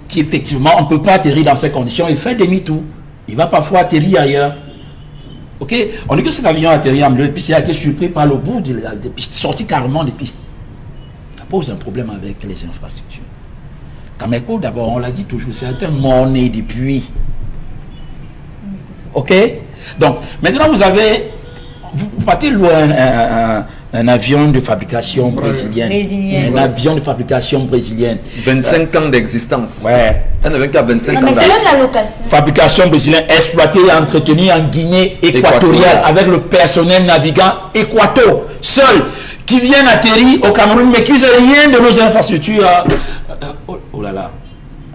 qu'effectivement, on ne peut pas atterrir dans ces conditions. Il fait demi-tour. Il va parfois atterrir ailleurs. Ok? On dit que cet avion a atterri en milieu de piste, il a été surpris par le bout des pistes, sorti carrément des pistes. Ça pose un problème avec les infrastructures. Cameco, d'abord, on l'a dit toujours, c'est un mort-né depuis. Ok? Donc, maintenant vous partez loin un avion de fabrication brésilienne. Un avion de fabrication brésilienne. 25 ans d'existence. Ouais. Un avion qui a 25 ans d'existence. C'est la location. Fabrication brésilienne exploitée et entretenue en Guinée équatoriale avec le personnel navigant équato, seul, qui vient atterrir au Cameroun, mais qui n'a rien de nos infrastructures. Oh là là.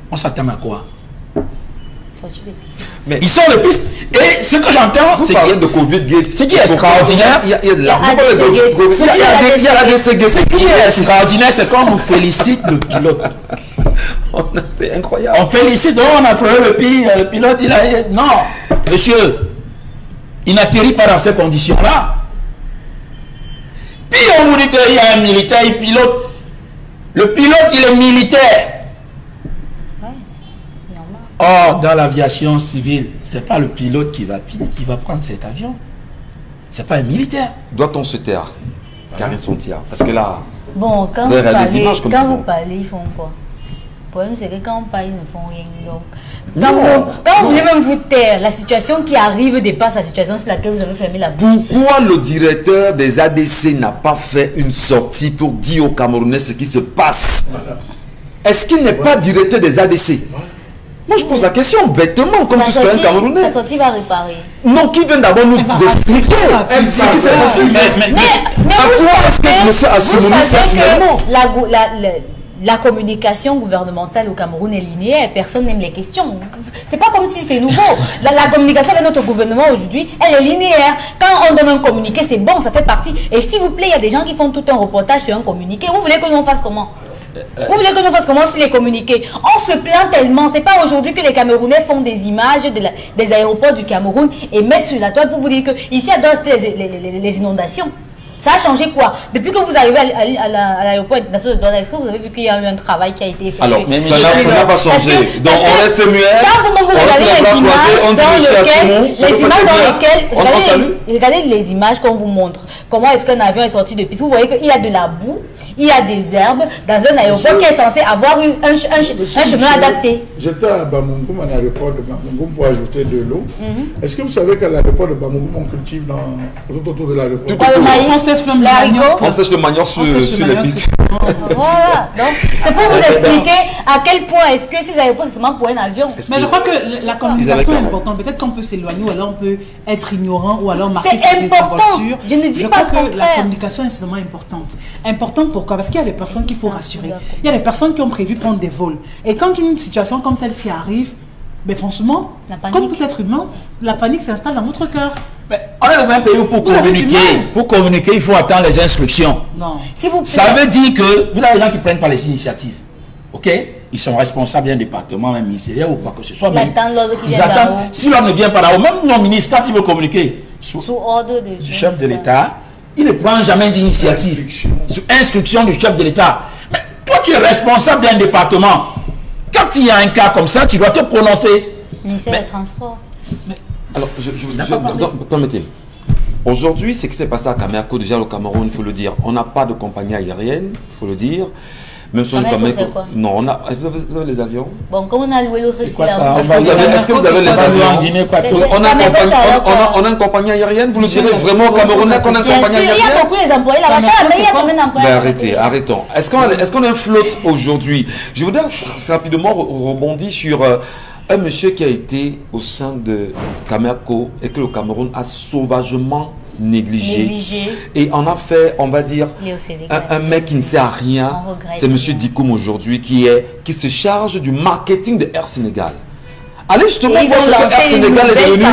On s'attend à quoi? Mais ils sont les pistes. Et ce que j'entends, c'est qu'il y a de Covid. Ce qui est extraordinaire, il y a de la Ce qui est extraordinaire, c'est qu'on vous félicite le pilote. C'est incroyable. On félicite, on a fait le pilote, il a... Non, monsieur, il n'atterrit pas dans ces conditions-là. Puis on vous dit qu'il y a un militaire, il pilote. Le pilote, il est militaire. Or, dans l'aviation civile, ce n'est pas le pilote qui va prendre cet avion. Ce n'est pas un militaire. Doit-on se taire, Karine Sontia? Parce que là, bon, quand vous parlez, ils font quoi? Le problème, c'est que quand on parle, ils ne font rien. Donc, quand vous voulez même vous taire, la situation qui arrive dépasse la situation sur laquelle vous avez fermé la bouche. Pourquoi le directeur des ADC n'a pas fait une sortie pour dire aux Camerounais ce qui se passe? Est-ce qu'il n'est pas directeur des ADC? Moi, je pose la question bêtement, comme tout citoyen camerounais. Sa sortie va réparer. Non, qui vient d'abord nous expliquer ce qui s'est passé. Mais à quoi est-ce que M. Assoumani sert finalement? La communication gouvernementale au Cameroun est linéaire. Personne n'aime les questions. C'est pas comme si c'est nouveau. La communication avec notre gouvernement aujourd'hui, elle est linéaire. Quand on donne un communiqué, c'est bon, ça fait partie. Et s'il vous plaît, il y a des gens qui font tout un reportage sur un communiqué. Vous voulez que nous fasse comment? Vous voulez que nous fassions comment sur les communiqués? On se plaint tellement. C'est pas aujourd'hui que les Camerounais font des images des aéroports du Cameroun et mettent sur la toile pour vous dire que ici, il y a les inondations. Ça a changé quoi? Depuis que vous arrivez à l'aéroport international de Douala, est-ce que vous avez vu qu'il y a eu un travail qui a été effectué? Alors, mais ça n'a pas changé. Donc, on reste muet. Quand vous regardez regardez les images qu'on vous montre. Comment est-ce qu'un avion est sorti de piste? Vous voyez qu'il y a de la boue, il y a des herbes dans un aéroport qui est censé avoir eu un chemin adapté. J'étais à Bamoukoum, à l'aéroport de Bamoukoum, pour ajouter de l'eau. Est-ce que vous savez qu'à l'aéroport de Bamoukoum, on cultive tout autour de l'aéroport? On sèche le manioc sur les pistes. Voilà, donc c'est pour vous expliquer à quel point est-ce que ces aéroports c'est seulement pour un avion. Mais je crois que la communication est importante. Peut-être qu'on peut s'éloigner ou alors on peut être ignorant ou alors marquer sur des voitures. Je ne dis pas le contraire. La communication est extrêmement importante. Importante pourquoi? Parce qu'il y a des personnes qu'il faut rassurer. Il y a des personnes qui ont prévu prendre des vols. Et quand une situation comme celle-ci arrive, mais franchement, comme tout être humain, la panique s'installe dans notre cœur. Mais on est dans un pays où pour communiquer, il faut attendre les instructions. Non. Ça veut dire que vous avez des gens qui ne prennent pas les initiatives. Ok? Ils sont responsables d'un département, même ministériel ou quoi que ce soit. Ils attendent l'ordre qui vient d'en haut. Si l'ordre ne vient pas là-haut, même nos ministres, quand ils veulent communiquer, sous ordre du chef de l'État, il ne prend jamais d'initiative. Sous instruction du chef de l'État. Mais toi, tu es responsable d'un département. Quand il y a un cas comme ça, tu dois te prononcer. Ministère des Transports. Alors, permettez. Aujourd'hui, ce qui s'est passé à Camerco, déjà au Cameroun, il faut le dire, on n'a pas de compagnie aérienne, il faut le dire. Même si on est quoi? Non, on a. Vous avez les avions? Bon, comme on a loué l'autre c'est quoi ça? Est-ce que vous avez les avions en Guinée Équatoriale? On a une compagnie aérienne? Vous le direz vraiment au Camerounais qu'on a une compagnie aérienne? Il y a beaucoup d'employés là-bas. Il y a combien d'employés? Mais arrêtons. Est-ce qu'on a un flotte aujourd'hui? Je voudrais rapidement rebondir sur un monsieur qui a été au sein de Camerco et que le Cameroun a sauvagement négligé. Et on a fait, on va dire, un mec qui ne sert à rien. C'est monsieur Dikoum aujourd'hui qui se charge du marketing de Air Sénégal. Allez justement voir ce que Air Sénégal est devenu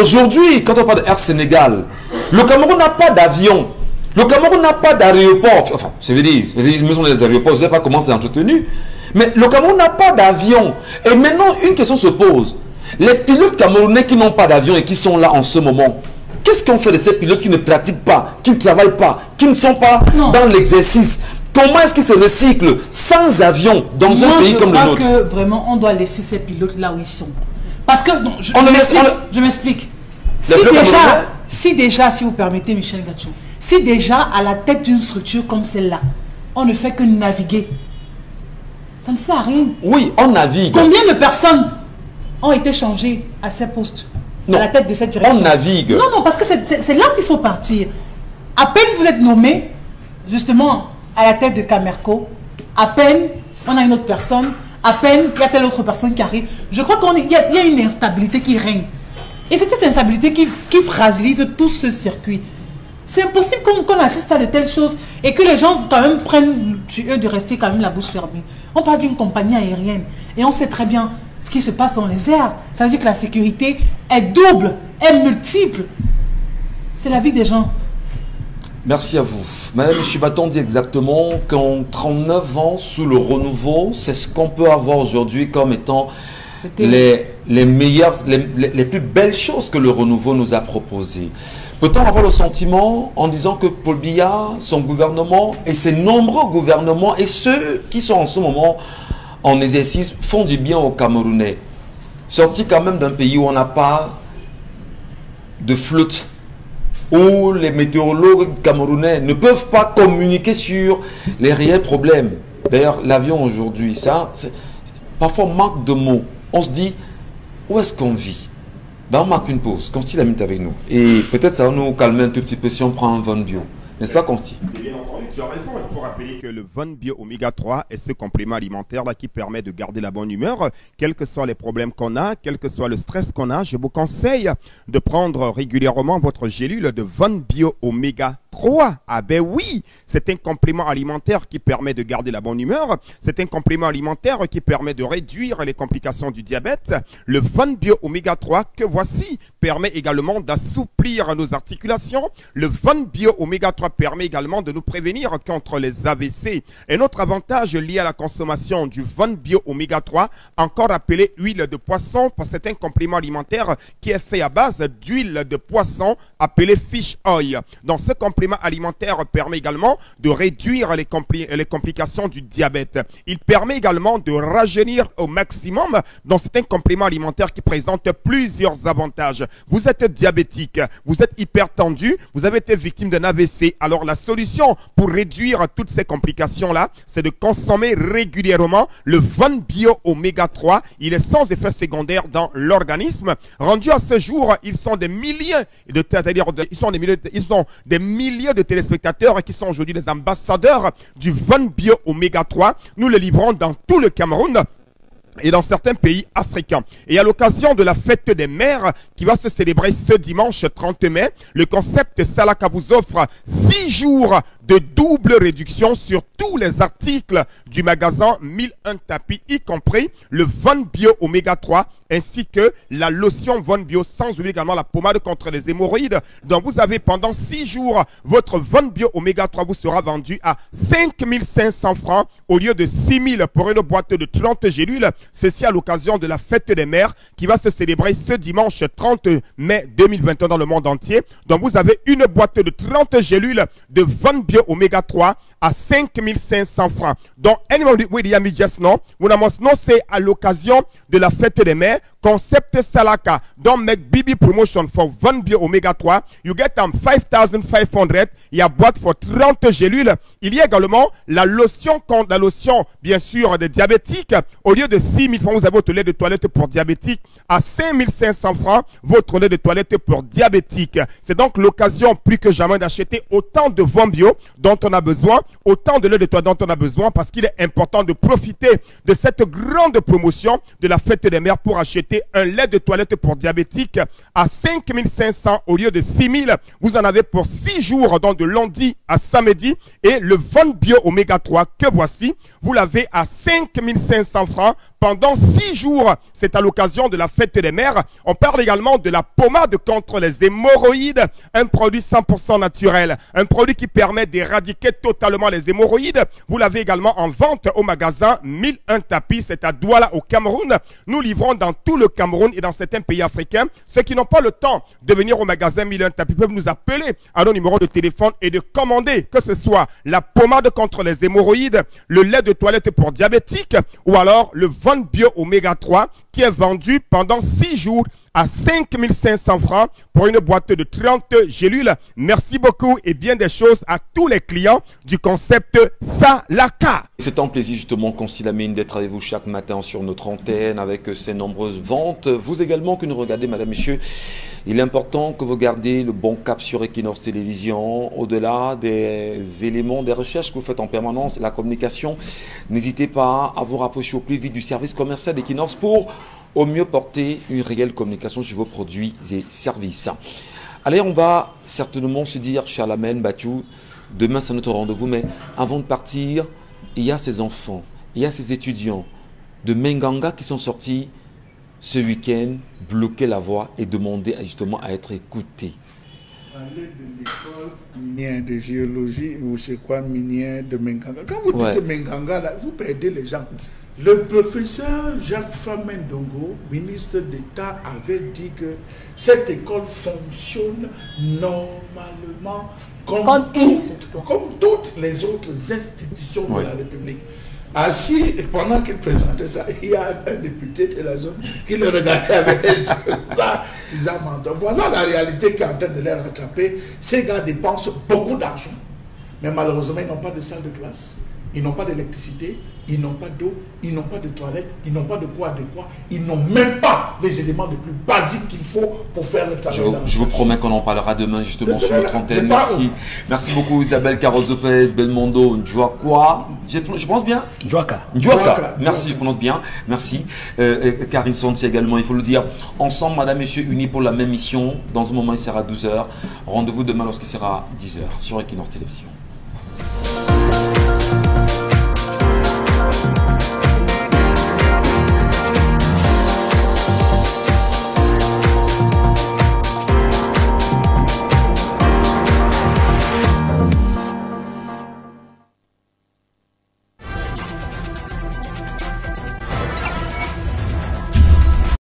aujourd'hui. Quand on parle de Air Sénégal, le Cameroun n'a pas d'avion. Le Cameroun n'a pas d'aéroport. Enfin, ça veut dire, même si on a des aéroports, je ne sais pas comment c'est entretenu. Mais le Cameroun n'a pas d'avion. Et maintenant, une question se pose. Les pilotes camerounais qui n'ont pas d'avion et qui sont là en ce moment, qu'est-ce qu'on fait de ces pilotes qui ne pratiquent pas, qui ne travaillent pas, qui ne sont pas dans l'exercice? Comment est-ce qu'ils se recyclent sans avion dans un pays comme le nôtre? Je crois que vraiment, on doit laisser ces pilotes là où ils sont. Parce que, non, je m'explique. Si déjà, si vous permettez, Michel Gachou, si déjà à la tête d'une structure comme celle-là, on ne fait que naviguer, ça ne sert à rien. Oui, on navigue. Combien de personnes ont été changées à ces postes? Non, à la tête de cette direction. On navigue. Non, parce que c'est là qu'il faut partir. À peine vous êtes nommé, justement, à la tête de Camerco, à peine on a une autre personne, à peine il y a telle autre personne qui arrive. Je crois qu'il y a une instabilité qui règne. Et c'est cette instabilité qui fragilise tout ce circuit. C'est impossible qu'on assiste à de telles choses et que les gens quand même prennent sur eux de rester quand même la bouche fermée. On parle d'une compagnie aérienne et on sait très bien ce qui se passe dans les airs. Ça veut dire que la sécurité est double, est multiple. C'est la vie des gens. Merci à vous. Madame Chibaton dit exactement qu'en 39 ans sous le renouveau, c'est ce qu'on peut avoir aujourd'hui comme étant les meilleures, les plus belles choses que le renouveau nous a proposées. Peut-on avoir le sentiment en disant que Paul Biya, son gouvernement et ses nombreux gouvernements et ceux qui sont en ce moment en exercice font du bien aux Camerounais, sortis quand même d'un pays où on n'a pas de flotte, où les météorologues camerounais ne peuvent pas communiquer sur les réels problèmes. D'ailleurs, l'avion aujourd'hui, ça, parfois on manque de mots. On se dit, où est-ce qu'on vit? Ben, on marque une pause. Consti la minute avec nous. Et peut-être ça va nous calmer un tout petit peu si on prend un Von Bio. N'est-ce pas, Consti? Bien entendu, tu as raison. Il faut rappeler que le Von Bio Oméga 3 est ce complément alimentaire là qui permet de garder la bonne humeur, quels que soient les problèmes qu'on a, quel que soit le stress qu'on a. Je vous conseille de prendre régulièrement votre gélule de Von Bio Oméga 3. Ah ben oui, c'est un complément alimentaire qui permet de garder la bonne humeur. C'est un complément alimentaire qui permet de réduire les complications du diabète. Le Von Bio Oméga 3 que voici permet également d'assouplir nos articulations. Le Von Bio Oméga 3 permet également de nous prévenir contre les AVC. Un autre avantage lié à la consommation du Von Bio Oméga 3, encore appelé huile de poisson, parce que c'est un complément alimentaire qui est fait à base d'huile de poisson appelé fish oil. Donc ce complément alimentaire permet également de réduire les complications du diabète. Il permet également de rajeunir au maximum. Donc c'est un complément alimentaire qui présente plusieurs avantages. Vous êtes diabétique, vous êtes hypertendu, vous avez été victime d'un AVC. Alors la solution pour réduire toutes ces complications-là, c'est de consommer régulièrement le Von Bio Oméga 3. Il est sans effet secondaire dans l'organisme. Rendu à ce jour, ils sont des milliers des milliers de téléspectateurs qui sont aujourd'hui des ambassadeurs du Von Bio Oméga 3. Nous le livrons dans tout le Cameroun et dans certains pays africains. Et à l'occasion de la fête des mères qui va se célébrer ce dimanche 30 mai, le concept Salaka vous offre 6 jours de double réduction sur tous les articles du magasin 1001 tapis, y compris le Von Bio Oméga 3 ainsi que la lotion Von Bio, sans oublier également la pommade contre les hémorroïdes. Donc vous avez pendant 6 jours, votre Von Bio Oméga 3 vous sera vendu à 5 500 francs au lieu de 6 000 pour une boîte de 30 gélules. Ceci à l'occasion de la fête des mères qui va se célébrer ce dimanche 30 mai 2021 dans le monde entier. Donc vous avez une boîte de 30 gélules de Von Bio Oméga 3 à 5 500 francs. Donc, anybody with the just know, we must know say à l'occasion de la fête des mères, concept Salaka, don't make BB promotion for Von Bio Oméga 3. You get 5,500. Il y a boîte pour 30 gélules. Il y a également la lotion bien sûr, des diabétiques. Au lieu de 6 000 francs, vous avez votre lait de toilette pour diabétique à 5 500 francs, votre lait de toilette pour diabétique. C'est donc l'occasion plus que jamais d'acheter autant de Von Bio dont on a besoin, autant de lait de toilette dont on a besoin, parce qu'il est important de profiter de cette grande promotion de la fête des mères pour acheter un lait de toilette pour diabétique à 5 500 au lieu de 6 000. Vous en avez pour 6 jours, donc de lundi à samedi. Et le Von Bio Oméga 3 que voici, vous l'avez à 5 500 francs pendant 6 jours. C'est à l'occasion de la fête des mères. On parle également de la pommade contre les hémorroïdes, un produit 100% naturel, un produit qui permet d'éradiquer totalement les hémorroïdes. Vous l'avez également en vente au magasin 1001 tapis, c'est à Douala au Cameroun. Nous livrons dans tout le Cameroun et dans certains pays africains. Ceux qui n'ont pas le temps de venir au magasin 1001 tapis peuvent nous appeler à nos numéros de téléphone et de commander, que ce soit la pommade contre les hémorroïdes, le lait de toilette pour diabétiques ou alors le Von Bio Oméga 3 qui est vendu pendant 6 jours à 5 500 francs pour une boîte de 30 gélules. Merci beaucoup et bien des choses à tous les clients du concept Salaka. C'est un plaisir justement, Consil Lamine, d'être avec vous chaque matin sur notre antenne avec ces nombreuses ventes. Vous également que nous regardez, madame, monsieur, il est important que vous gardiez le bon cap sur Equinox Télévision. Au-delà des éléments, des recherches que vous faites en permanence, la communication, n'hésitez pas à vous rapprocher au plus vite du service commercial d'Equinox pour au mieux porter une réelle communication sur vos produits et services. Allez, on va certainement se dire, Charlamagne Bathiou, demain c'est notre rendez-vous, mais avant de partir, il y a ces enfants, il y a ces étudiants de Menganga qui sont sortis ce week-end, bloquer la voie et demander justement à être écoutés. Parler de l'école minière de géologie ou c'est quoi minière de Menganga. Quand vous dites Menganga, là, vous perdez les gens. Le professeur Jacques Famendongo, ministre d'État, avait dit que cette école fonctionne normalement comme toutes les autres institutions de la République. Assis, pendant qu'il présentait ça, il y a un député de la zone qui le regardait avec les yeux. Voilà la réalité qui est en train de les rattraper. Ces gars dépensent beaucoup d'argent. Mais malheureusement, ils n'ont pas de salle de classe. Ils n'ont pas d'électricité, ils n'ont pas d'eau, ils n'ont pas de toilette, ils n'ont pas de quoi adéquat, ils n'ont même pas les éléments les plus basiques qu'il faut pour faire le travail. Je vous promets qu'on en parlera demain justement sur notre antenne. Merci. Merci beaucoup Isabelle Carozopet, Belmondo, Ndjoakwa. Je pense bien Ndjoaka. Merci, je prononce bien. Merci. Karine Sonti également, il faut le dire. Ensemble, madame, monsieur, unis pour la même mission. Dans un moment, il sera 12h. Rendez-vous demain lorsqu'il sera 10h sur Equinox Télévision.